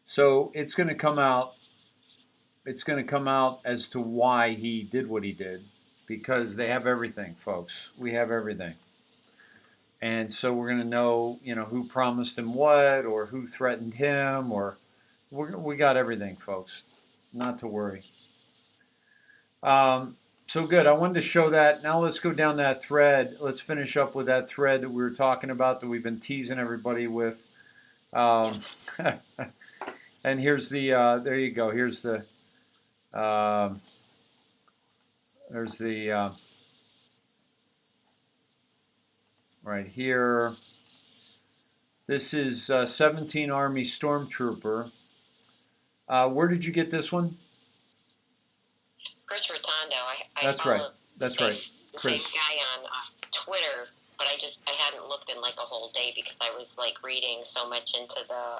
So it's going to come out. It's going to come out as to why he did what he did, because they have everything, folks. We have everything. And so we're going to know, who promised him what, or who threatened him, or we got everything, folks. Not to worry. So good. I wanted to show that. Now let's go down that thread. Let's finish up with that thread that we were talking about, that we've been teasing everybody with. And here's the, there you go. Here's the, there's the, right here. This is 17 Army Stormtrooper Where did you get this one? Chris Rotondo. I That's follow right. That's right. the Chris. same guy on Twitter, but I hadn't looked in like a whole day because I was like reading so much into the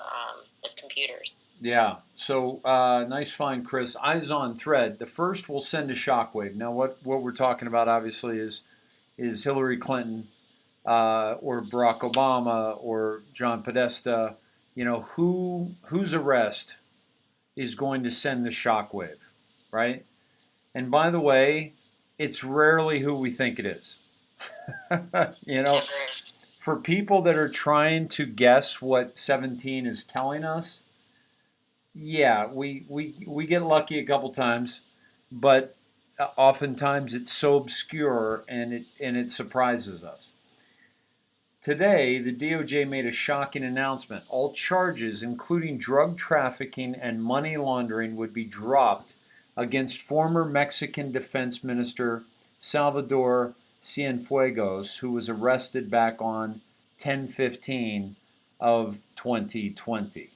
computers. Yeah. So nice find, Chris. Eyes on thread. The first will send a shockwave. Now, what we're talking about obviously is Hillary Clinton or Barack Obama or John Podesta. You know, whose arrest is going to send the shockwave, right? And by the way, it's rarely who we think it is. You know, for people that are trying to guess what 17 is telling us, yeah, we get lucky a couple times, but oftentimes it's so obscure and it surprises us. Today, the DOJ made a shocking announcement. All charges, including drug trafficking and money laundering, would be dropped against former Mexican Defense Minister Salvador Cienfuegos, who was arrested back on 10/15 of 2020.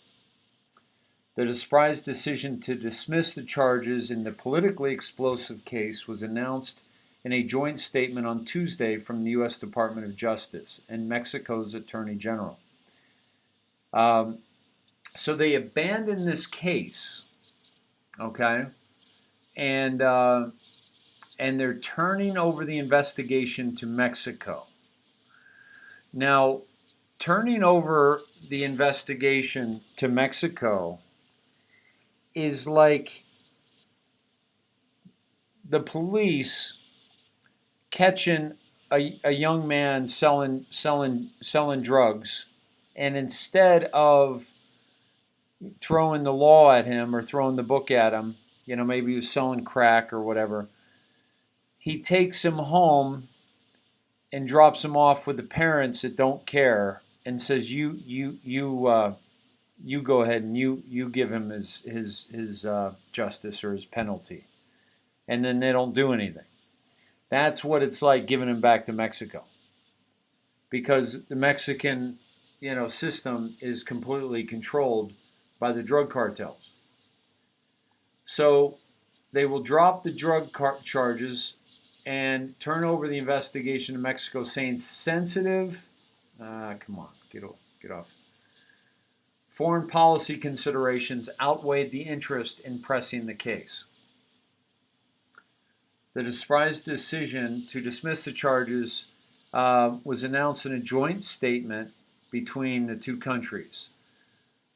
The surprise decision to dismiss the charges in the politically explosive case was announced in a joint statement on Tuesday from the U.S. Department of Justice and Mexico's Attorney General. So they abandoned this case, okay, and they're turning over the investigation to Mexico. Now, turning over the investigation to Mexico is like the police catching a young man selling drugs, and instead of throwing the law at him or throwing the book at him, you know, maybe he was selling crack or whatever, he takes him home and drops him off with the parents that don't care and says, you go ahead and you give him his justice or his penalty, and then they don't do anything. That's what it's like giving him back to Mexico, because the Mexican, you know, system is completely controlled by the drug cartels. So they will drop the drug charges and turn over the investigation to Mexico, saying sensitive. Come on, get off. Foreign policy considerations outweighed the interest in pressing the case. The surprise decision to dismiss the charges was announced in a joint statement between the two countries.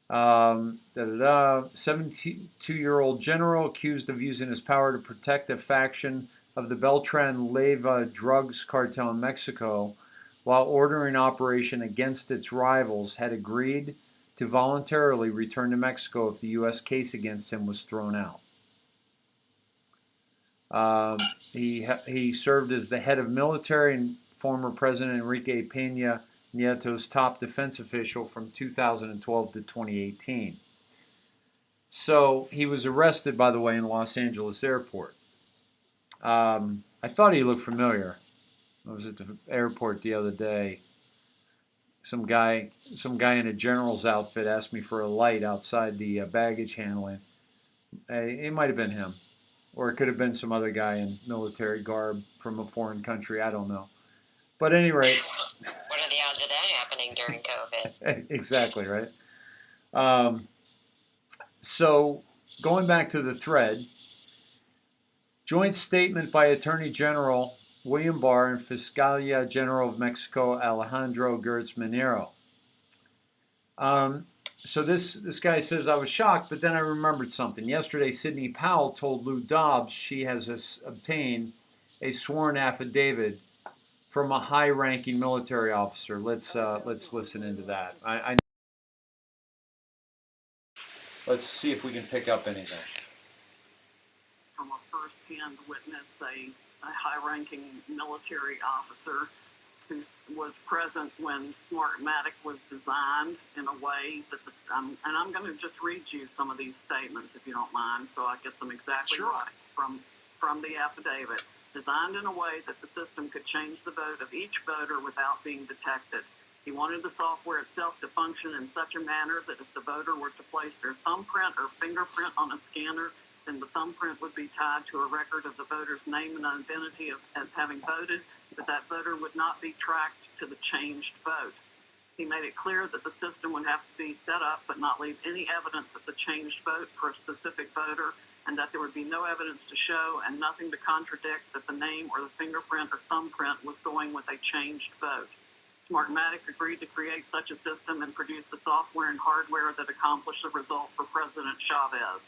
72-year-old general accused of using his power to protect a faction of the Beltran Leyva drugs cartel in Mexico while ordering operation against its rivals had agreed to voluntarily return to Mexico if the U.S. case against him was thrown out. He served as the head of military and former President Enrique Peña Nieto's top defense official from 2012 to 2018. So he was arrested, by the way, in Los Angeles airport. I thought he looked familiar. I was at the airport the other day. Some guy in a general's outfit asked me for a light outside the baggage handling. It might have been him. Or it could have been some other guy in military garb from a foreign country. I don't know. But at any rate. What are the odds of that happening during COVID? Exactly, right? So going back to the thread, joint statement by Attorney General William Barr and Fiscalia General of Mexico Alejandro Gertz Manero. So this guy says, I was shocked, but then I remembered something. Yesterday, Sidney Powell told Lou Dobbs she has obtained a sworn affidavit from a high-ranking military officer. Let's listen into that. Let's see if we can pick up anything. From a first-hand witness, a high-ranking military officer who was present when Smartmatic was designed in a way that, and I'm going to just read you some of these statements if you don't mind, so I get them exactly right from the affidavit. Designed in a way that the system could change the vote of each voter without being detected. He wanted the software itself to function in such a manner that if the voter were to place their thumbprint or fingerprint on a scanner, then the thumbprint would be tied to a record of the voter's name and identity as having voted, but that voter would not be tracked to the changed vote. He made it clear that the system would have to be set up but not leave any evidence of the changed vote for a specific voter, and that there would be no evidence to show and nothing to contradict that the name or the fingerprint or thumbprint was going with a changed vote. Smartmatic agreed to create such a system and produce the software and hardware that accomplished the result for President Chavez.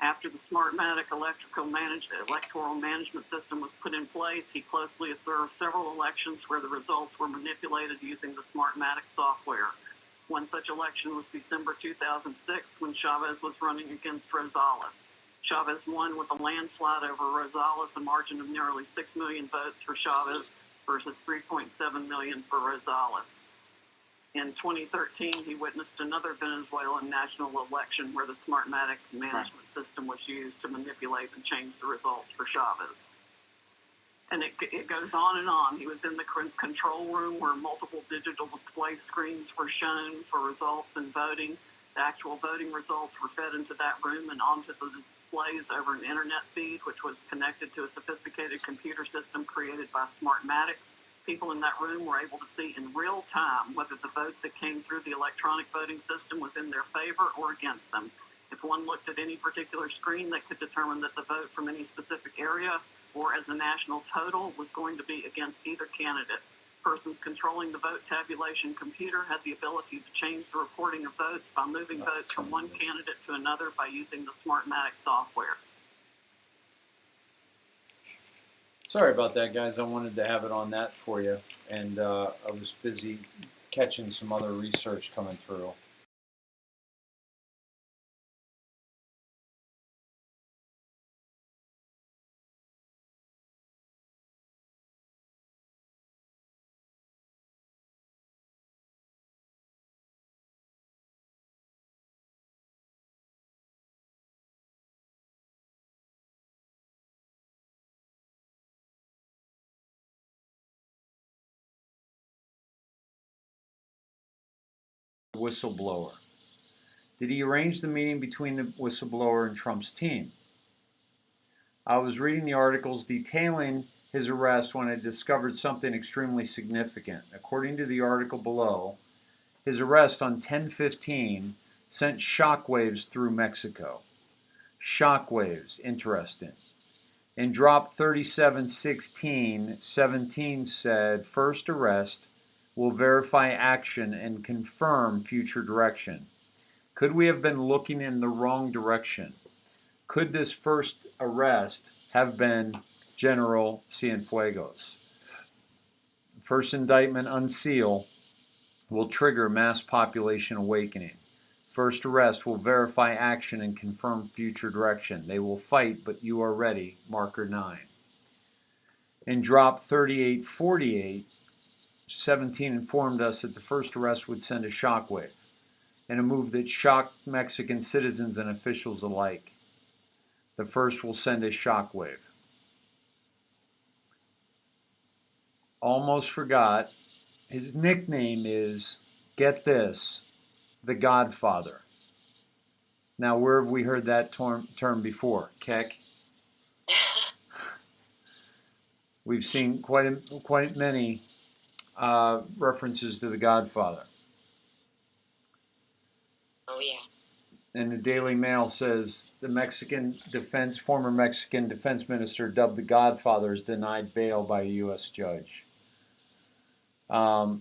After the Smartmatic electoral management system was put in place, he closely observed several elections where the results were manipulated using the Smartmatic software. One such election was December 2006 when Chavez was running against Rosales. Chavez won with a landslide over Rosales, a margin of nearly 6 million votes for Chavez versus 3.7 million for Rosales. In 2013, he witnessed another Venezuelan national election where the Smartmatic management system was used to manipulate and change the results for Chavez. And it goes on and on. He was in the control room where multiple digital display screens were shown for results and voting. The actual voting results were fed into that room and onto the displays over an internet feed, which was connected to a sophisticated computer system created by Smartmatic. People in that room were able to see in real time whether the vote that came through the electronic voting system was in their favor or against them. If one looked at any particular screen, they could determine that the vote from any specific area or as a national total was going to be against either candidate. Persons controlling the vote tabulation computer had the ability to change the reporting of votes by moving votes from one candidate to another by using the Smartmatic software. Sorry about that, guys. I wanted to have it on that for you, and I was busy catching some other research coming through. Whistleblower. Did he arrange the meeting between the whistleblower and Trump's team? I was reading the articles detailing his arrest when I discovered something extremely significant. According to the article below, his arrest on 10/15 sent shockwaves through Mexico. Shockwaves, interesting. In drop 3716-17 said, first arrest will verify action and confirm future direction. Could we have been looking in the wrong direction? Could this first arrest have been General Cienfuegos? First indictment unseal will trigger mass population awakening. First arrest will verify action and confirm future direction. They will fight, but you are ready. Marker 9. In drop 3848, 17 informed us that the first arrest would send a shockwave, in a move that shocked Mexican citizens and officials alike. The first will send a shockwave. Almost forgot, his nickname is, get this, the Godfather. Now, where have we heard that term before? Keck? We've seen quite many references to the Godfather. Oh, yeah. And the Daily Mail says the former Mexican defense minister dubbed the Godfather is denied bail by a U.S. judge. I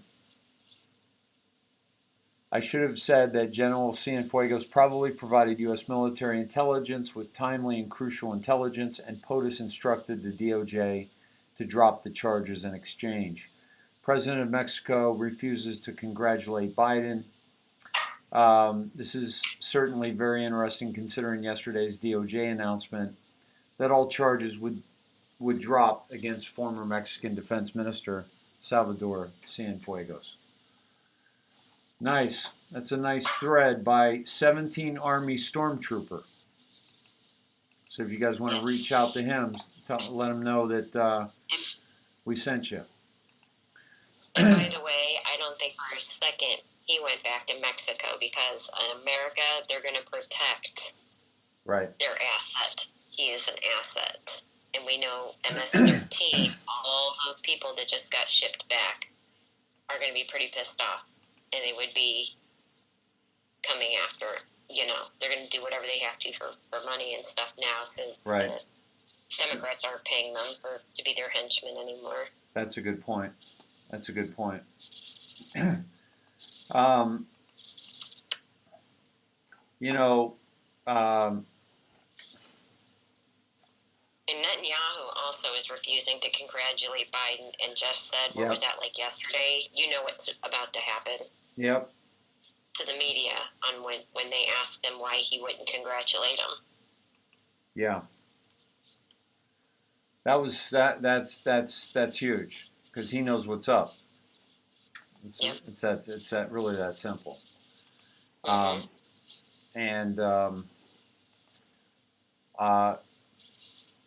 should have said that General Cienfuegos probably provided U.S. military intelligence with timely and crucial intelligence, and POTUS instructed the DOJ to drop the charges in exchange. President of Mexico refuses to congratulate Biden. This is certainly very interesting considering yesterday's DOJ announcement that all charges would drop against former Mexican Defense Minister Salvador Cienfuegos. Nice. That's a nice thread by 17 Army Stormtrooper. So if you guys want to reach out to him, let him know that we sent you. And by the way, I don't think for a second he went back to Mexico, because in America, they're going to protect their asset. He is an asset. And we know MS-13, all those people that just got shipped back are going to be pretty pissed off. And they would be coming after, they're going to do whatever they have to for money and stuff now, since the Democrats aren't paying them to be their henchmen anymore. That's a good point. And Netanyahu also is refusing to congratulate Biden, and just said, what was that, like yesterday? You know what's about to happen. Yep. To the media on when they asked him why he wouldn't congratulate him. Yeah. That's huge, because he knows what's up. It's really that simple.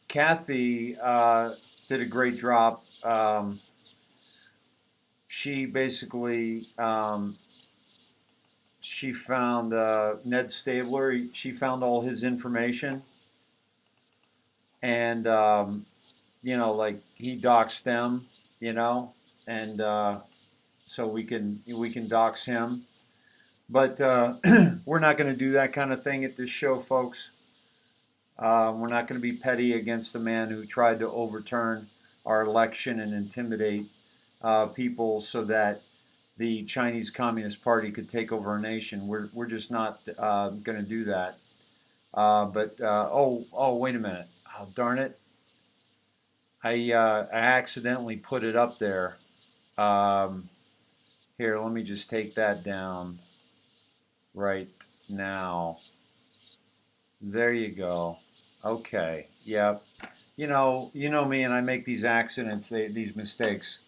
Kathy did a great job. She basically she found Ned Stabler. She found all his information, and like he doxed them, and so we can dox him. But we're not going to do that kind of thing at this show, folks. We're not going to be petty against the man who tried to overturn our election and intimidate people so that the Chinese Communist Party could take over our nation. We're just not going to do that. But wait a minute! Oh, darn it! I accidentally put it up there. Here, let me just take that down right now. There you go. Okay. Yep. You know me, and I make these accidents, these mistakes.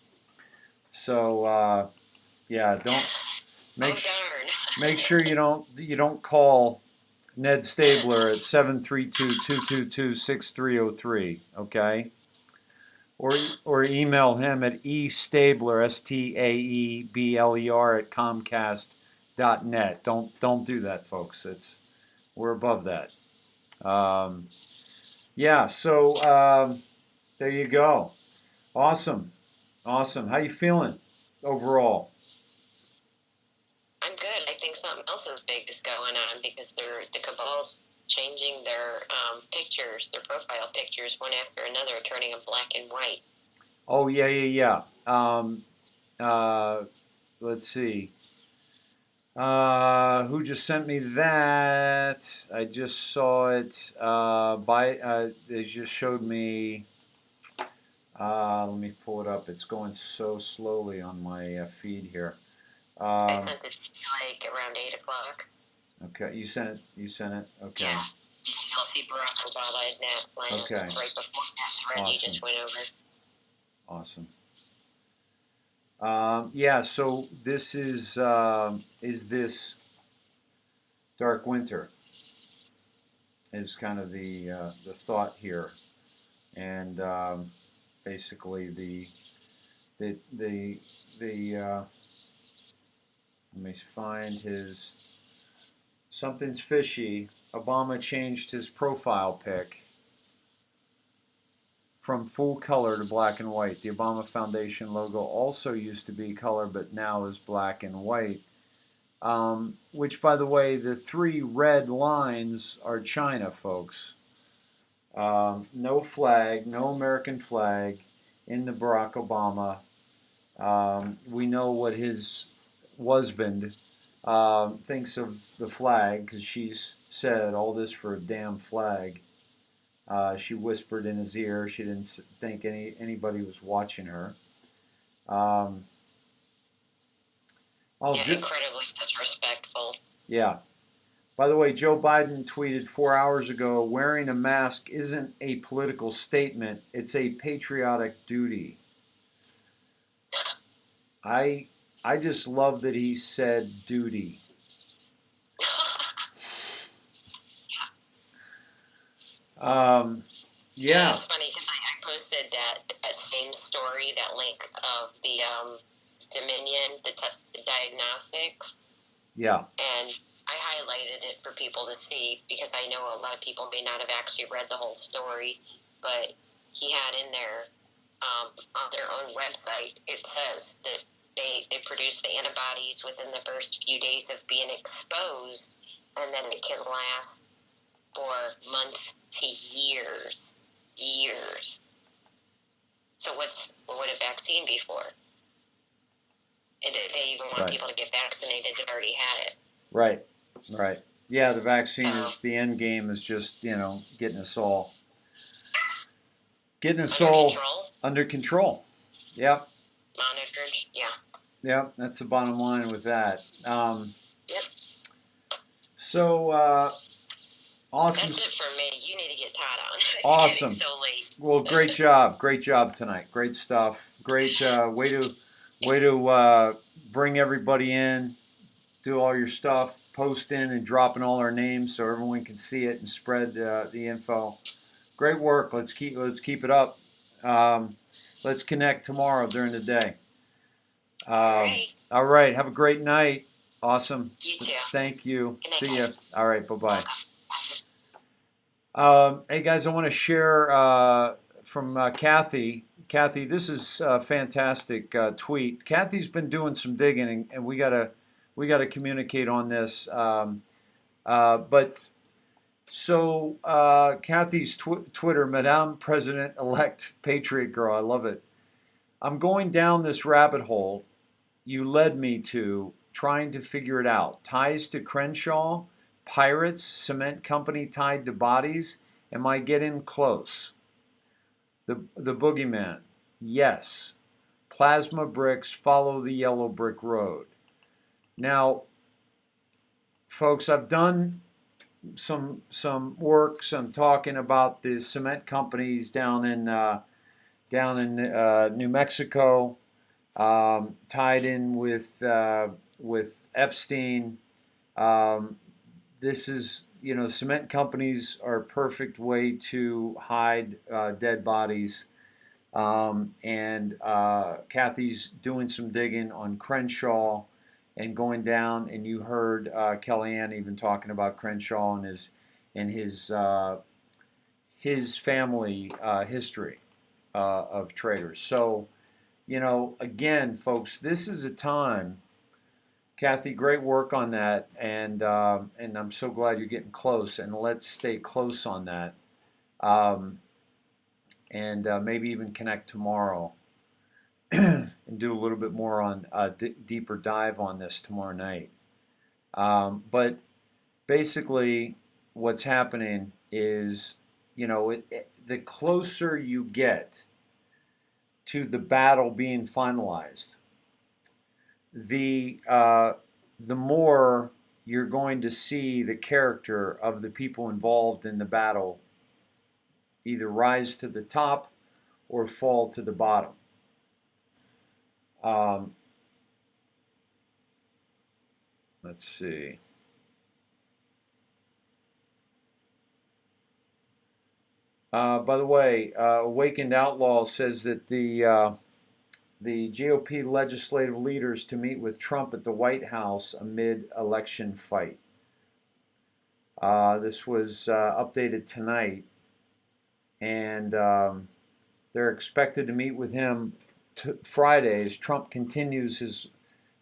So don't make sure you don't call Ned Stabler at 732-222-6303. Okay. Or email him at establer, STAEBLER at Comcast.net. Don't do that, folks. We're above that. So there you go. Awesome. How you feeling overall? I'm good. I think something else as big is going on, because the cabal's changing their pictures, their profile pictures, one after another, turning them black and white. Oh, yeah. Let's see. Who just sent me that? I just saw it. They just showed me. Let me pull it up. It's going so slowly on my feed here. I sent it to you like around 8 o'clock. Okay, you sent it. Okay. Yeah. You'll see Barack Obama in that line right before that thread you just went over. Awesome. So this is this Dark Winter is kind of the thought here, and basically the let me find his something's fishy. Obama changed his profile pic from full color to black and white. The Obama Foundation logo also used to be color, but now is black and white. Which, by the way, the 3 red lines are China, folks. No flag, no American flag in the Barack Obama. We know what his husband thinks of the flag, because she's said all this for a damn flag. She whispered in his ear. She didn't think anybody was watching her. Incredibly disrespectful. Yeah. By the way, Joe Biden tweeted 4 hours ago, wearing a mask isn't a political statement, it's a patriotic duty. I just love that he said duty. It's funny because I posted that same story, that link of the Dominion, the diagnostics. Yeah. And I highlighted it for people to see because I know a lot of people may not have actually read the whole story, but he had in there on their own website, it says that they produce the antibodies within the first few days of being exposed, and then it can last for months to years. So what would a vaccine be for? And they even want people to get vaccinated that already had it. Right. Right. Yeah, the vaccine is the end game. Is just getting us all under control. Yep. Monitored. Yeah. Yep. That's the bottom line with that. Yep. So awesome. That's it for me. You need to get Todd on. It's awesome. getting so late. Well, great job. Great job tonight. Great stuff. Great way to bring everybody in. Do all your stuff, post in and drop in all our names so everyone can see it and spread the info. Great work. Let's keep it up. Let's connect tomorrow during the day. All right. Have a great night. Awesome. You too. Thank you. See ya. All right. Bye-bye. Hey guys, I want to share from Kathy. Kathy, this is a fantastic tweet. Kathy's been doing some digging, and we gotta communicate on this. But Kathy's Twitter, Madame President-elect Patriot Girl, I love it. I'm going down this rabbit hole you led me to, trying to figure it out. Ties to Crenshaw, pirates, cement company tied to bodies. Am I getting close? The boogeyman, yes. Plasma bricks follow the yellow brick road. Now, folks, I've done some work, some talking about the cement companies down in New Mexico, tied in with Epstein. This is, cement companies are a perfect way to hide dead bodies. And Kathy's doing some digging on Crenshaw and going down, and you heard Kellyanne even talking about Crenshaw and his family history of traitors. So, again, folks, this is a time. Kathy, great work on that, and I'm so glad you're getting close. And let's stay close on that, and maybe even connect tomorrow and do a little bit more on deeper dive on this tomorrow night. But basically, what's happening is, the closer you get to the battle being finalized, the more you're going to see the character of the people involved in the battle either rise to the top or fall to the bottom. Let's see. By the way, Awakened Outlaw says that the GOP legislative leaders to meet with Trump at the White House amid election fight. This was updated tonight, and they're expected to meet with him Friday as Trump continues his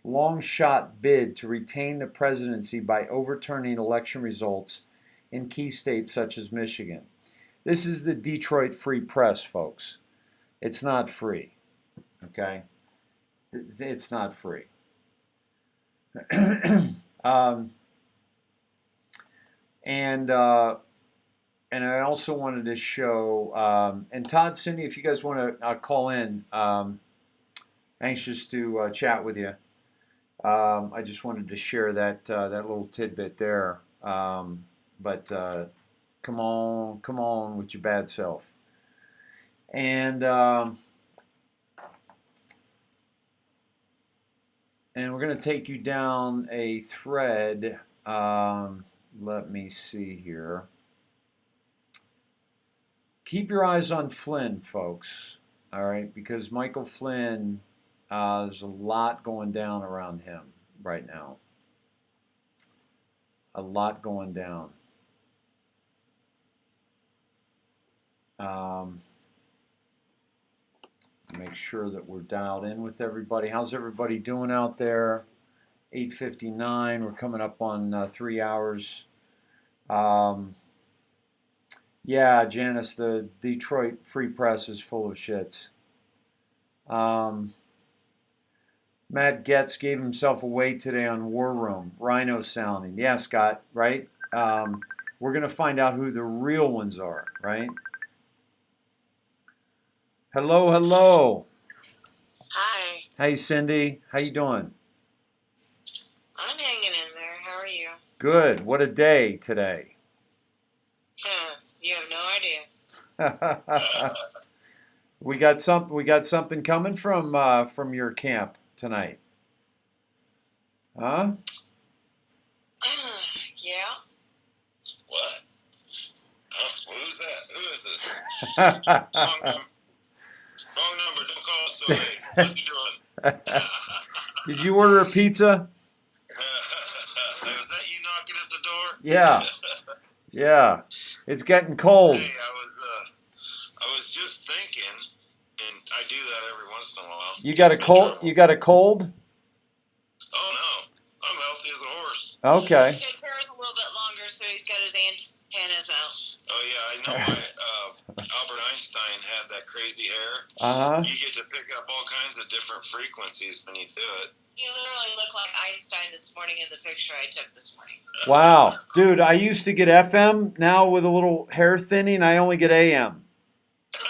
long-shot bid to retain the presidency by overturning election results in key states such as Michigan. This is the Detroit Free Press, folks. It's not free, okay? It's not free. And I also wanted to show, and Todd, Cindy, if you guys want to call in, anxious to chat with you. I just wanted to share that little tidbit there. But come on with your bad self. And we're going to take you down a thread. Let me see here. Keep your eyes on Flynn, folks. All right, because Michael Flynn There's a lot going down around him right now. A lot going down. Make sure that we're dialed in with everybody. How's everybody doing out there? 8:59. We're coming up on 3 hours. Yeah, Janice, the Detroit Free Press is full of shits. Matt Getz gave himself away today on War Room. Rhino sounding. Yeah, Scott, right? We're going to find out who the real ones are, right? Hello, hello. Hi. Hey, Cindy. How you doing? I'm hanging in there. How are you? Good. What a day today. You have no idea. We got something coming from your camp tonight. Huh? Yeah. What? Who's that? Who is this? Wrong number. Don't call us so late. What you doing? Did you order a pizza? Was that you knocking at the door? Yeah. Yeah. It's getting cold. Hey, I was just thinking, and I do that every once in a while. You got a cold? You got a cold? Oh no, I'm healthy as a horse. Okay. His hair is a little bit longer, so he's got his antennas out. Oh yeah, I know. Albert Einstein had that crazy hair. You get to pick up all kinds of different frequencies when you do it. You literally look like Einstein this morning in the picture I took this morning. Wow. Dude, I used to get FM. Now with a little hair thinning, I only get AM. Yep.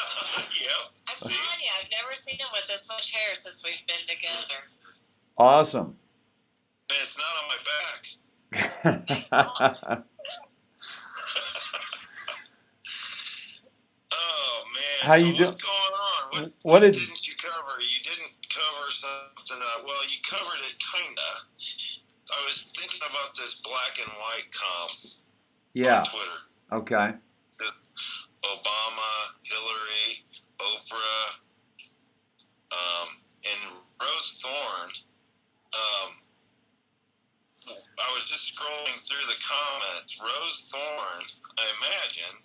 I'm telling you, I've never seen him with this much hair since we've been together. Awesome. And it's not on my back. Oh man. How you What's going on? What did didn't you cover? You didn't cover something. Well, you covered it kinda. I was thinking about this black and white comp on Twitter. Okay. This Obama, Hillary, Oprah, and Rose Thorne. I was just scrolling through the comments. Rose Thorne, I imagine,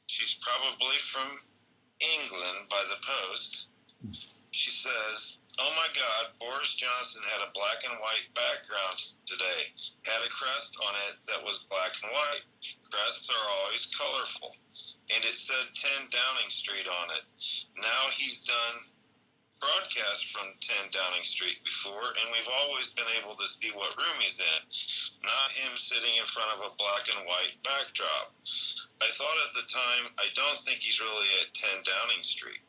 she's probably from England by the Post. She says, "Oh my God, Boris Johnson had a black and white background today. Had a crest on it that was black and white. Crests are always colorful. And it said 10 Downing Street on it. Now he's done broadcasts from 10 Downing Street before, and we've always been able to see what room he's in. Not him sitting in front of a black and white backdrop. I thought at the time, I don't think he's really at 10 Downing Street."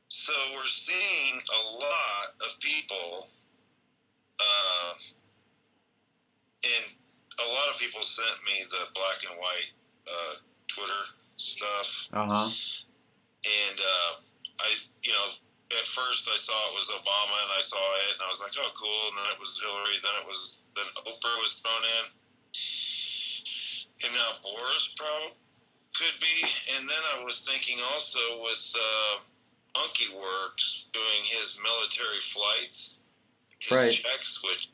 So we're seeing a lot of people, and a lot of people sent me the black and white Twitter stuff. And at first I saw it was Obama, and I saw it, and I was like, oh, cool. And then it was Hillary, then Oprah was thrown in. And now Boris probably could be. And then I was thinking also with Monkey Works doing his military flights, his checks, which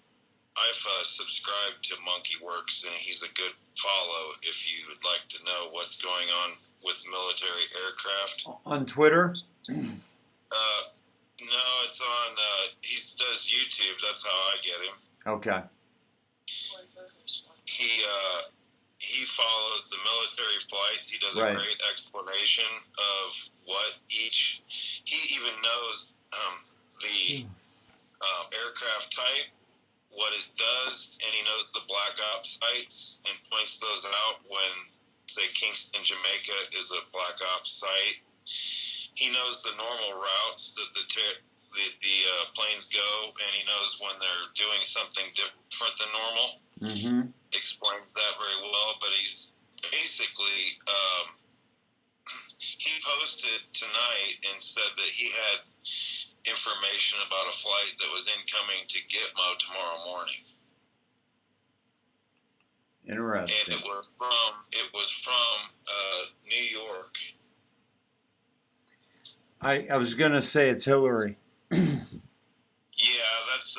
I've subscribed to Monkey Works, and he's a good follow if you would like to know what's going on with military aircraft. On Twitter? No, it's on, he does YouTube, that's how I get him. Okay. He follows the military flights. He does a great explanation of what he even knows the aircraft type, what it does, and he knows the black ops sites and points those out when, say, Kingston, Jamaica is a black ops site. He knows the normal routes that the planes go, and he knows when they're doing something different than normal. Explains that very well, but he's basically, he posted tonight and said that he had information about a flight that was incoming to Gitmo tomorrow morning. Interesting. And it was from New York. I was gonna say it's Hillary. Yeah, that's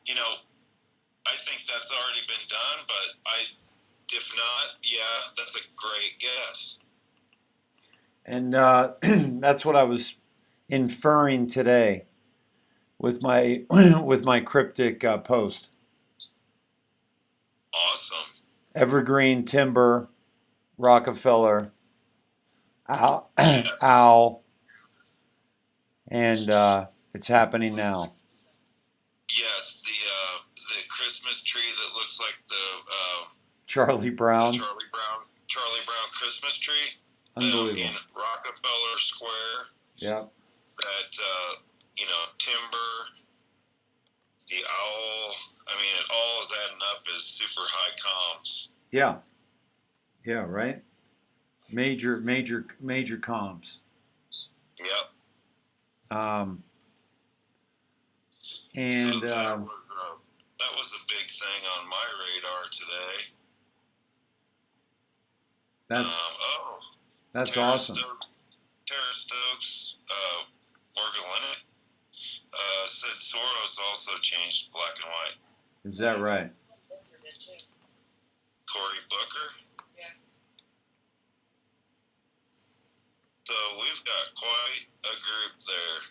you know, I think that's already been done, but if not, yeah, that's a great guess. And that's what I was inferring today with my with my cryptic post. Awesome. Evergreen, timber, Rockefeller, owl, Yes. owl, and it's happening now. Yes, the Christmas tree that looks like the Charlie Brown. Charlie Brown Christmas tree. Unbelievable. In Rockefeller Square. Yeah. That timber, the owl. I mean, it all is adding up as super high comms. Yeah. Yeah. Right. Major comms. Yep. And so that was a big thing on my radar today. That's Tara awesome. Tara Stokes, Morgan Lennox, said Soros also changed black and white. Is that right? Cory Booker. Yeah. So we've got quite a group there.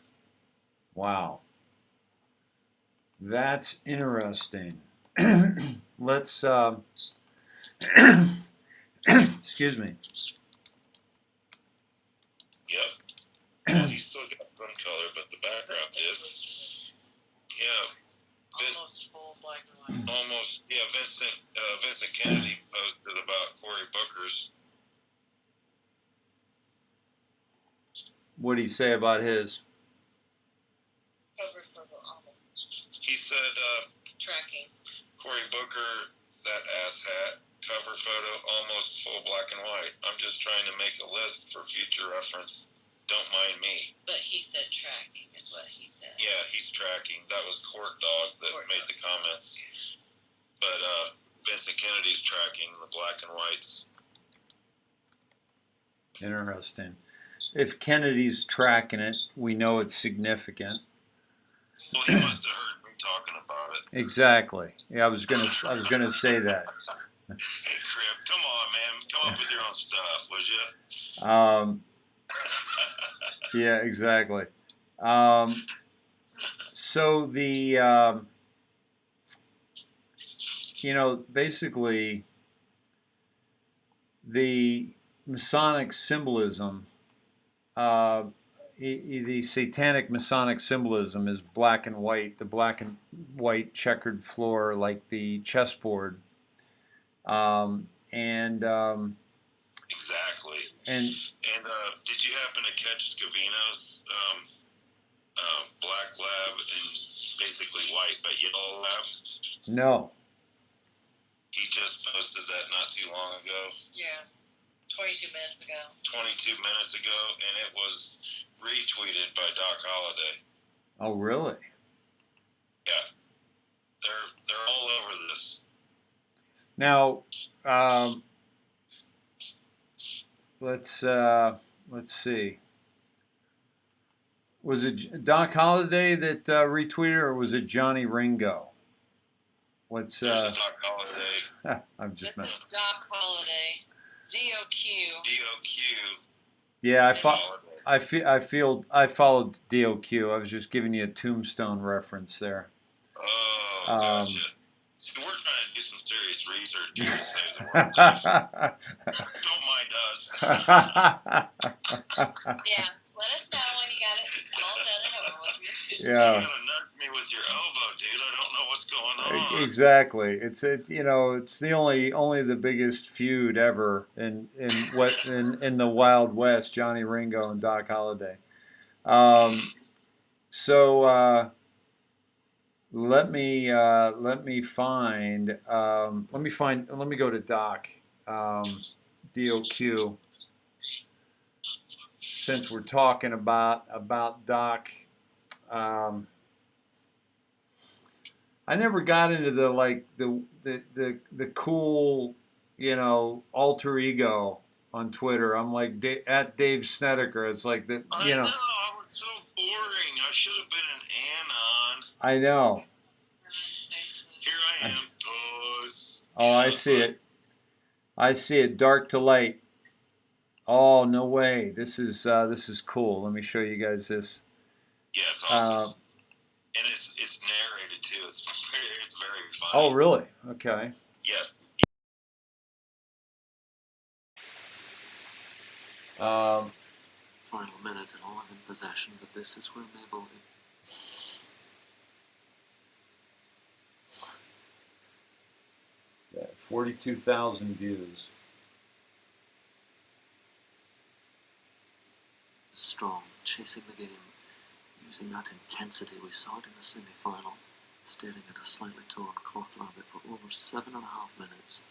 Wow. That's interesting. Let's excuse me. Yep. He's still got some color, but the background is. Yeah. Almost full black and white. Almost. Yeah. Vincent Kennedy posted about Cory Booker's. What did he say about his? Cover photo almost. He said Tracking. Cory Booker, that ass hat, cover photo, almost full black and white. I'm just trying to make a list for future reference. Don't mind me. But he said tracking is what he said. Yeah, he's tracking. That was Court Dog that made the comments. But Vincent Kennedy's tracking the black and whites. Interesting. If Kennedy's tracking it, we know it's significant. Well, he must have heard me talking about it. Exactly. Yeah, I was gonna say that. Hey, Crip, come on, man. Come up with your own stuff, would you? Yeah, exactly. So basically the Masonic symbolism, the satanic Masonic symbolism is black and white, the black and white checkered floor like the chessboard. Exactly. And did you happen to catch Scavino's black lab and basically white but yellow lab? No. He just posted that not too long ago. Yeah, 22 minutes ago. 22 minutes ago, and it was retweeted by Doc Holliday. Oh, really? Yeah, they're all over this. Now, let's see. Was it Doc Holliday that retweeted, or was it Johnny Ringo? What's Doc Holliday? I'm just This is Doc Holliday. DOQ. Yeah, I followed DOQ. I was just giving you a Tombstone reference there. Oh, gotcha. So we're trying to do some serious research here to save the world. Don't mind us. Yeah, let us know when you got it all done and over with. Yeah. You gotta nudge me with your elbow, dude. I don't know what's going on. Exactly. It's the only the biggest feud ever in the Wild West, Johnny Ringo and Doc Holliday. Let me go to Doc, DOQ, since we're talking about Doc. I never got into the cool, alter ego on Twitter. I'm like at Dave Snedeker. It's like that, I know. I was so boring. I should have been an anon. I know. Here I am. Oh, I see it. I see it. Dark to light. Oh, no way. This is cool. Let me show you guys this. Yeah, it's awesome. And it's narrated too. It's very funny. Oh, really? Okay. Yes. Final minute and all have in possession, but this is where Mabel... Yeah, 42,000 views. Strong, chasing the game, using that intensity we saw it in the semi-final, staring at a slightly torn cloth rabbit for over 7.5 minutes.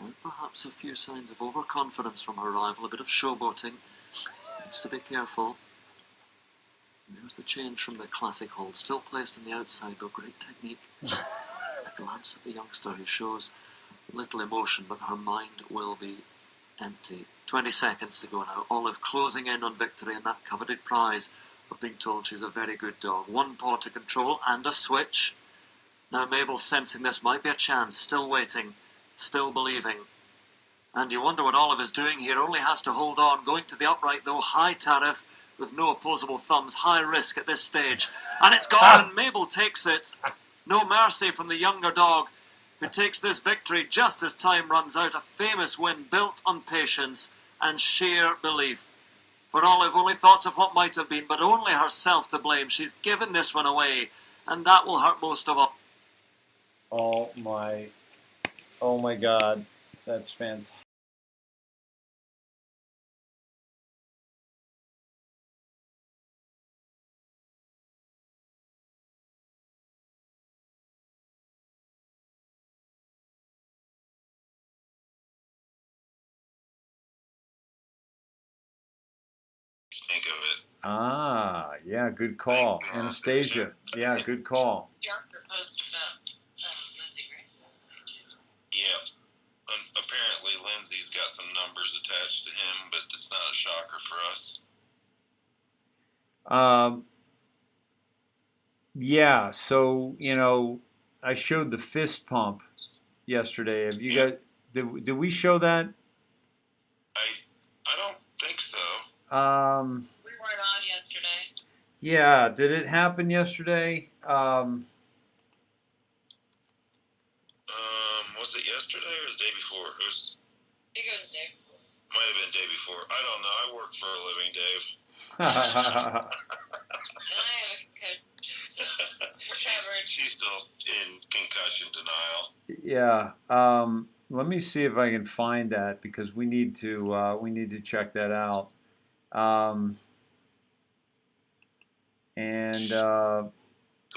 And perhaps a few signs of overconfidence from her rival, a bit of showboating. Needs to be careful. And there's the change from the classic hold, still placed on the outside though, great technique. A glance at the youngster who shows little emotion, but her mind will be empty. 20 seconds to go now. Olive closing in on victory and that coveted prize of being told she's a very good dog. One paw to control and a switch. Now Mabel sensing this might be a chance, still waiting, still believing. And you wonder what Olive is doing here, only has to hold on. Going to the upright though, high tariff with no opposable thumbs, high risk at this stage. And it's gone and Mabel takes it. No mercy from the younger dog who takes this victory just as time runs out. A famous win built on patience and sheer belief. For Olive, only thoughts of what might have been, but only herself to blame. She's given this one away, and that will hurt most of all. Oh my God, that's fantastic. Think of it. Ah, yeah, good call. Anastasia. Yeah, good call. Yeah. Apparently, Lindsay's got some numbers attached to him, but it's not a shocker for us. Yeah, so, I showed the fist pump yesterday. Have you guys, did we show that? I don't think so. We weren't on yesterday. Yeah, did it happen yesterday? Was it yesterday or the day before? I think it was the day before. Might have been the day before. I don't know. I work for a living, Dave. And I have a concussion, so recovered. She's still in concussion denial. Yeah. Let me see if I can find that because we need to check that out. So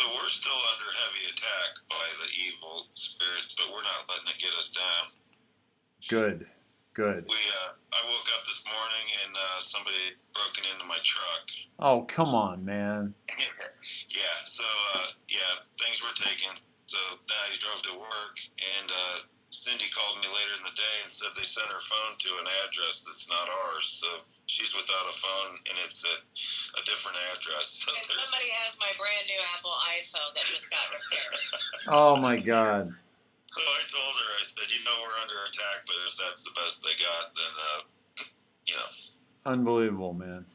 we're still under heavy attack by the evil spirits, but we're not letting it get us down. Good. I woke up this morning and somebody broken into my truck. Oh, come on, man. Yeah, so things were taken. So now he drove to work, and Cindy called me later in the day and said they sent her phone to an address that's not ours. So she's without a phone, and it's at a different address. So and somebody has my brand new Apple iPhone that just got repaired. Oh my God. So I told her, I said, we're under attack, but if that's the best they got, then, Unbelievable, man.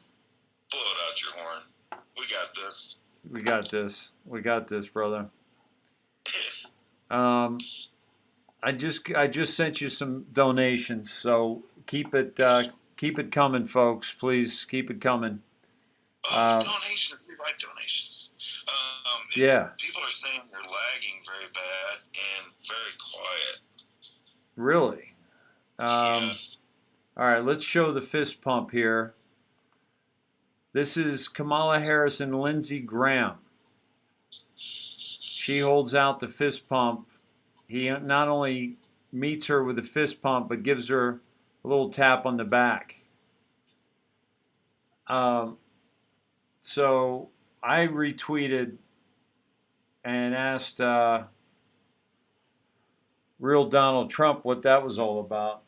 blow it out your horn. We got this. We got this, brother. I just sent you some donations, so keep it coming, folks. Please keep it coming. Donations. We like donations. Yeah. People are saying you're lagging very bad and very quiet. Really? Yeah. All right, let's show the fist pump here. This is Kamala Harris and Lindsey Graham. She holds out the fist pump. He not only meets her with a fist pump, but gives her a little tap on the back. So I retweeted and asked real Donald Trump what that was all about.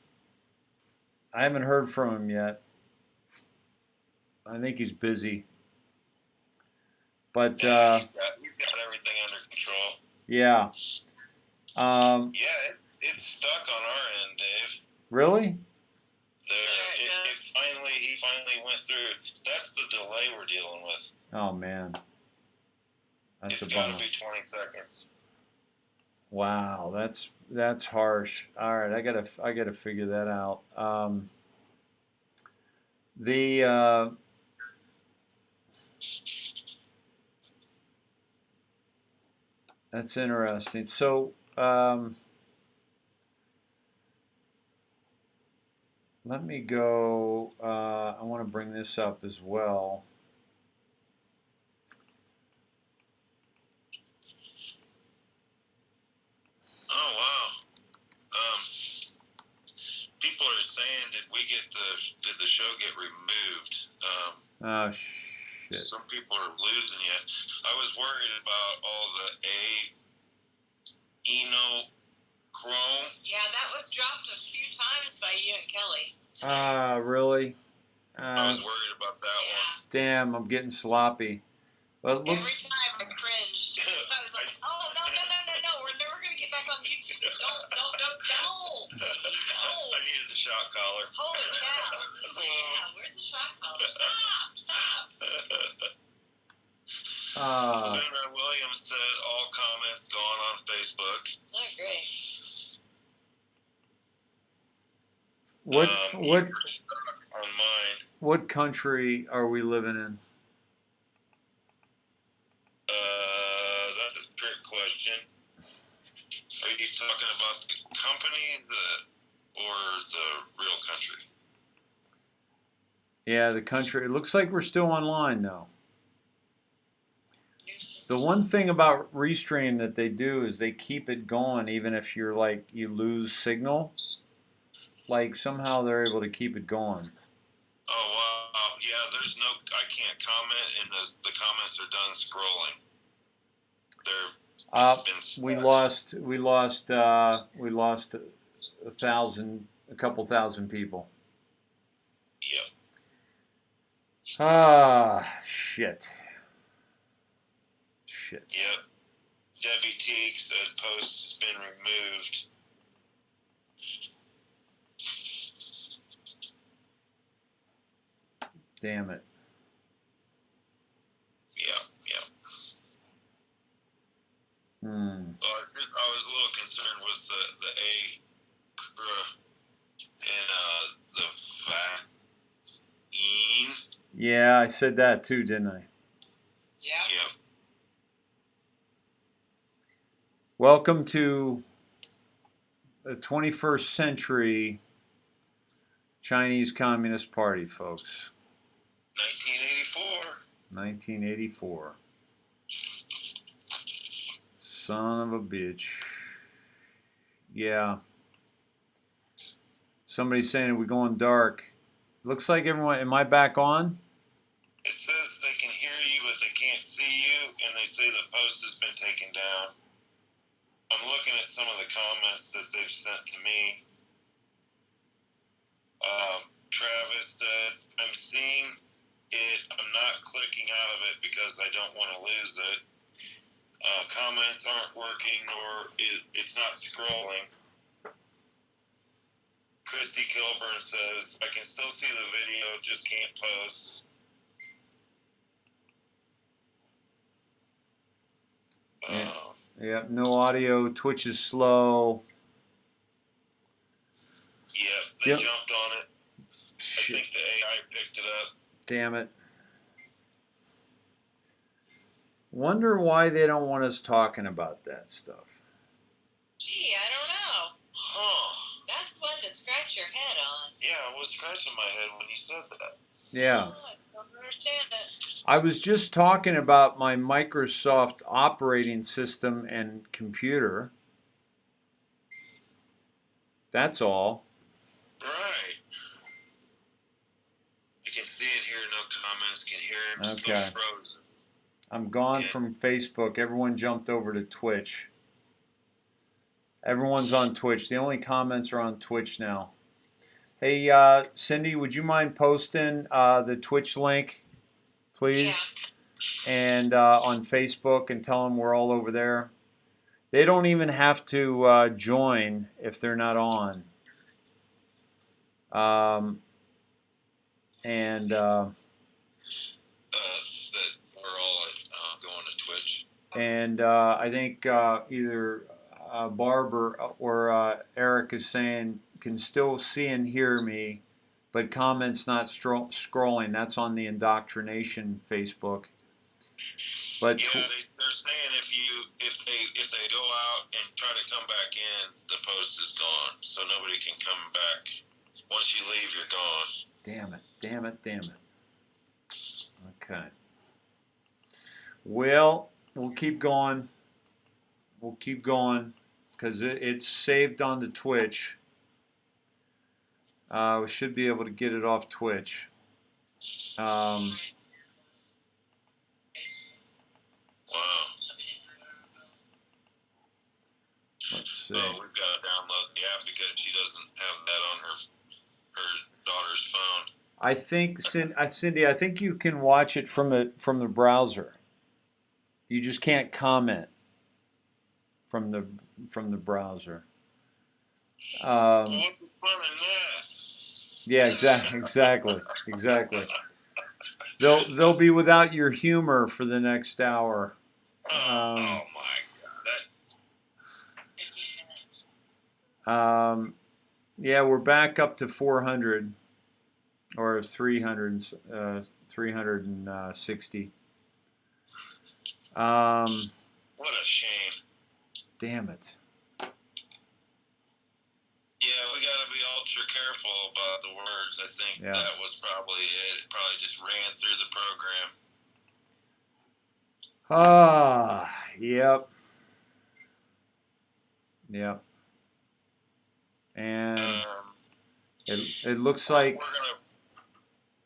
I haven't heard from him yet. I think he's busy. But yeah, he's got everything under control. yeah. Yeah, it's stuck on our end, Dave. Really? He finally went through. That's the delay we're dealing with. Oh man, It's got to be 20 seconds. Wow, that's harsh. All right, I gotta figure that out. That's interesting. So let me go. I want to bring this up as well. Oh wow. People are saying, did the show get removed? Oh shit. Some people are losing it. I was worried about all the Chrome. Yeah, that was dropped a few times by you and Kelly. Really? I was worried about that one. Damn, I'm getting sloppy. But every time I cringed. I was like, oh, no. We're never going to get back on YouTube. Don't. I needed the shock collar. Holy cow. Yeah, where's the shock collar? Stop. Senator Williams said all comments gone on Facebook. Oh, great. On mine. What country are we living in? That's a trick question. Are you talking about the company, or the real country? Yeah, the country. It looks like we're still online though. The one thing about Restream that they do is they keep it going even if you're like you lose signal. Like somehow they're able to keep it going. Oh wow! Yeah, I can't comment, and the comments are done scrolling. We lost a couple thousand people. Yep. Shit. Yep. Debbie Teague said post has been removed. Damn it. Yeah. Well, I was a little concerned with the and the vaccine. Yeah, I said that too, didn't I? Yeah. Yep. Welcome to the 21st century Chinese Communist Party, folks. 1984. Son of a bitch. Yeah. Somebody's saying we're going dark. Looks like everyone. Am I back on? It says they can hear you, but they can't see you, and they say the post has been taken down. I'm looking at some of the comments that they've sent to me. Travis said, I'm seeing it. I'm not clicking out of it because I don't want to lose it. Comments aren't working, or it's not scrolling. Christy Kilburn says, I can still see the video, just can't post. Yeah, no audio. Twitch is slow. Yeah, they jumped on it. Shit. I think the AI picked it up. Damn it. Wonder why they don't want us talking about that stuff. Gee, I don't know. Huh. That's one to scratch your head on. Yeah, I was scratching my head when you said that. Yeah. Oh, I don't understand it. I was just talking about my Microsoft operating system and computer. That's all. Right. I can see it here, no comments, can hear him, Okay. still frozen. I'm gone from Facebook. Everyone jumped over to Twitch. Everyone's on Twitch. The only comments are on Twitch now. Hey, Cindy, would you mind posting the Twitch link, please? And on Facebook, and tell them we're all over there. They don't even have to join if they're not on. And that we're all going to Twitch. And I think either Barb or Eric is saying can still see and hear me, but comments not scrolling. That's on the indoctrination Facebook. But yeah, they're saying if they go out and try to come back in, the post is gone, so nobody can come back. Once you leave, you're gone. Damn it! Damn it! Damn it! Okay. Well, we'll keep going. We'll keep going because it's saved onto Twitch. We should be able to get it off Twitch. Wow. Let's see. So we've got to download the app because she doesn't have that on her daughter's phone. I think, Cindy, I think you can watch it from the browser. You just can't comment from the browser. What's the fun in that? Yeah, exactly. They'll be without your humor for the next hour. Oh my God! Yeah, we're back up to 400 or 300, 360. What a shame. Damn it. Yeah, we got to be ultra careful about the words. I think that was probably it. It probably just ran through the program. Yep. Yep. And it looks like.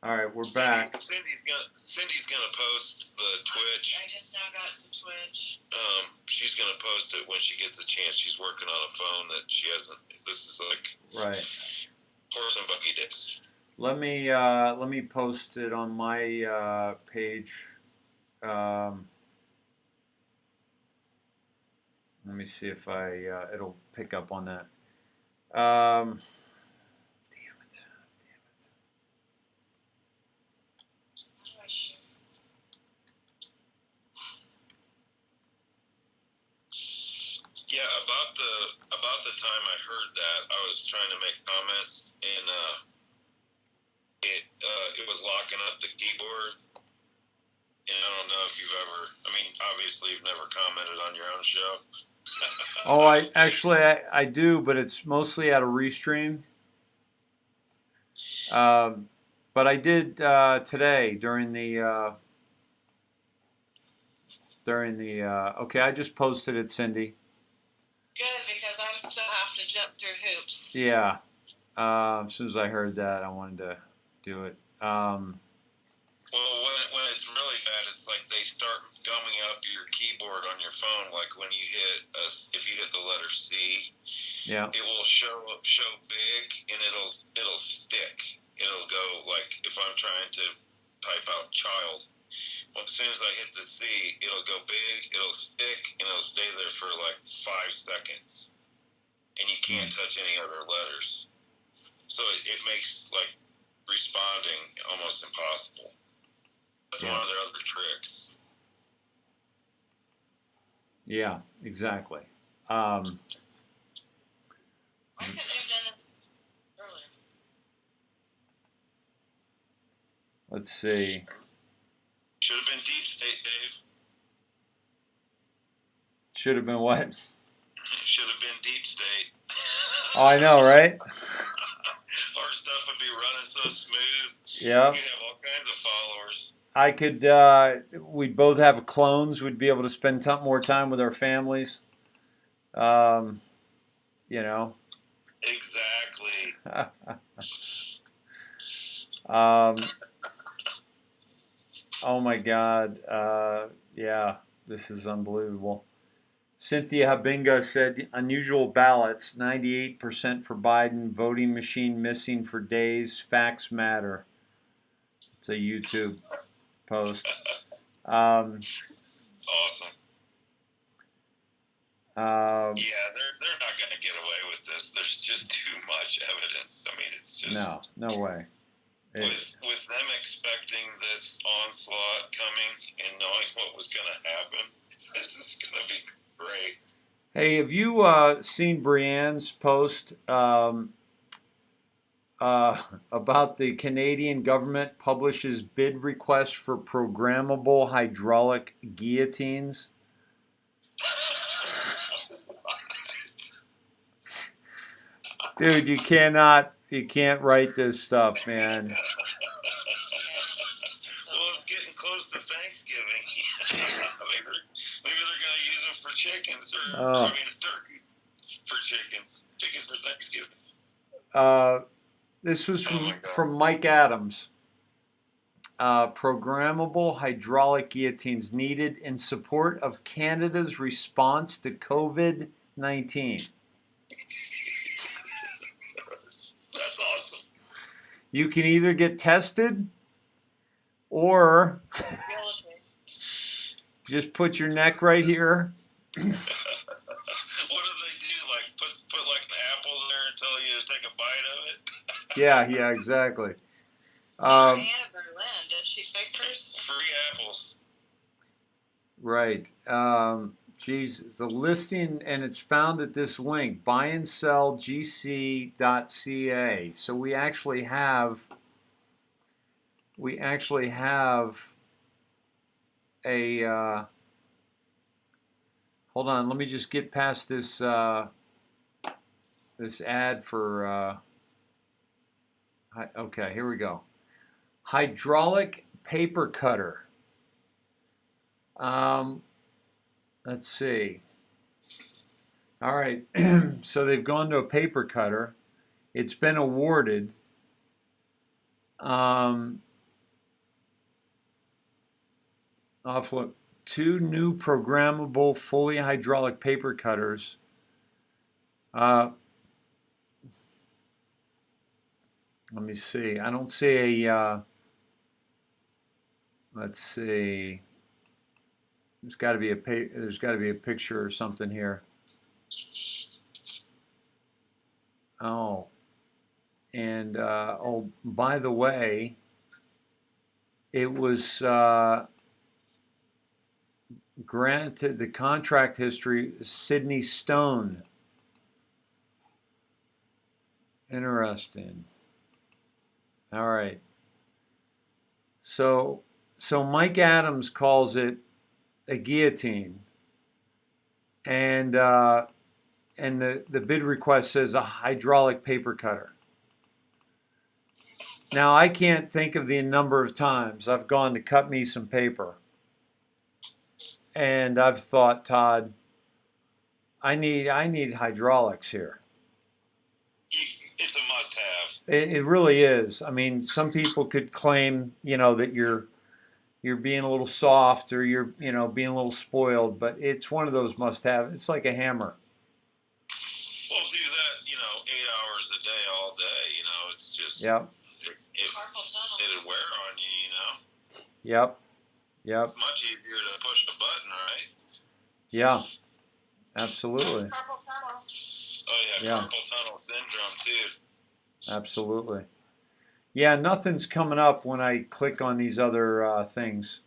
All right, we're back. Cindy's gonna post the Twitch. I just now got to Twitch. She's gonna post it when she gets the chance. She's working on a phone that she hasn't. This is like horse and buggy days. Let me post it on my page. Let me see if it'll pick up on that. Damn it. Yeah, about the time I heard that, I was trying to make comments, and it was locking up the keyboard. And I don't know if you've ever. I mean, obviously, you've never commented on your own show. Oh, I do, but it's mostly out of Restream. But I did today during the. Okay, I just posted it, Cindy. Good, because I still have to jump through hoops. Yeah. As soon as I heard that, I wanted to do it. Well, when it's really bad, it's like they start gumming up your keyboard on your phone. Like when you if you hit the letter C, it will show big, and it'll stick. It'll go like if I'm trying to type out child. Well, as soon as I hit the C, it'll go big, it'll stick, and it'll stay there for like 5 seconds. And you can't touch any other letters. So it makes like responding almost impossible. That's one of their other tricks. Yeah, exactly. Why couldn't they have done this earlier? Let's see. Should have been deep state, Dave. Should have been what? Should have been deep state. Oh, I know, right? Our stuff would be running so smooth. Yeah. We'd have all kinds of followers. I could. We'd both have clones. We'd be able to spend more time with our families. You know. Exactly. Oh my God. Yeah, this is unbelievable. Cynthia Habinga said unusual ballots, 98% for Biden, voting machine missing for days, facts matter. It's a YouTube post. Awesome. Yeah, they're not going to get away with this. There's just too much evidence. I mean, it's just no way. With them expecting this onslaught coming and knowing what was going to happen, this is going to be great. Hey, have you seen Brienne's post about the Canadian government publishes bid request for programmable hydraulic guillotines? Dude, you can't write this stuff, man. Well, it's getting close to Thanksgiving. maybe they're going to use them for chickens, or turkey for chickens. Chickens for Thanksgiving. This was from Mike Adams. Programmable hydraulic guillotines needed in support of Canada's response to COVID-19. That's awesome. You can either get tested or just put your neck right here. What do they do? Like put like an apple there and tell you to take a bite of it? Yeah, exactly. Anna Berlin, did she fake hers? Free apples. Right. Geez, the listing, and it's found at this link, buyandselljc.ca. So we actually have a hold on, let me just get past this this ad for okay, here we go. Hydraulic paper cutter. Let's see. All right, so they've gone to a paper cutter. It's been awarded. Look, 2 new programmable fully hydraulic paper cutters. Let me see. I don't see a. Let's see. There's got to be a picture or something here. Oh, and oh, by the way, it was granted the contract history. Sydney Stone. Interesting. All right. So Mike Adams calls it a guillotine, and the bid request says a hydraulic paper cutter. Now I can't think of the number of times I've gone to cut me some paper, and I've thought, Todd, I need hydraulics here. It's a must-have. It really is. I mean, some people could claim, that you're being a little soft, or you're, being a little spoiled, but it's one of those must-have. It's like a hammer. Well, do that, 8 hours a day, all day. It's just Yep. It'd wear on you. Yep. It's much easier to push the button, right? Yeah. Absolutely. Oh yeah, carpal tunnel syndrome too. Absolutely. Yeah, nothing's coming up when I click on these other things.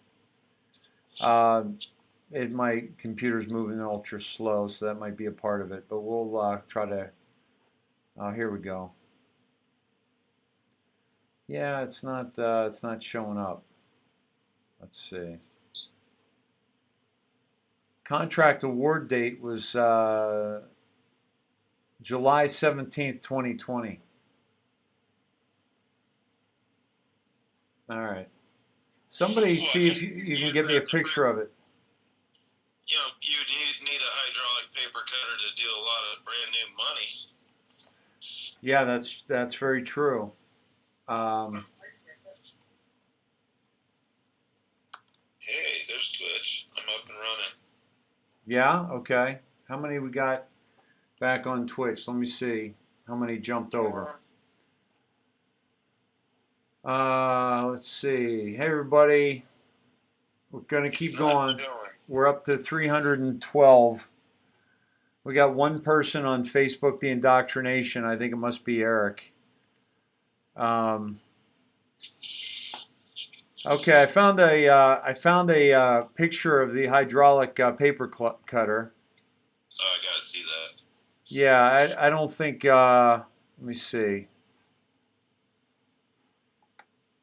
My computer's moving ultra slow, so that might be a part of it. But we'll try to. Here we go. Yeah, it's not showing up. Let's see. Contract award date was July 17th, 2020. All right. Somebody see if you can get me a picture of it. You need a hydraulic paper cutter to do a lot of brand new money. Yeah, that's very true. Hey, there's Twitch. I'm up and running. Yeah, okay. How many we got back on Twitch? Let me see how many jumped over. Let's see. Hey, everybody. We're going to keep going. We're up to 312. We got one person on Facebook, The Indoctrination. I think it must be Eric. Okay, I found a picture of the hydraulic paper cutter. Oh, I gotta see that. Yeah, I don't think. Let me see.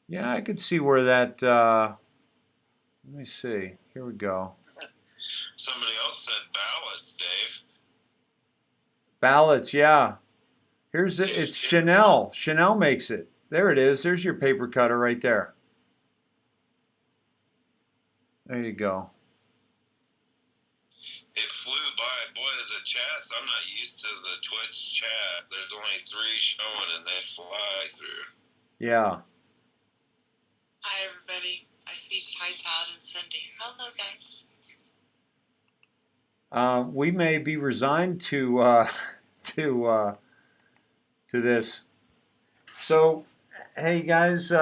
Yeah, I could see where that. Let me see. Here we go. Somebody else said ballots, Dave. Ballots, yeah. It's Chanel. Chanel makes it. There it is. There's your paper cutter right there. There you go. It flew by. Boy, the chats, I'm not used to the Twitch chat. There's only 3 showing and they fly through. Yeah. Hi, everybody. I see Hi, Todd and Cindy. Hello, guys. We may be resigned to to this. So, hey guys,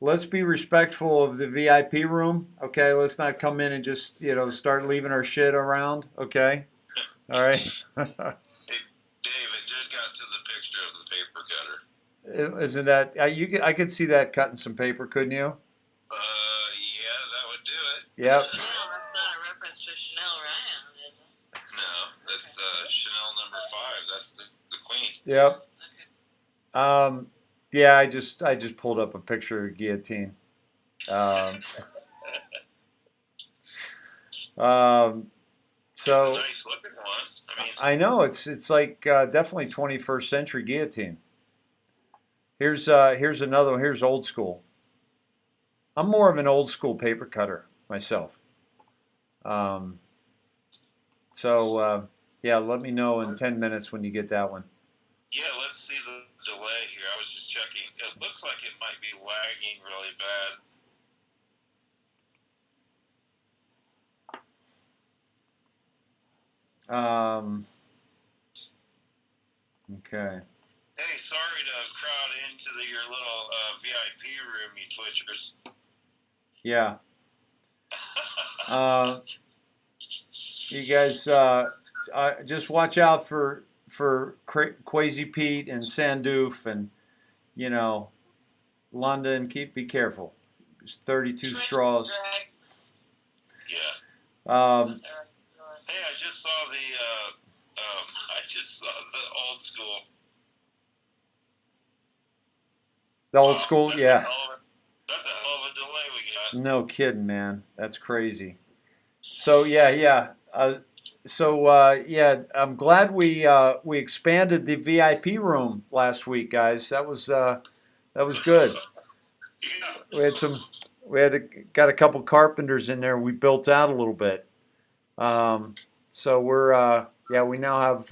let's be respectful of the VIP room. Okay, let's not come in and just start leaving our shit around. Okay, all right. Hey, Dave, it just got to the picture of the paper cutter. Isn't that I could see that cutting some paper, couldn't you? Yeah, that would do it. Yep. Chanel, that's not a reference to Chanel Ryan, is it? No, that's Chanel number 5. That's the queen. Yep. Okay. Yeah, I just pulled up a picture of guillotine. So Nice looking one. I know it's like definitely 21st century guillotine. Here's another one. Here's old school. I'm more of an old school paper cutter myself. Yeah, let me know in 10 minutes when you get that one. Yeah, let's see the delay here. I was just checking. It looks like it might be lagging really bad. Okay. Hey, sorry to crowd into your little VIP room, you Twitchers. Yeah. You guys just watch out for Crazy Pete and Sandoof and London. Be careful. There's 32 straws. Yeah. Hey, I just saw the old school. The old school, that's yeah. That's a hell of a delay we got. No kidding, man. That's crazy. So yeah. I'm glad we expanded the VIP room last week, guys. That was good. Got a couple carpenters in there. We built out a little bit. So we're we now have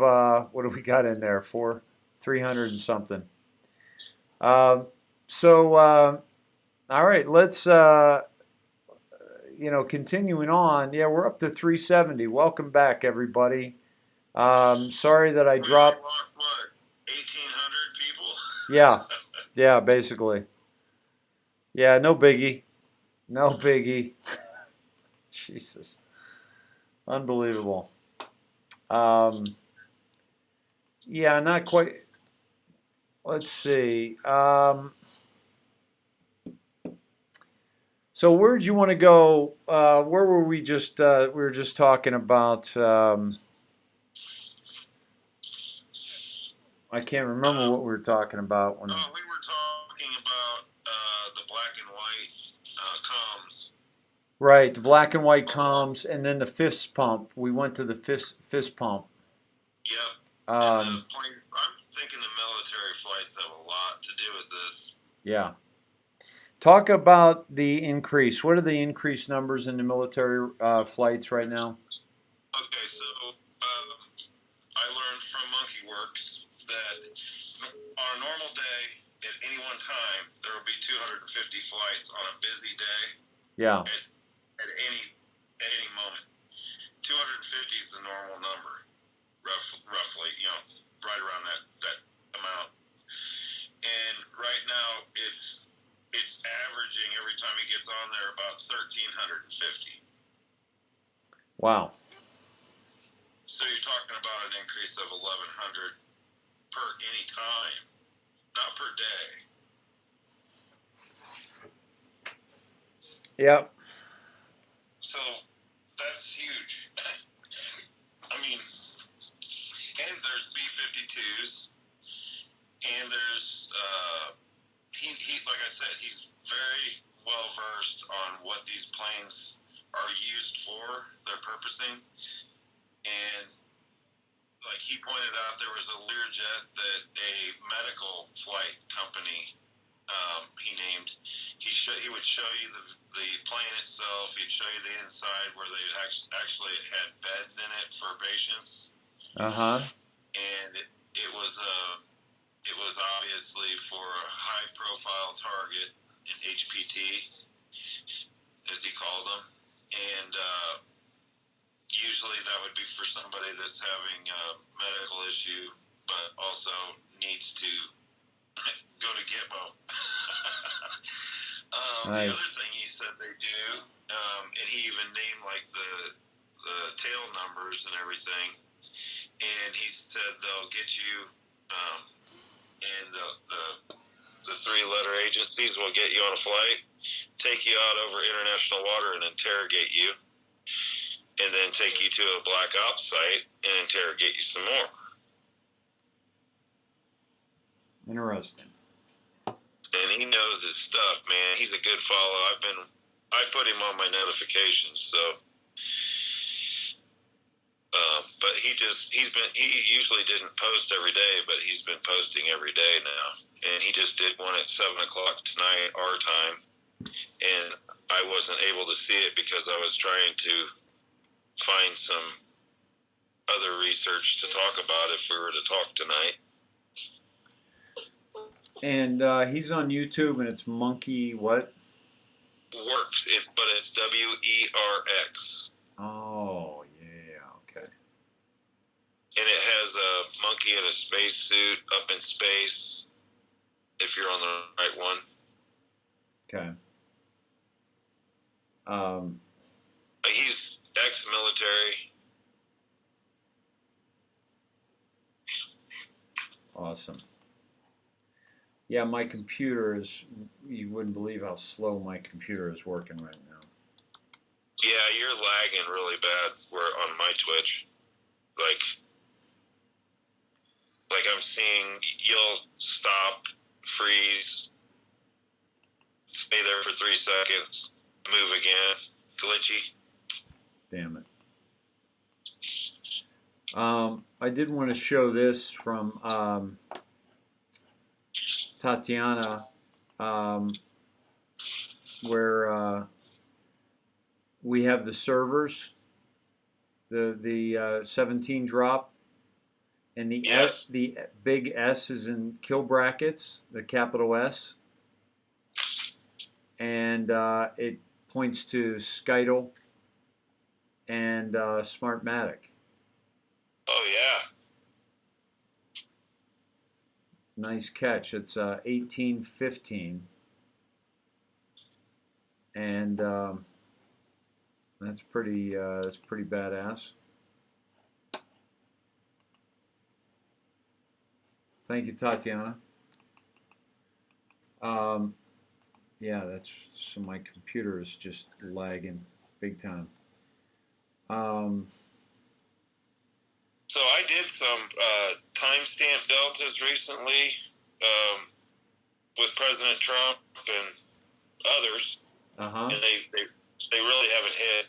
what do we got in there? 300 and something. All right, let's continuing on. Yeah, we're up to 370. Welcome back, everybody. Sorry that I dropped. Lost, what, 1,800 people? Yeah, basically. Yeah, no biggie. No biggie. Jesus. Unbelievable. Yeah, not quite. Let's see. So where'd you want to go? Where were we just? We were just talking about. I can't remember what we were talking about when. We were talking about the black and white comms. Right, the black and white comms, and then the fist pump. We went to the fist pump. Yep. I'm thinking the military flights have a lot to do with this. Yeah. Talk about the increase. What are the increased numbers in the military flights right now? Okay, so I learned from MonkeyWorks that on a normal day, at any one time, there will be 250 flights on a busy day. Yeah. At any moment. 250 every time he gets on there about 1,350. Wow. So you're talking about an increase of 1,100 per any time, not per day. Yep. So that's huge. I mean, and there's B-52s, and there's he like I said, he's very well versed on what these planes are used for, their purposing, and like he pointed out, there was a Learjet that a medical flight company he named. He would show you the plane itself. He'd show you the inside where they actually had beds in it for patients. And it was obviously for a high profile target, an HPT, as he called them, and usually that would be for somebody that's having a medical issue, but also needs to go to Gitmo. Nice. The other thing he said they do, and he even named like the tail numbers and everything, and he said they'll get you, and the three-letter agencies will get you on a flight, take you out over international water and interrogate you, and then take you to a black ops site and interrogate you some more. Interesting. And he knows his stuff, man. He's a good follow. I put him on my notifications, so. But he usually didn't post every day, but he's been posting every day now. And he just did one at 7 o'clock tonight, our time. And I wasn't able to see it because I was trying to find some other research to talk about if we were to talk tonight. And he's on YouTube, and it's Monkey what? Works, but it's WERX. Oh, yeah, okay. And it has a monkey in a spacesuit up in space, if you're on the right one. Okay. He's ex-military. Awesome. Yeah, my computer is, you wouldn't believe how slow my computer is working right now. Yeah, you're lagging really bad on my Twitch. Like I'm seeing you'll stop, freeze, stay there for 3 seconds, move again, glitchy. Damn it. I did want to show this from Tatiana, where we have the servers, the 17 drop, and the yes. the big S is in kill brackets, the capital S, and it points to Skytle and Smartmatic. Oh yeah. Nice catch. It's 1815, and that's pretty badass. Thank you, Tatiana. Yeah, that's so my computer is just lagging big time. So I did some timestamp deltas recently with President Trump and others, and they really haven't hit.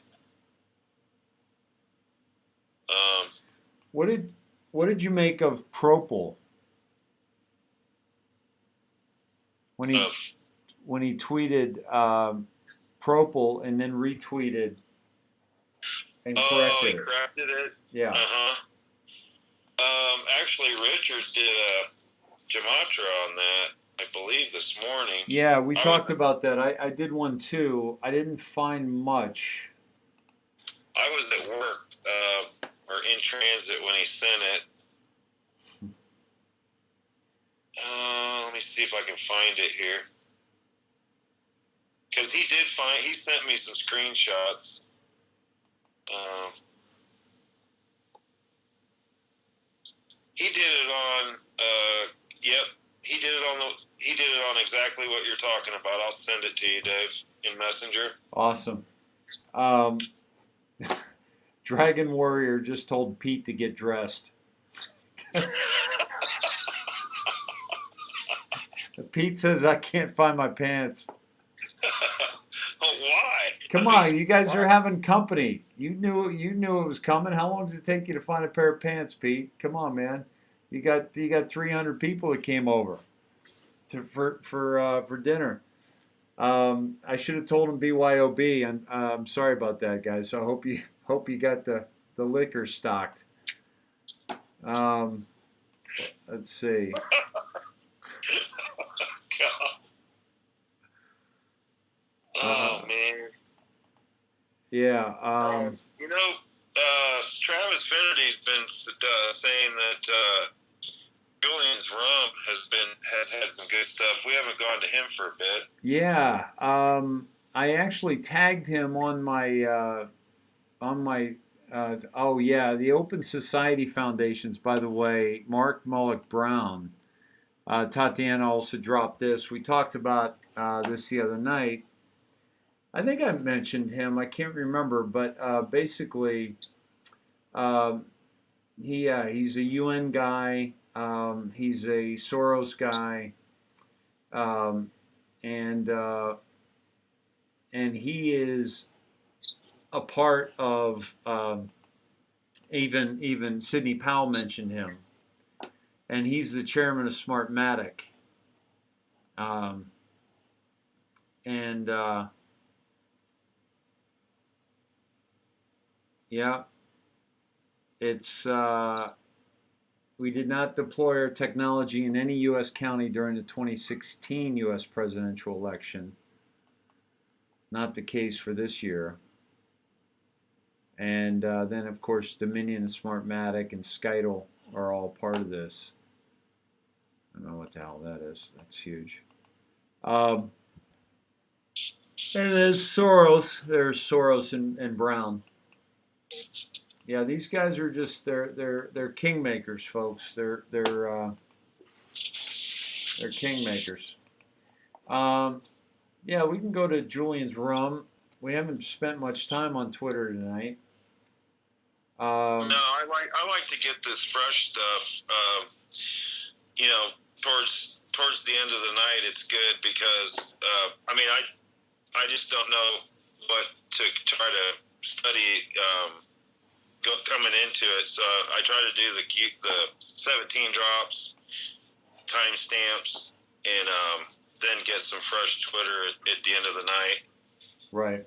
What did you make of Propel when he tweeted Propel and then retweeted and corrected he corrected it? Yeah. Actually, Richard did a Gematria on that, I believe, this morning. Yeah, we talked about that. I did one too. I didn't find much. I was at work or in transit when he sent it. Let me see if I can find it here. because he sent me some screenshots. He did it on, yep. He did it on exactly what you're talking about. I'll send it to you, Dave, in Messenger. Awesome. Dragon Warrior just told Pete to get dressed. Pete says, I can't find my pants. Why? Come on, you guys are having company. You knew it was coming. How long does it take you to find a pair of pants, Pete? Come on, man. You got 300 people that came over for dinner. I should have told him BYOB. I'm sorry about that, guys. So I hope you got the liquor stocked. Let's see. Oh man. Yeah. Travis Finnerty's been saying that Julian's rum has had some good stuff. We haven't gone to him for a bit. Yeah. I actually tagged him on my the Open Society Foundations, by the way. Mark Mullock Brown. Tatiana also dropped this. We talked about this the other night. I think I mentioned him. I can't remember, but basically, he's a UN guy. He's a Soros guy, and he is a part of. Even Sidney Powell mentioned him, and he's the chairman of Smartmatic. Yeah, it's we did not deploy our technology in any U.S. county during the 2016 U.S. presidential election. Not the case for this year. And then, of course, Dominion and Smartmatic and Skytle are all part of this. I don't know what the hell that is. That's huge. And there's Soros. There's Soros and Brown. Yeah, these guys are just they're kingmakers, folks. They're kingmakers. Yeah, we can go to Julian's rum. We haven't spent much time on Twitter tonight. No, I like to get this fresh stuff. Towards the end of the night, it's good because I just don't know what to try to study coming into it. So I try to do the 17 drops, timestamps, and then get some fresh Twitter at the end of the night. Right.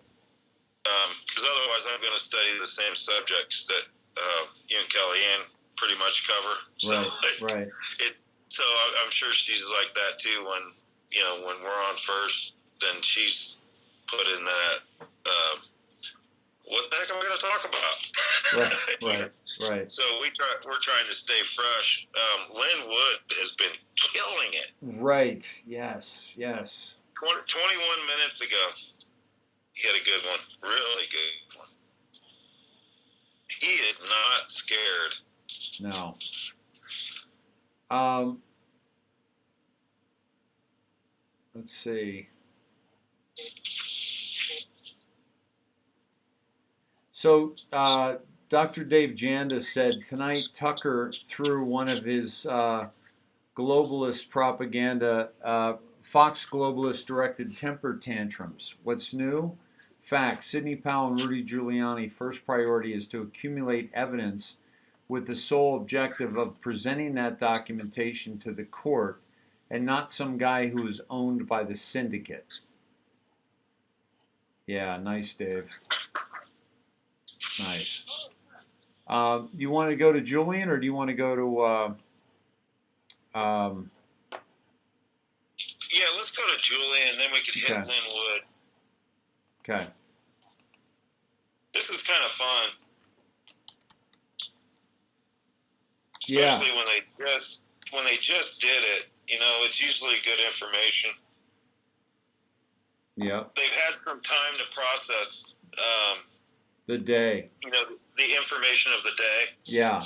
Because otherwise I'm going to study the same subjects that you and Kellyanne pretty much cover. Right. So I'm sure she's like that too. When we're on first, then she's put in that. What the heck am I going to talk about? Right. So we're trying to stay fresh. Lynn Wood has been killing it. Right. Yes. 21 minutes ago. He had a good one, really good one. He is not scared. No. Let's see. So, Dr. Dave Janda said tonight Tucker threw one of his globalist propaganda, Fox globalist directed temper tantrums. What's new? Fact: Sidney Powell and Rudy Giuliani first priority is to accumulate evidence with the sole objective of presenting that documentation to the court and not some guy who is owned by the syndicate. Yeah, nice, Dave. Nice. You want to go to Julian or do you want to go to Yeah, let's go to Julian, and then we can hit Lynn Wood. Okay. This is kind of fun. Yeah. Especially when they just did it. It's usually good information. Yeah. They've had some time to process, The day. you know, the information of the day. Yeah.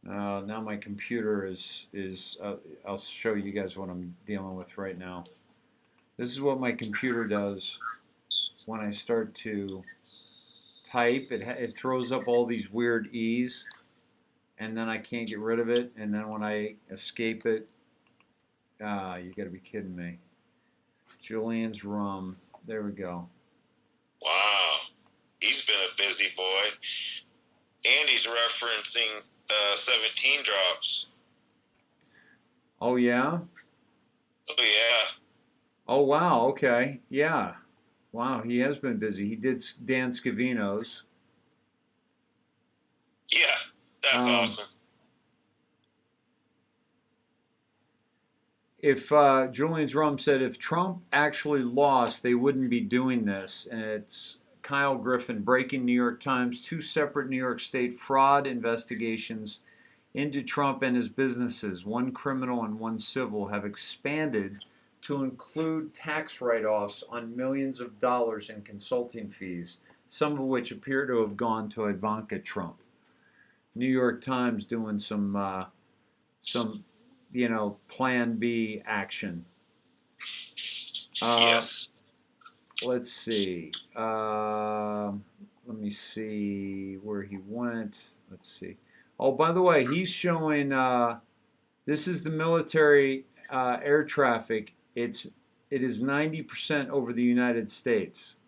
Now my computer is I'll show you guys what I'm dealing with right now. This is what my computer does when I start to type. It throws up all these weird E's, and then I can't get rid of it. And then when I escape it, you got to be kidding me. Julian's rum. There we go. Wow, he's been a busy boy, and he's referencing 17 drops. Oh yeah. Oh yeah. Oh wow. Okay. Yeah. Wow. He has been busy. He did Dan Scavino's. Yeah, that's awesome. If Julian's Rum said if Trump actually lost, they wouldn't be doing this. And it's Kyle Griffin, breaking New York Times. 2 separate New York State fraud investigations into Trump and his businesses, one criminal and one civil, have expanded to include tax write-offs on millions of dollars in consulting fees, some of which appear to have gone to Ivanka Trump. New York Times doing some Plan B action. Yes. Let's see. Let me see where he went. Let's see. Oh, by the way, he's showing. This is the military air traffic. It is 90% over the United States.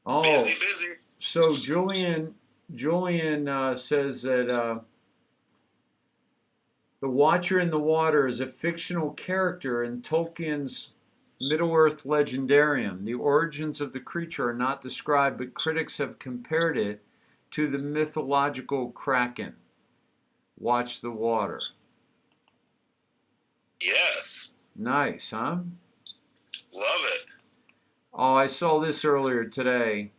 Oh, busy. So Julian says that the Watcher in the Water is a fictional character in Tolkien's Middle-earth legendarium. The origins of the creature are not described, but critics have compared it to the mythological Kraken. Watch the water. Yes. Nice, huh? Love it. Oh, I saw this earlier today.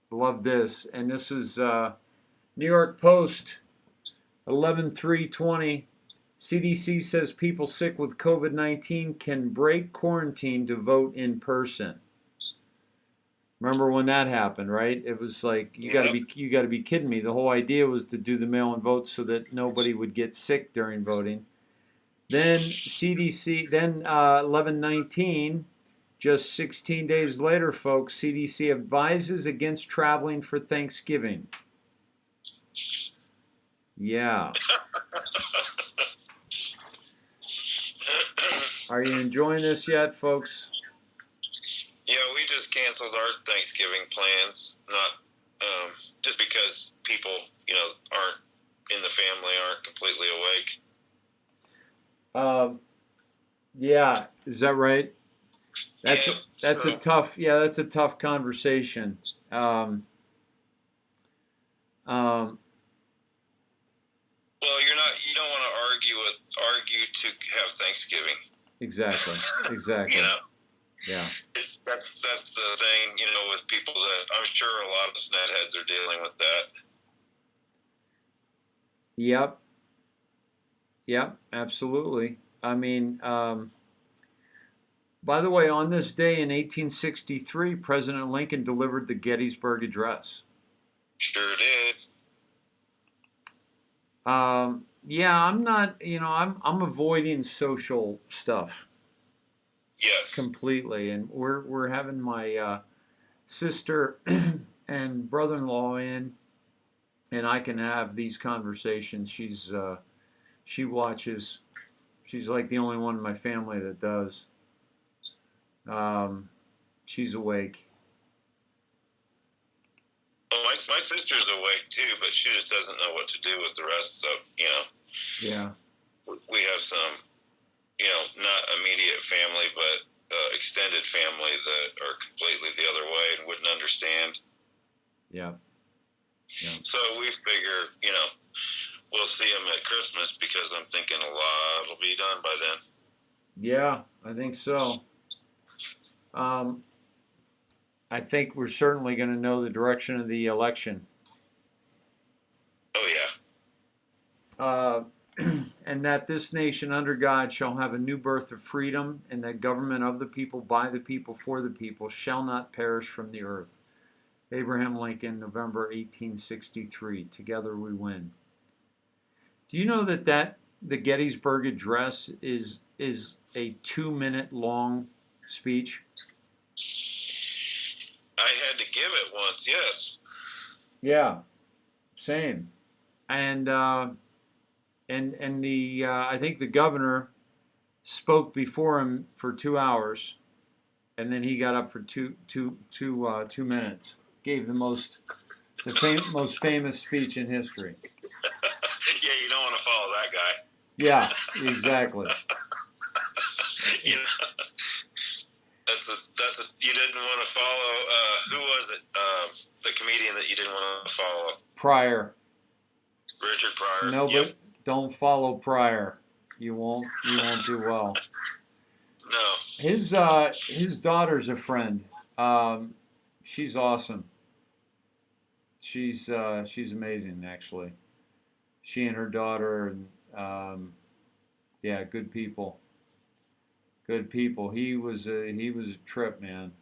Love this. And this was New York Post, 11/3/20. CDC says people sick with COVID-19 can break quarantine to vote in person. Remember when that happened, right? It was like you got to be kidding me. The whole idea was to do the mail-in vote so that nobody would get sick during voting. Then CDC, then 11/19, just 16 days later, folks, CDC advises against traveling for Thanksgiving. Yeah. Are you enjoying this yet, folks? Yeah, we just canceled our Thanksgiving plans, not just because people, aren't in the family, aren't completely awake. Yeah, is that right? That's a tough conversation. Well, you don't want to argue to have Thanksgiving. Exactly. Yeah. That's the thing, with people that I'm sure a lot of snetheads are dealing with that. Yep, absolutely. I mean, by the way, on this day in 1863, President Lincoln delivered the Gettysburg Address. Sure did. Yeah, I'm not, I'm avoiding social stuff. Yes. Completely. And we're having my sister and brother-in-law in, and I can have these conversations. She watches. She's like the only one in my family that does. She's awake. Well, my sister's awake too, but she just doesn't know what to do with the rest of, Yeah. We have some, not immediate family, but extended family that are completely the other way and wouldn't understand. Yeah. So we figure, we'll see them at Christmas because I'm thinking a lot will be done by then. Yeah, I think so. I think we're certainly going to know the direction of the election. Oh yeah. And that this nation under God shall have a new birth of freedom, and that government of the people, by the people, for the people, shall not perish from the earth. Abraham Lincoln, November 1863. Together we win. Do you know that the Gettysburg Address is a 2-minute long speech? I had to give it once, yes. Yeah, same. And I think the governor spoke before him for 2 hours, and then he got up for two minutes. Gave the most famous speech in history. Yeah, you don't want to follow that guy. Yeah, exactly. You know, that's a you didn't want to follow. Who was it? The comedian that you didn't want to follow? Pryor. Richard Pryor. No, but don't follow Pryor. You won't do well. No. His daughter's a friend. She's awesome. She's amazing, actually. She and her daughter, and yeah, good people. Good people. He was a trip, man.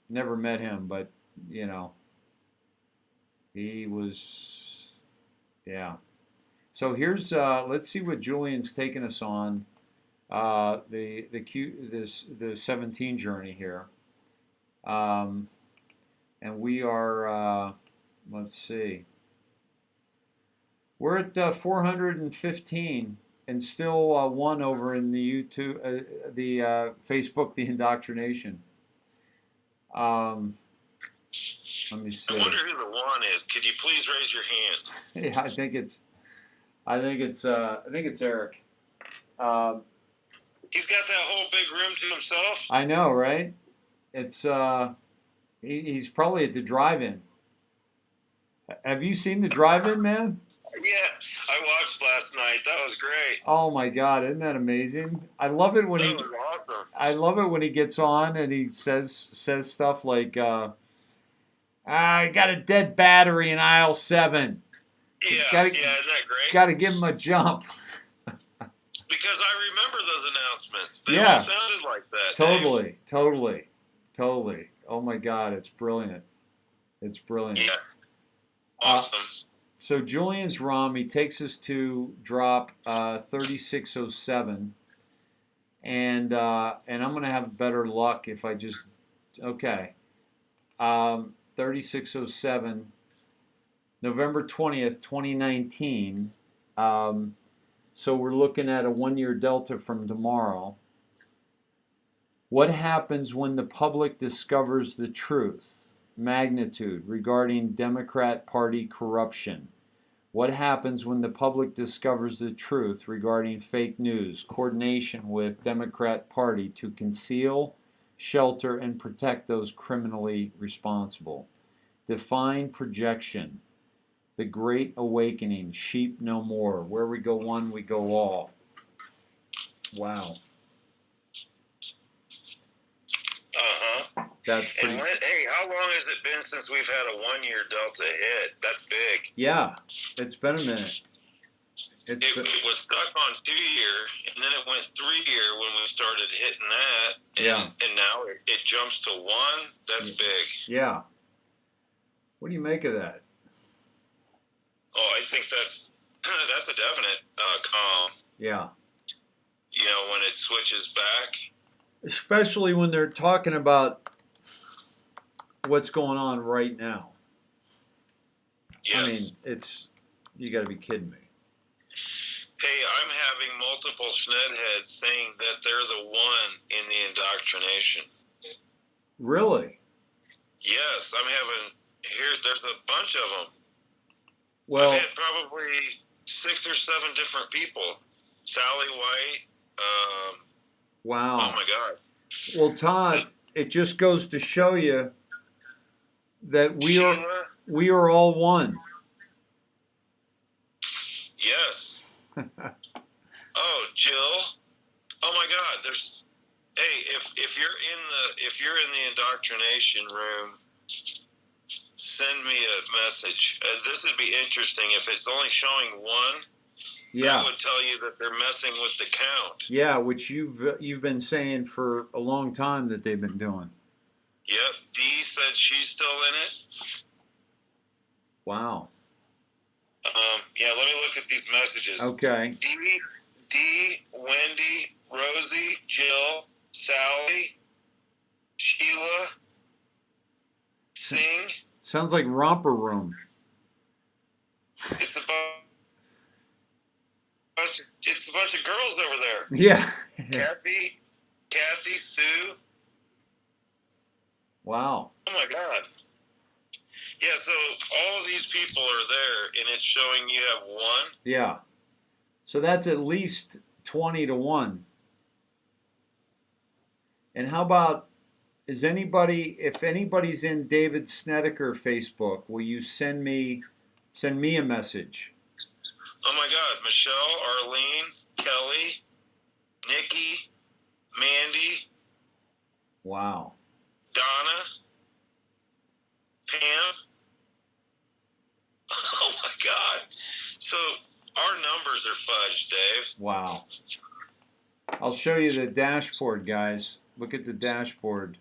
Never met him, but you know, he was, yeah. So here's let's see what Julian's taking us on the 17 journey here, and we are let's see, we're at 415 and still one over in the YouTube, the Facebook, the indoctrination. Let me see. I wonder who the one is. Could you please raise your hand? Yeah, I think it's Eric. He's got that whole big room to himself. I know, right? It's he's probably at the drive-in. Have you seen the drive-in, man? Yeah, I watched last night. That was great. Oh my God, isn't that amazing? I love it when that was awesome. I love it when he gets on and he says stuff like, "I got a dead battery in aisle 7. Yeah, isn't that great? Got to give him a jump." Because I remember those announcements. They all sounded like that. Totally. Oh my God, it's brilliant. It's brilliant. Yeah. Awesome. So Julian's ROM, he takes us to drop 3607, and I'm gonna have better luck if I just 3607, November 20th, 2019. So we're looking at a 1-year delta from tomorrow. What happens when the public discovers the truth? Magnitude regarding Democrat Party corruption. What happens when the public discovers the truth regarding fake news? Coordination with Democrat Party to conceal, shelter, and protect those criminally responsible. Define projection. The Great Awakening. Sheep no more. Where we go one, we go all. Wow. That's pretty. And hey, how long has it been since we've had a 1-year delta hit? That's big. Yeah, it's been a minute. It was stuck on 2-year, and then it went 3-year when we started hitting that. And now it jumps to 1. That's big. Yeah. What do you make of that? Oh, I think that's a definite calm. Yeah. You know, when it switches back. Especially when they're talking about what's going on right now. Yes. I mean, you got to be kidding me. Hey, I'm having multiple Schnedheads saying that they're the one in the indoctrination. Really? Yes, I'm having there's a bunch of them. Well, I've had probably 6 or 7 different people. Sally White. Wow. Oh my God. Well, Todd, it just goes to show you that we are all one. Yes. Oh, Jill. Oh my God. Hey, if you're in the indoctrination room, send me a message. This would be interesting. If it's only showing one, Yeah. that would tell you that they're messing with the count. Yeah, which you've been saying for a long time that they've been doing. Yep. Dee said she's still in it. Wow. Yeah, let me look at these messages. Okay. Dee, Wendy, Rosie, Jill, Sally, Sheila, Sing. Sounds like Romper Room. It's a bunch of girls over there. Yeah. Kathy, Sue. Wow. Oh my God. Yeah, so all of these people are there, and it's showing you have one. Yeah. So that's at least 20 to 1. And how about, if anybody's in David Snedeker Facebook, will you send me a message? Oh my God, Michelle, Arlene, Kelly, Nikki, Mandy. Wow. Donna, Pam. Oh my God. So our numbers are fudged, Dave. Wow. I'll show you the dashboard, guys. Look at the dashboard.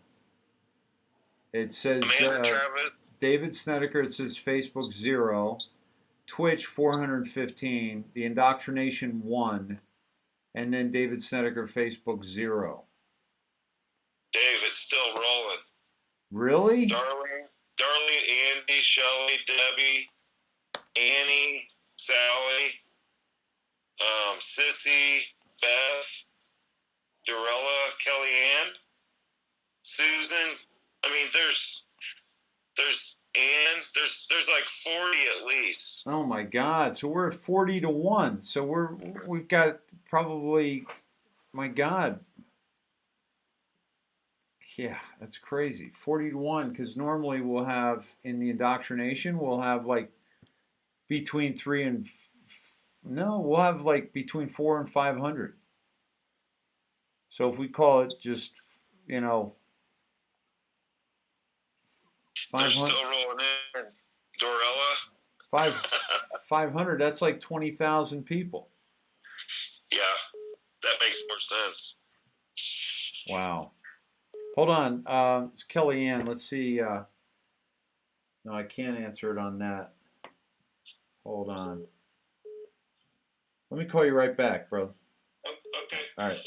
It says David Snedeker, it says Facebook 0, Twitch 415, the indoctrination 1, and then David Snedeker Facebook 0. Dave, it's still rolling. Really? Darlene, Andy, Shelley, Debbie, Annie, Sally, Sissy, Beth, Dorella, Kellyanne, Susan. I mean, there's Ann. There's like 40 at least. Oh my God! So we're at 40 to 1. So we've got probably, my God. Yeah, that's crazy. 40 to 1, because normally we'll have, in the indoctrination, we'll have like between 3 and we'll have like between 4 and 500. So if we call it just, 500. They're still rolling in. Dorella. 500, that's like 20,000 people. Yeah, that makes more sense. Wow. Hold on. It's Kellyanne. Let's see. No, I can't answer it on that. Hold on. Let me call you right back, bro. Okay. All right.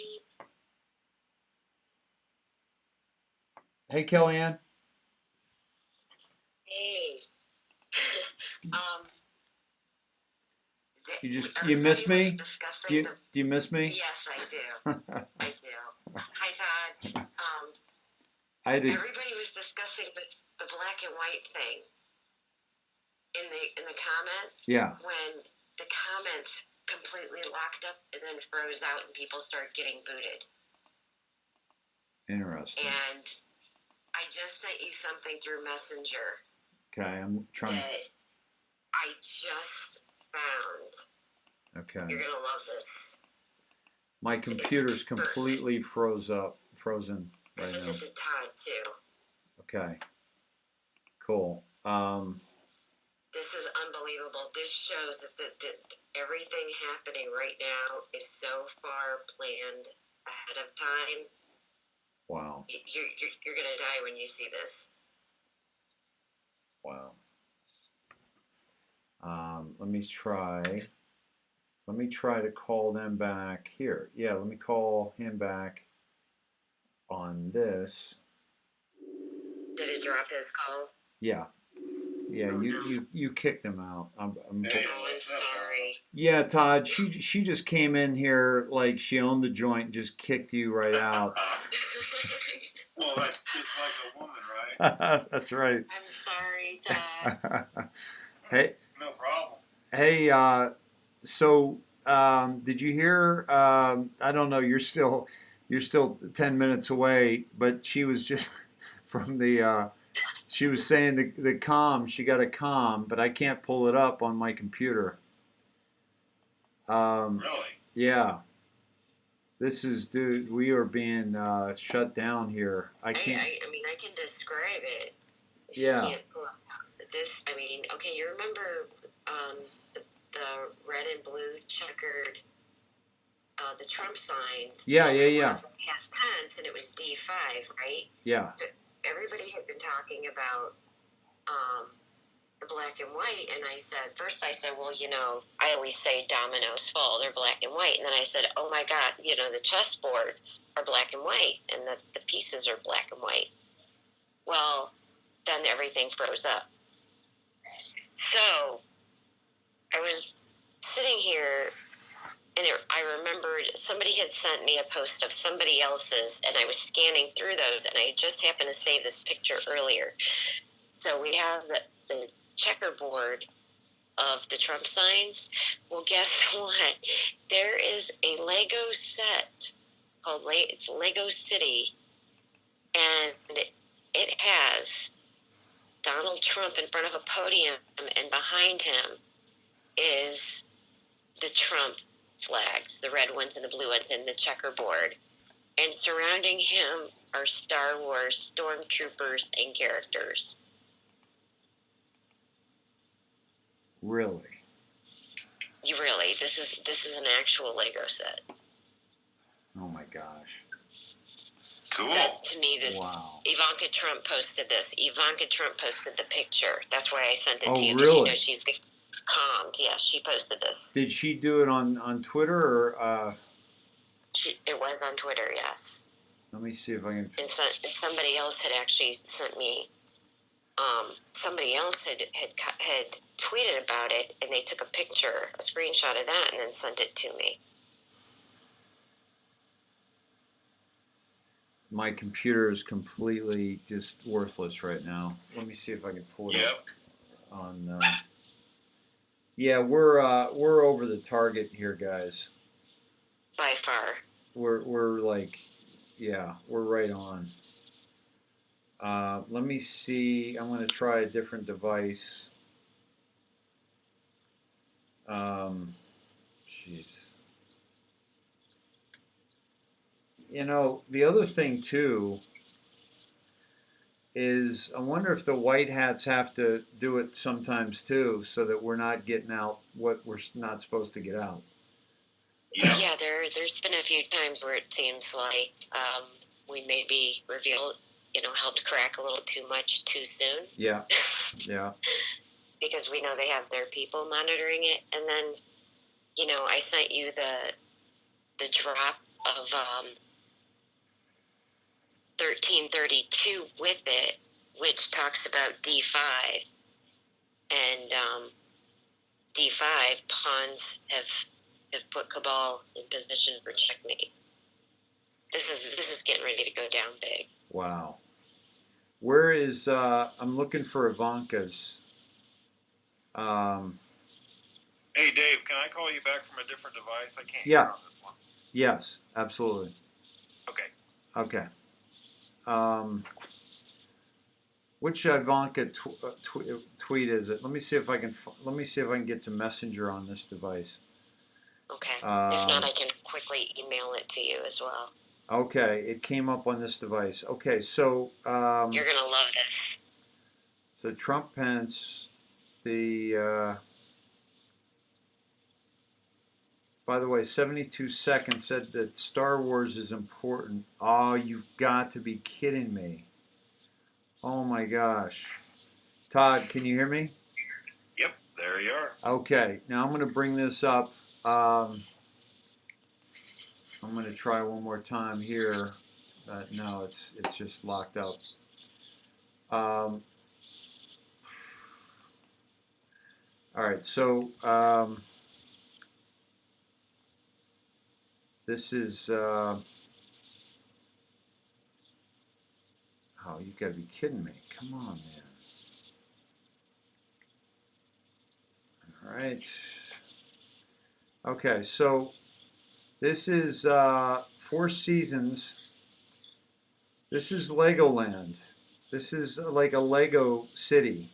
Hey, Kellyanne. Hey. You miss me? Do you miss me? Yes, I do. I do. Hi, Todd. Everybody was discussing the black and white thing in the comments. Yeah. When the comments completely locked up and then froze out, and people started getting booted. Interesting. And I just sent you something through Messenger. Okay, I'm trying. That I just found. Okay. You're gonna love this. My computer's completely frozen right This now. is at the Todd too. Okay. Cool. This is unbelievable. This shows that everything happening right now is so far planned ahead of time. Wow. You're gonna die when you see this. Wow. Let me try to call them back here. Yeah, let me call him back on this. Did it drop his call? Yeah. Yeah, you kicked him out. I'm sorry. Yeah, Todd, she just came in here like she owned the joint and just kicked you right out. Well, that's just like a woman, right? That's right. I'm sorry, Todd. Hey. No problem. Hey, so did you hear? I don't know. You're still 10 minutes away, but she was just from the. She was saying the comm. She got a comm, but I can't pull it up on my computer. Really? Yeah. This is, dude. We are being shut down here. I can't. I mean, I can describe it. You can't pull up this. I mean, okay, you remember the red and blue checkered, the Trump sign? Yeah. Half pence, and it was D5, right? Yeah. So everybody had been talking about the black and white, and first I said, well, I always say dominoes fall, they're black and white, and then I said, oh my God, the chessboards are black and white, and the pieces are black and white. Well, then everything froze up. So I was sitting here, and I remembered somebody had sent me a post of somebody else's, and I was scanning through those, and I just happened to save this picture earlier. So we have the checkerboard of the Trump signs. Well, guess what? There is a Lego set called it's Lego City, and it has Donald Trump in front of a podium, and behind him is the Trump flags, the red ones and the blue ones, and the checkerboard. And surrounding him are Star Wars stormtroopers and characters. Really? This is an actual Lego set. Oh my gosh. Cool. That, to me, Wow. Ivanka Trump posted this. Ivanka Trump posted the picture. That's why I sent it to you. Really? Because she's calmed. Yeah, she posted this. Did she do it on Twitter or? It was on Twitter, yes. Let me see if I can. And somebody else had actually sent me. Somebody else had tweeted about it, and they took a picture, a screenshot of that, and then sent it to me. My computer is completely just worthless right now. Let me see if I can pull it up on. Yeah, we're over the target here, guys. By far. We're like, yeah, we're right on. Let me see. I'm going to try a different device. Jeez. The other thing too is I wonder if the white hats have to do it sometimes too, so that we're not getting out what we're not supposed to get out. Yeah, there's been a few times where it seems like we maybe helped crack a little too much too soon. Yeah. Because we know they have their people monitoring it, and then, I sent you the drop of 1332 with it, which talks about D5, and D5 pawns have put Cabal in position for checkmate. This is getting ready to go down big. Wow. Where is I'm looking for Ivanka's. Hey Dave, can I call you back from a different device? I can't Yeah. hear on this one. Yes, absolutely. Okay. Which Ivanka tweet is it? Let me see if I can get to Messenger on this device. Okay. If not, I can quickly email it to you as well. Okay, it came up on this device. Okay, so you're gonna love this. So Trump Pence, by the way, 72 Seconds said that Star Wars is important. Oh, you've got to be kidding me. Oh my gosh. Todd, can you hear me? Yep, there you are. Okay, now I'm going to bring this up. I'm going to try one more time here. No, it's just locked up. All right, so this is. Oh, you got to be kidding me! Come on, man. All right. Okay, so this is Four Seasons. This is Legoland. This is like a Lego city.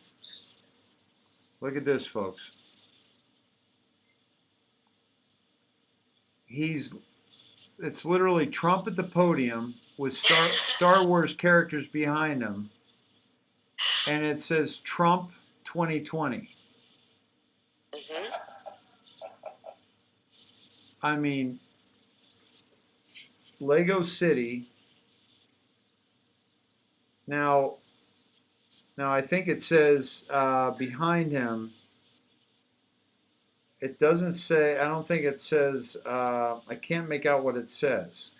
Look at this, folks. It's literally Trump at the podium with Star Wars characters behind him. and it says Trump 2020. Mm-hmm. I mean, Lego City. Now I think it says behind him. It doesn't say. I don't think it says. I can't make out what it says.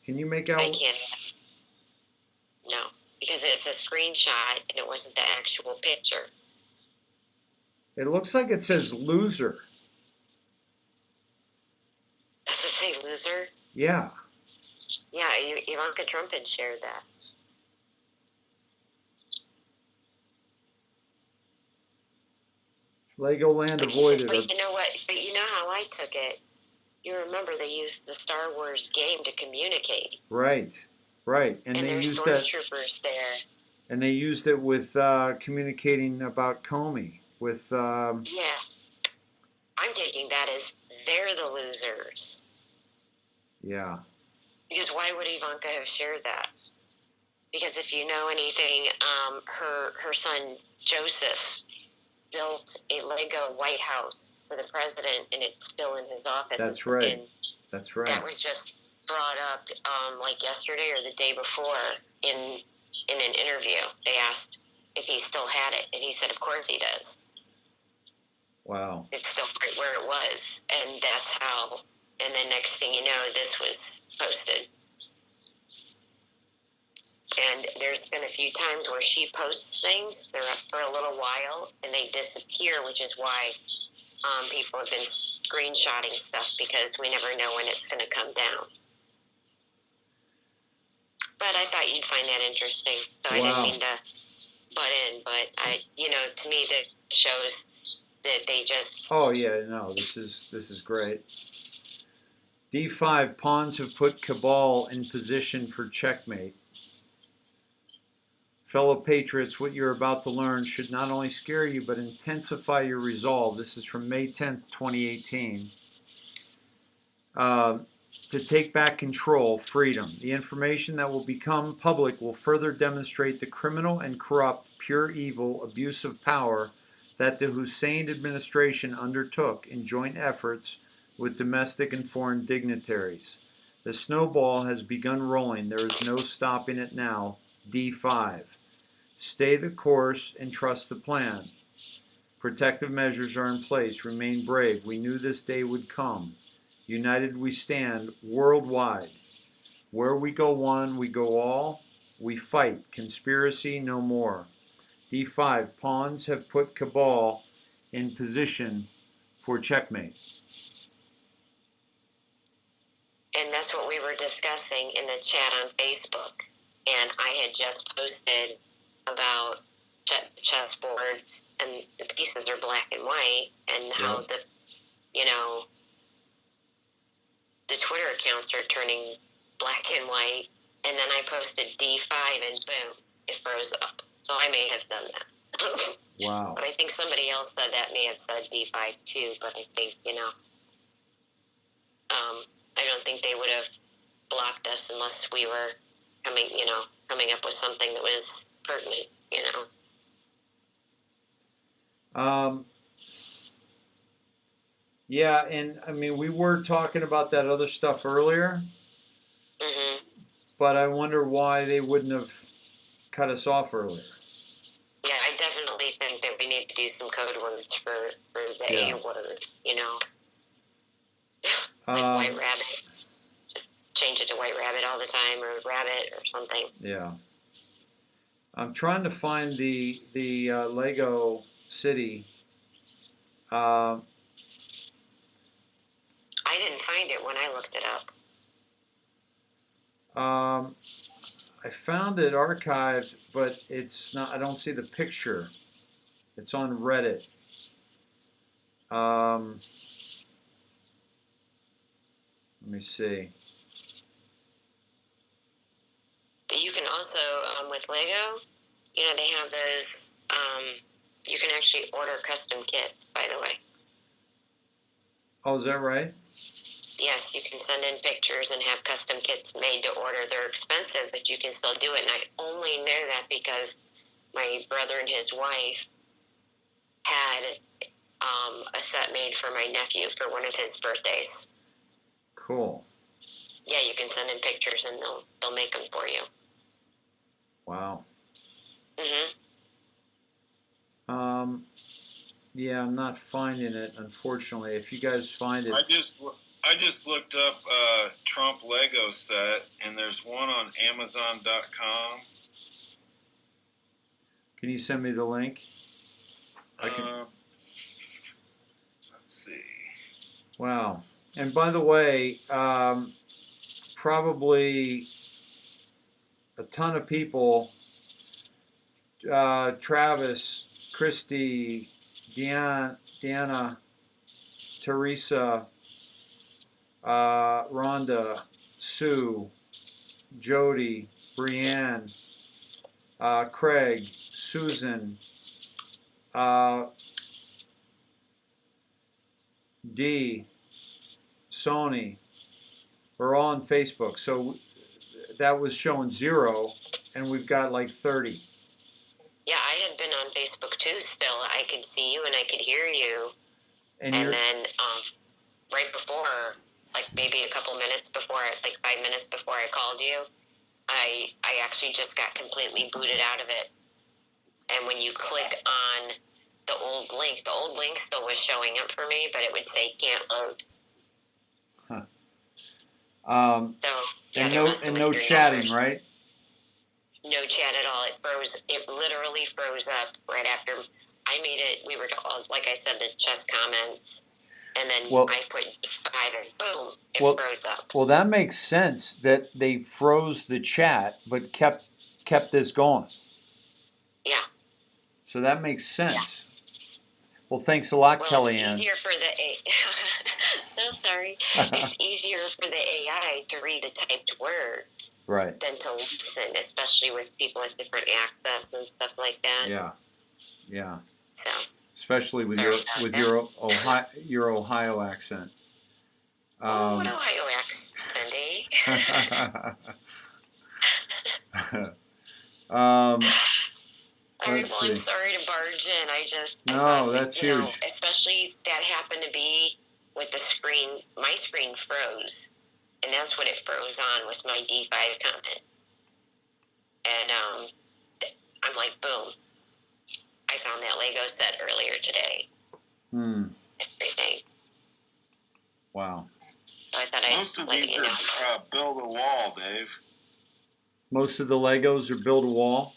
Can you make out? I can't. No, because it's a screenshot and it wasn't the actual picture. It looks like it says loser. Does it say loser? Yeah. Yeah, Ivanka Trump had shared that. Legoland avoided. But you know what? But you know how I took it? You remember they used the Star Wars game to communicate. Right. And they there's used that. stormtroopers there. And they used it with communicating about Comey. With. Yeah. I'm taking that as they're the losers. Yeah. Because why would Ivanka have shared that? Because if you know anything, her son Joseph built a Lego White House for the president, and it's still in his office. That's right. And That's right. that was just brought up like yesterday or the day before in an interview. They asked if he still had it, and he said, "Of course he does." Wow. It's still right where it was, and that's how. And then next thing you know, this was posted. And there's been a few times where she posts things, they're up for a little while, and they disappear, which is why people have been screenshotting stuff, because we never know when it's going to come down. But I thought you'd find that interesting, so I didn't mean to butt in, but to me that shows that they just... Oh yeah, no, this is great. D5, pawns have put Cabal in position for checkmate. Fellow patriots, what you're about to learn should not only scare you, but intensify your resolve. This is from May 10th, 2018. To take back control, freedom. The information that will become public will further demonstrate the criminal and corrupt, pure evil, abuse of power that the Hussein administration undertook in joint efforts with domestic and foreign dignitaries. The snowball has begun rolling. There is no stopping it now. D5. Stay the course and trust the plan. Protective measures are in place. Remain brave. We knew this day would come. United we stand worldwide. Where we go one, we go all. We fight. Conspiracy no more. D5. Pawns have put Cabal in position for checkmate. And that's what we were discussing in the chat on Facebook. And I had just posted about chessboards, and the pieces are black and white, and how the Twitter accounts are turning black and white. And then I posted D5, and boom, it froze up. So I may have done that. Wow. But I think somebody else said that may have said D5 too. But I think I don't think they would have blocked us unless we were coming up with something that was pertinent, Yeah, and I mean, we were talking about that other stuff earlier, but I wonder why they wouldn't have cut us off earlier. Yeah, I definitely think that we need to do some code words for the A word, like white rabbit. Just change it to white rabbit all the time, or rabbit, or something. Yeah. I'm trying to find the Lego City. I didn't find it when I looked it up. I found it archived, but it's not. I don't see the picture. It's on Reddit. Let me see. You can also, with Lego, they have those, you can actually order custom kits, by the way. Oh, is that right? Yes, you can send in pictures and have custom kits made to order. They're expensive, but you can still do it. And I only know that because my brother and his wife had a set made for my nephew for one of his birthdays. Cool. Yeah, you can send in pictures and they'll make them for you. Wow. Mhm. Yeah, I'm not finding it, unfortunately. If you guys find it, I just looked up Trump Lego set, and there's one on Amazon.com. can you send me the link? Let's see. Wow. And by the way, probably a ton of people, Travis, Christy, Deanna, Teresa, Rhonda, Sue, Jody, Brianne, Craig, Susan, Dee, Sony, we're all on Facebook. So that was showing 0, and we've got like 30. Yeah, I had been on Facebook too still. I could see you and I could hear you. And then right before, like maybe a couple minutes before, like 5 minutes before I called you, I actually just got completely booted out of it. And when you click on the old link still was showing up for me, but it would say can't load. So yeah, and no chatting, right? No chat at all. It froze. It literally froze up right after I made it. We were all, like I said, the chess comments, and then I put 5 and boom, it froze up. Well, that makes sense that they froze the chat, but kept this going. Yeah. So that makes sense. Well, thanks a lot, Kellyanne. It's easier for the no, sorry. It's easier for the AI to read a typed words, right, than to listen, especially with people with different accents and stuff like that. Yeah. So. Especially with your Ohio accent. What Ohio accent, eh? All right, well, I'm sorry to barge in. I thought, that's huge. Especially that happened to be with the screen. My screen froze, and that's what it froze on was my D5 comment. And I'm like, boom! I found that Lego set earlier today. Everything. Wow. So I thought most of these are build a wall, Dave. Most of the Legos are build a wall.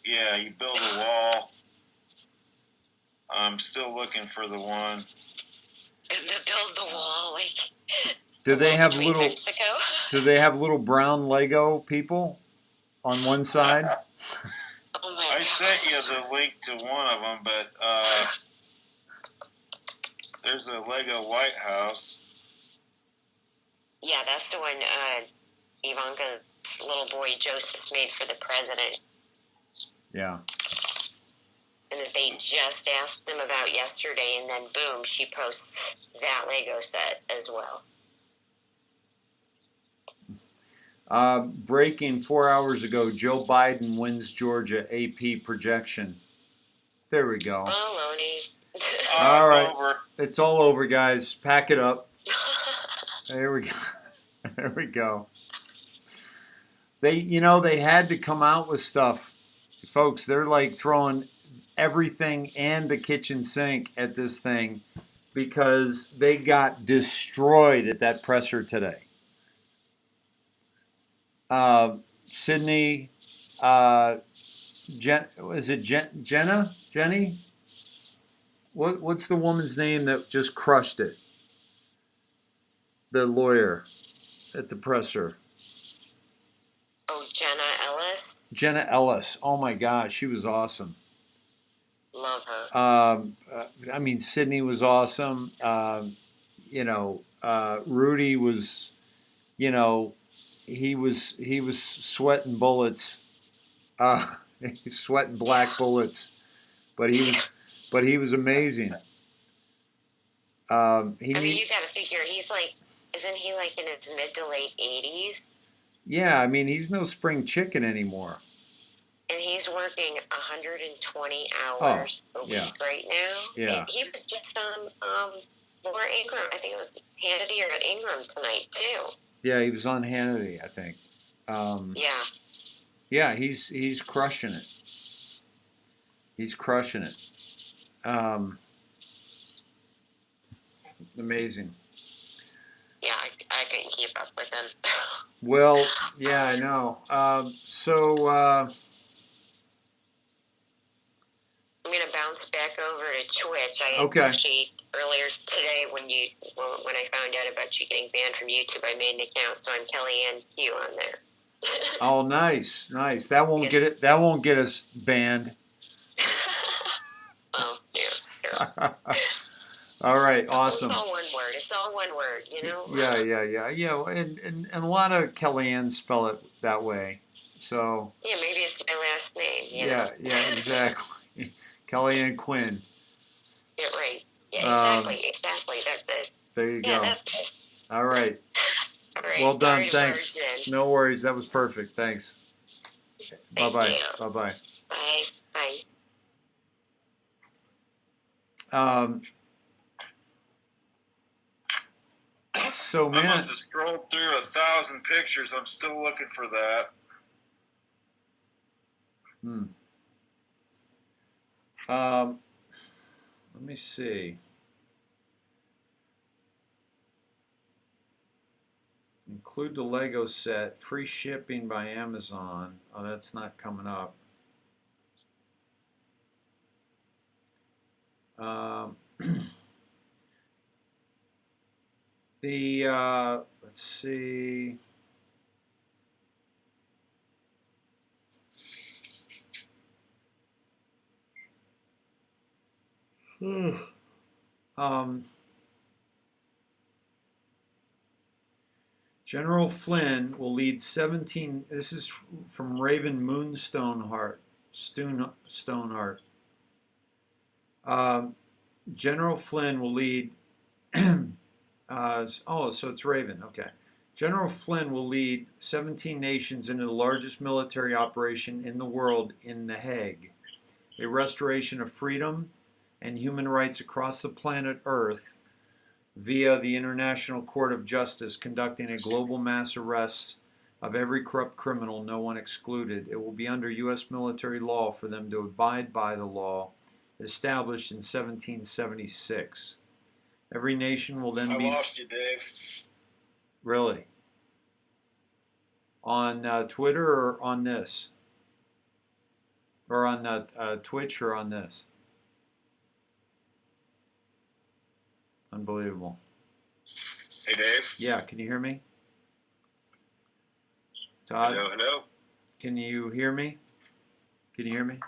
Yeah, you build a wall. I'm still looking for the one. The build the wall, like. Do they have little? Mexico? Do they have little brown Lego people on one side? Oh my I sent you the link to one of them, but there's a Lego White House. Yeah, that's the one Ivanka's little boy Joseph made for the president. Yeah. And that they just asked him about yesterday, and then boom, she posts that Lego set as well. Breaking 4 hours ago, Joe Biden wins Georgia AP projection. There we go. Baloney. All right. Over. It's all over, guys. Pack it up. There we go. There we go. They had to come out with stuff. Folks, they're like throwing everything and the kitchen sink at this thing because they got destroyed at that presser today. Sydney, is it Jenna? Jenny? What's the woman's name that just crushed it? The lawyer at the presser. Oh, Jenna Ellis? Jenna Ellis. Oh my gosh, she was awesome. Love her. I mean, Sydney was awesome. Rudy was, he was sweating bullets. He's sweating black bullets, but he was amazing. You got to figure isn't he like in his mid to late 80s? Yeah, I mean, he's no spring chicken anymore. and he's working 120 hours a week right now. Yeah. He was just on Laura Ingraham. I think it was Hannity or Ingram tonight too. Yeah, he was on Hannity, I think. Yeah. Yeah, he's crushing it. He's crushing it. Amazing. Yeah, I couldn't keep up with him. Well, yeah, I know. I'm gonna bounce back over to Twitch. I Okay. actually earlier today when I found out about you getting banned from YouTube, I made an account, so I'm Kellyanne Q on there. Oh, nice. That won't get it. That won't get us banned. Oh, yeah. Sure. All right, awesome. It's all one word. It's all one word, you know. Yeah. And a lot of Kellyanne spell it that way. So. Yeah, maybe it's my last name. You Yeah, know? exactly. Kellyanne Quinn. Yeah, right. Yeah, exactly. That's it. There you Yeah, go. that's it. All right. All right. Well done. Sorry to Thanks. barge in. No worries. That was perfect. Thanks. Thank Bye-bye. you. Bye-bye. Bye. Bye. So, I man. must have scrolled through 1,000 pictures. I'm still looking for that. Let me see. Include the Lego set. Free shipping by Amazon. Oh, that's not coming up. Let's see. General Flynn will lead 17. This is from Raven Stoneheart. General Flynn will lead. So it's Raven. Okay. General Flynn will lead 17 nations into the largest military operation in the world in The Hague, a restoration of freedom and human rights across the planet Earth via the International Court of Justice, conducting a global mass arrest of every corrupt criminal, no one excluded. It will be under U.S. military law for them to abide by the law established in 1776. Every nation will then be... I lost you, Dave. Really? On Twitter or on this? Or on Twitch or on this? Unbelievable. Hey, Dave. Yeah, can you hear me? Todd? Hello. Can you hear me? Can you hear me?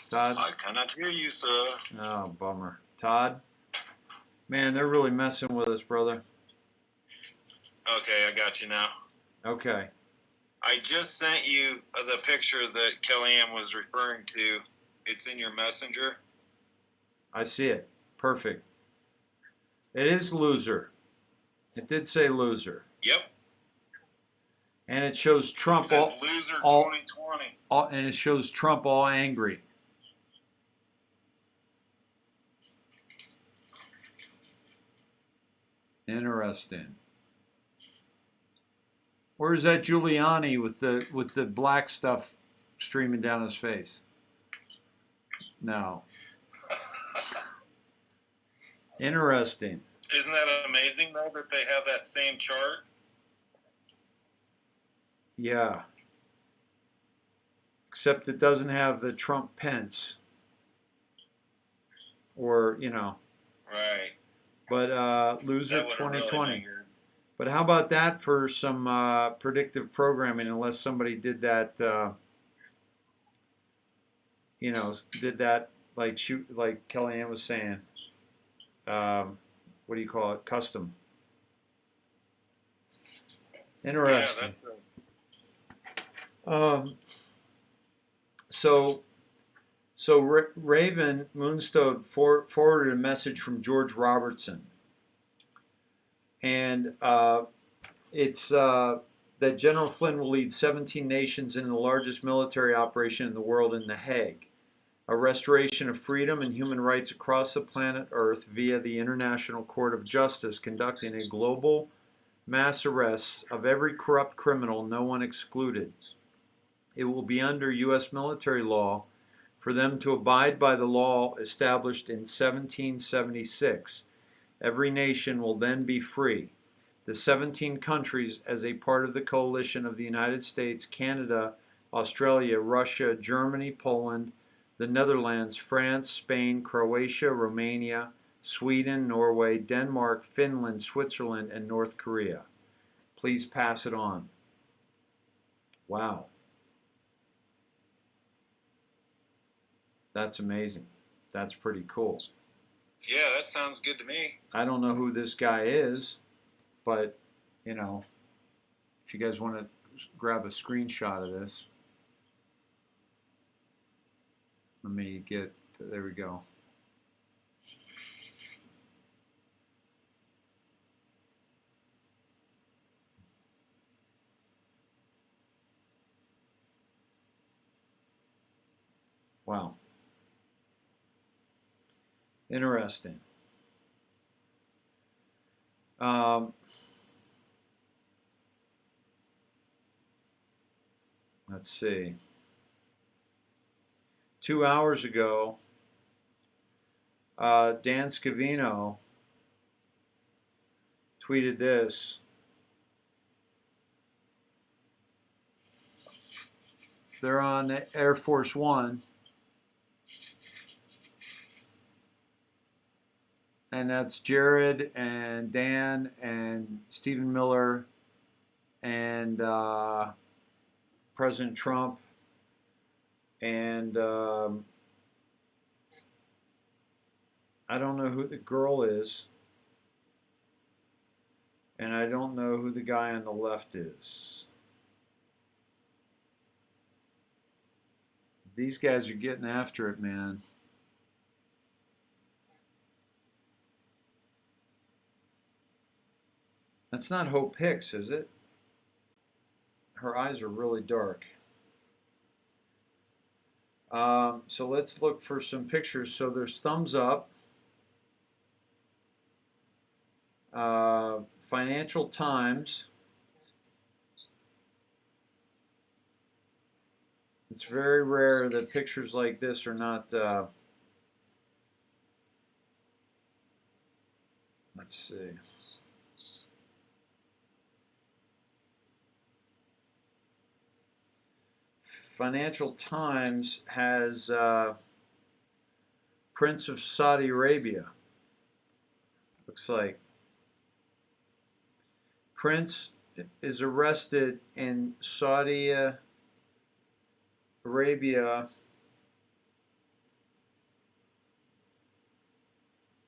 Todd? I cannot hear you, sir. Oh, bummer. Todd? Man, they're really messing with us, brother. Okay, I got you now. Okay. I just sent you the picture that Kellyanne was referring to. It's in your messenger. I see it. Perfect. It is loser. It did say loser. Yep. And it shows Trump it says loser 2020. And it shows Trump all angry. Interesting. Where's that Giuliani with the black stuff streaming down his face? No. Interesting. Isn't that amazing, though, that they have that same chart? Yeah. Except it doesn't have the Trump Pence. Or, you know. Right. But loser 2020. Really but how about that for some predictive programming, unless somebody did that, did that like Kellyanne was saying. What do you call it? Custom. Interesting. Yeah, that's So Raven Moonstone forwarded a message from George Robertson, and it's that General Flynn will lead 17 nations in the largest military operation in the world in The Hague, a restoration of freedom and human rights across the planet Earth via the International Court of Justice, conducting a global mass arrests of every corrupt criminal, no one excluded. It will be under U.S. military law for them to abide by the law established in 1776. Every nation will then be free. The 17 countries, as a part of the coalition of the United States, Canada, Australia, Russia, Germany, Poland, the Netherlands, France, Spain, Croatia, Romania, Sweden, Norway, Denmark, Finland, Switzerland, and North Korea. Please pass it on. Wow. That's amazing. That's pretty cool. Yeah, that sounds good to me. I don't know who this guy is, but, you know, if you guys want to grab a screenshot of this, let me get, there we go. Wow. Interesting. Let's see. 2 hours ago, Dan Scavino tweeted this. They're on Air Force One. And that's Jared and Dan and Stephen Miller and President Trump and I don't know who the girl is, and I don't know who the guy on the left is. These guys are getting after it, man. That's not Hope Hicks, is it? Her eyes are really dark. So let's look for some pictures. So there's thumbs up. Financial Times. It's very rare that pictures like this are not. Let's see. Financial Times has Prince of Saudi Arabia. Looks like Prince is arrested in Saudi Arabia.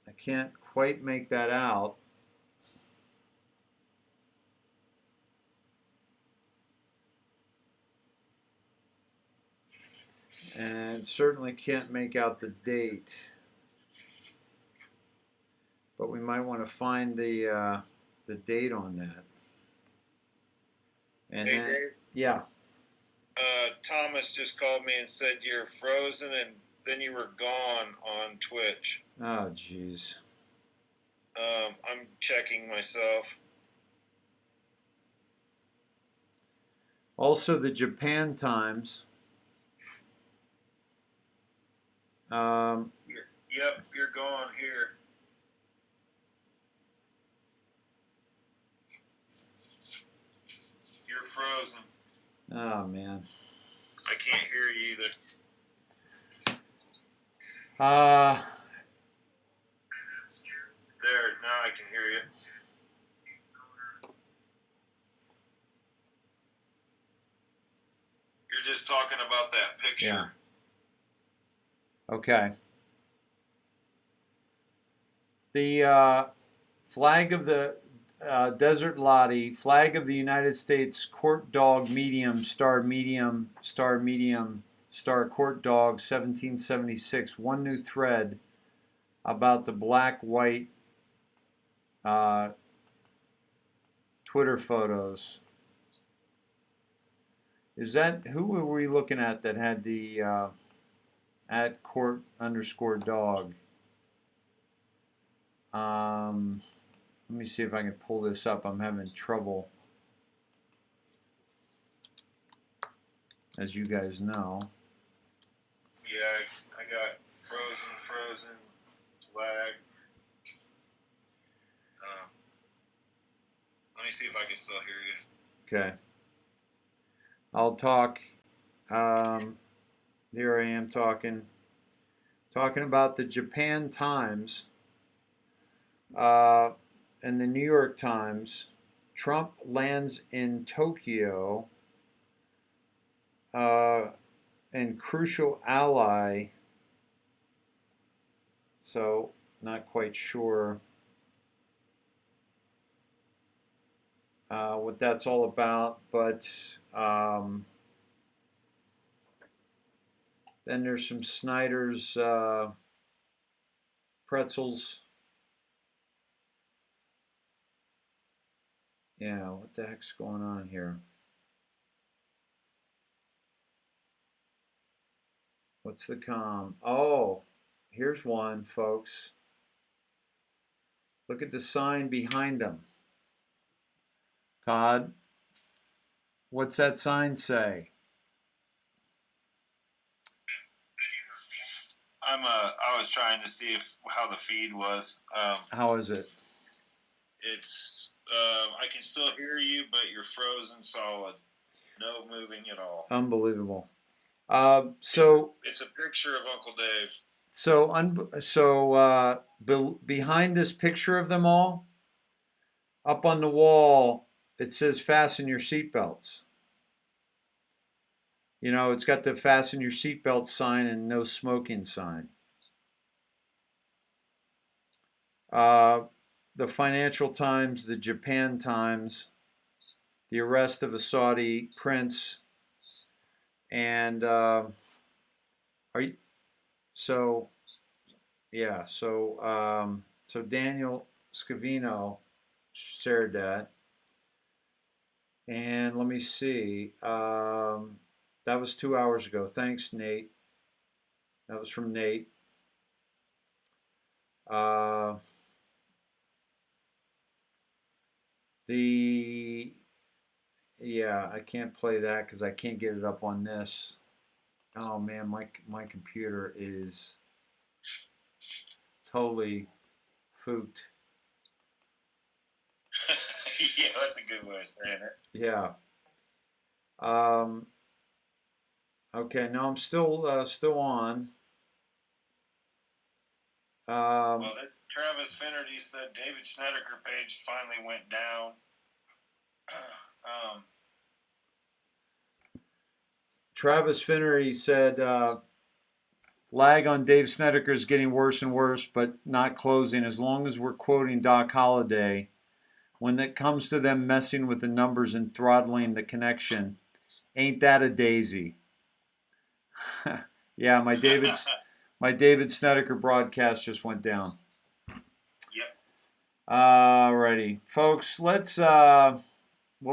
I can't quite make that out. And certainly can't make out the date. But we might want to find the date on that. And hey, then, Dave? Yeah. Thomas just called me and said you're frozen and then you were gone on Twitch. Oh, jeez. I'm checking myself. Also, the Japan Times. Yep, you're gone here. You're frozen. Oh, man. I can't hear you either. There, now I can hear you. You're just talking about that picture. Yeah. Okay. The flag of the Desert Lottie, flag of the United States, court dog, medium, star, court dog, 1776. One new thread about the black-white Twitter photos. Is that, who were we looking at that had the at court_dog? Let me see if I can pull this up. I'm having trouble, as you guys know. Yeah, I got frozen, lag. Let me see if I can still hear you. Okay. I'll talk. Here I am talking about the Japan Times and the New York Times. Trump lands in Tokyo and crucial ally. So, not quite sure what that's all about, but then there's some Snyder's pretzels. Yeah, what the heck's going on here? What's the com? Oh, here's one, folks. Look at the sign behind them. Todd, what's that sign say? I was trying to see how the feed was. How is it? It's I can still hear you, but you're frozen solid. No moving at all. Unbelievable. So it's a picture of Uncle Dave. Behind this picture of them all, up on the wall, it says "Fasten your seatbelts." You know, it's got the "Fasten your seatbelt" sign and "No smoking" sign. The Financial Times, the Japan Times, the arrest of a Saudi prince, and are you? So yeah, so Daniel Scavino shared that, and let me see. That was 2 hours ago. Thanks, Nate. That was from Nate. Yeah, I can't play that because I can't get it up on this. Oh man, my computer is totally fooked. Yeah, that's a good way of saying it. Yeah. Okay, no, I'm still on. Well, this Travis Finnerty said David Snedeker page finally went down. Travis Finnery said lag on Dave Snedeker is getting worse and worse, but not closing. As long as we're quoting Doc Holliday, when it comes to them messing with the numbers and throttling the connection, ain't that a daisy? Yeah, my David Snedeker broadcast just went down. Yep. Alrighty, folks. Let's. Well,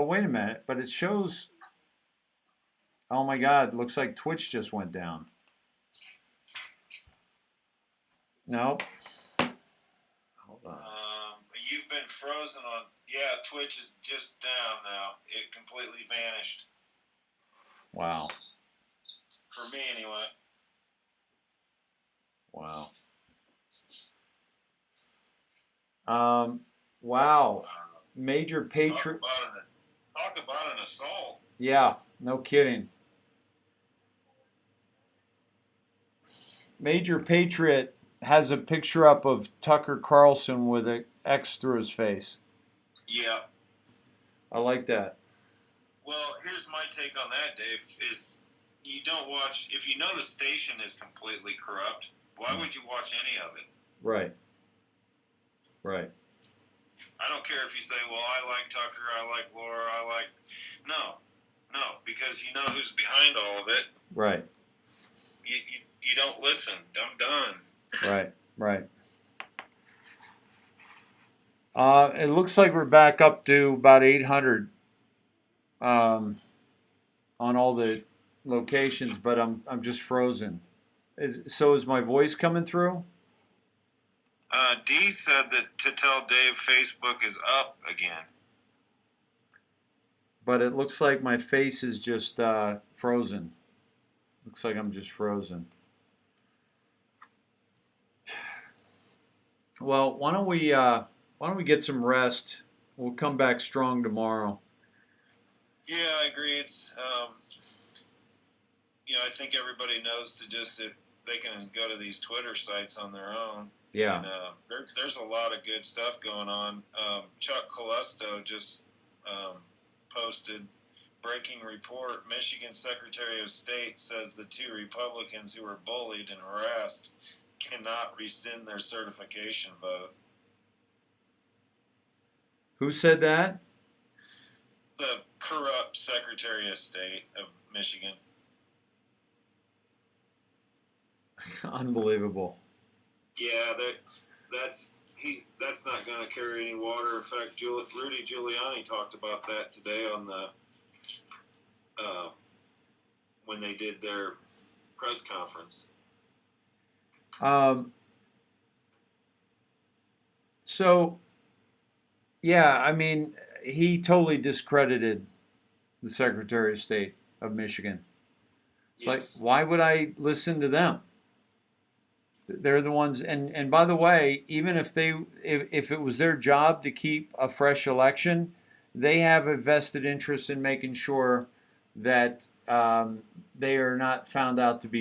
wait a minute, but it shows. Oh my God! Looks like Twitch just went down. No. Hold on. You've been frozen on. Yeah, Twitch is just down now. It completely vanished. Wow. For me, anyway. Wow. Wow. Major Patriot. Talk about an assault. Yeah, no kidding. Major Patriot has a picture up of Tucker Carlson with an X through his face. Yeah. I like that. Well, here's my take on that, Dave, is you don't watch, if you know the station is completely corrupt, why would you watch any of it? Right. Right. I don't care if you say, well, I like Tucker, I like Laura, I like... No, because you know who's behind all of it. Right. You don't listen. I'm done. Right. It looks like we're back up to about 800. on all the locations, but I'm just frozen. So is my voice coming through? D said that to tell Dave Facebook is up again. But it looks like my face is just frozen. Looks like I'm just frozen. Well, why don't we get some rest? We'll come back strong tomorrow. Yeah, I agree. It's I think everybody knows to just, if they can go to these Twitter sites on their own. Yeah. And there's a lot of good stuff going on. Chuck Calesto just posted breaking report. Michigan Secretary of State says the 2 Republicans who were bullied and harassed cannot rescind their certification vote. Who said that? The corrupt Secretary of State of Michigan. Unbelievable. Yeah, that's not going to carry any water. In fact, Rudy Giuliani talked about that today on the when they did their press conference. So, yeah, I mean, he totally discredited the Secretary of State of Michigan. It's like, why would I listen to them? They're the ones, and by the way, even if it was their job to keep a fresh election, they have a vested interest in making sure that they are not found out to be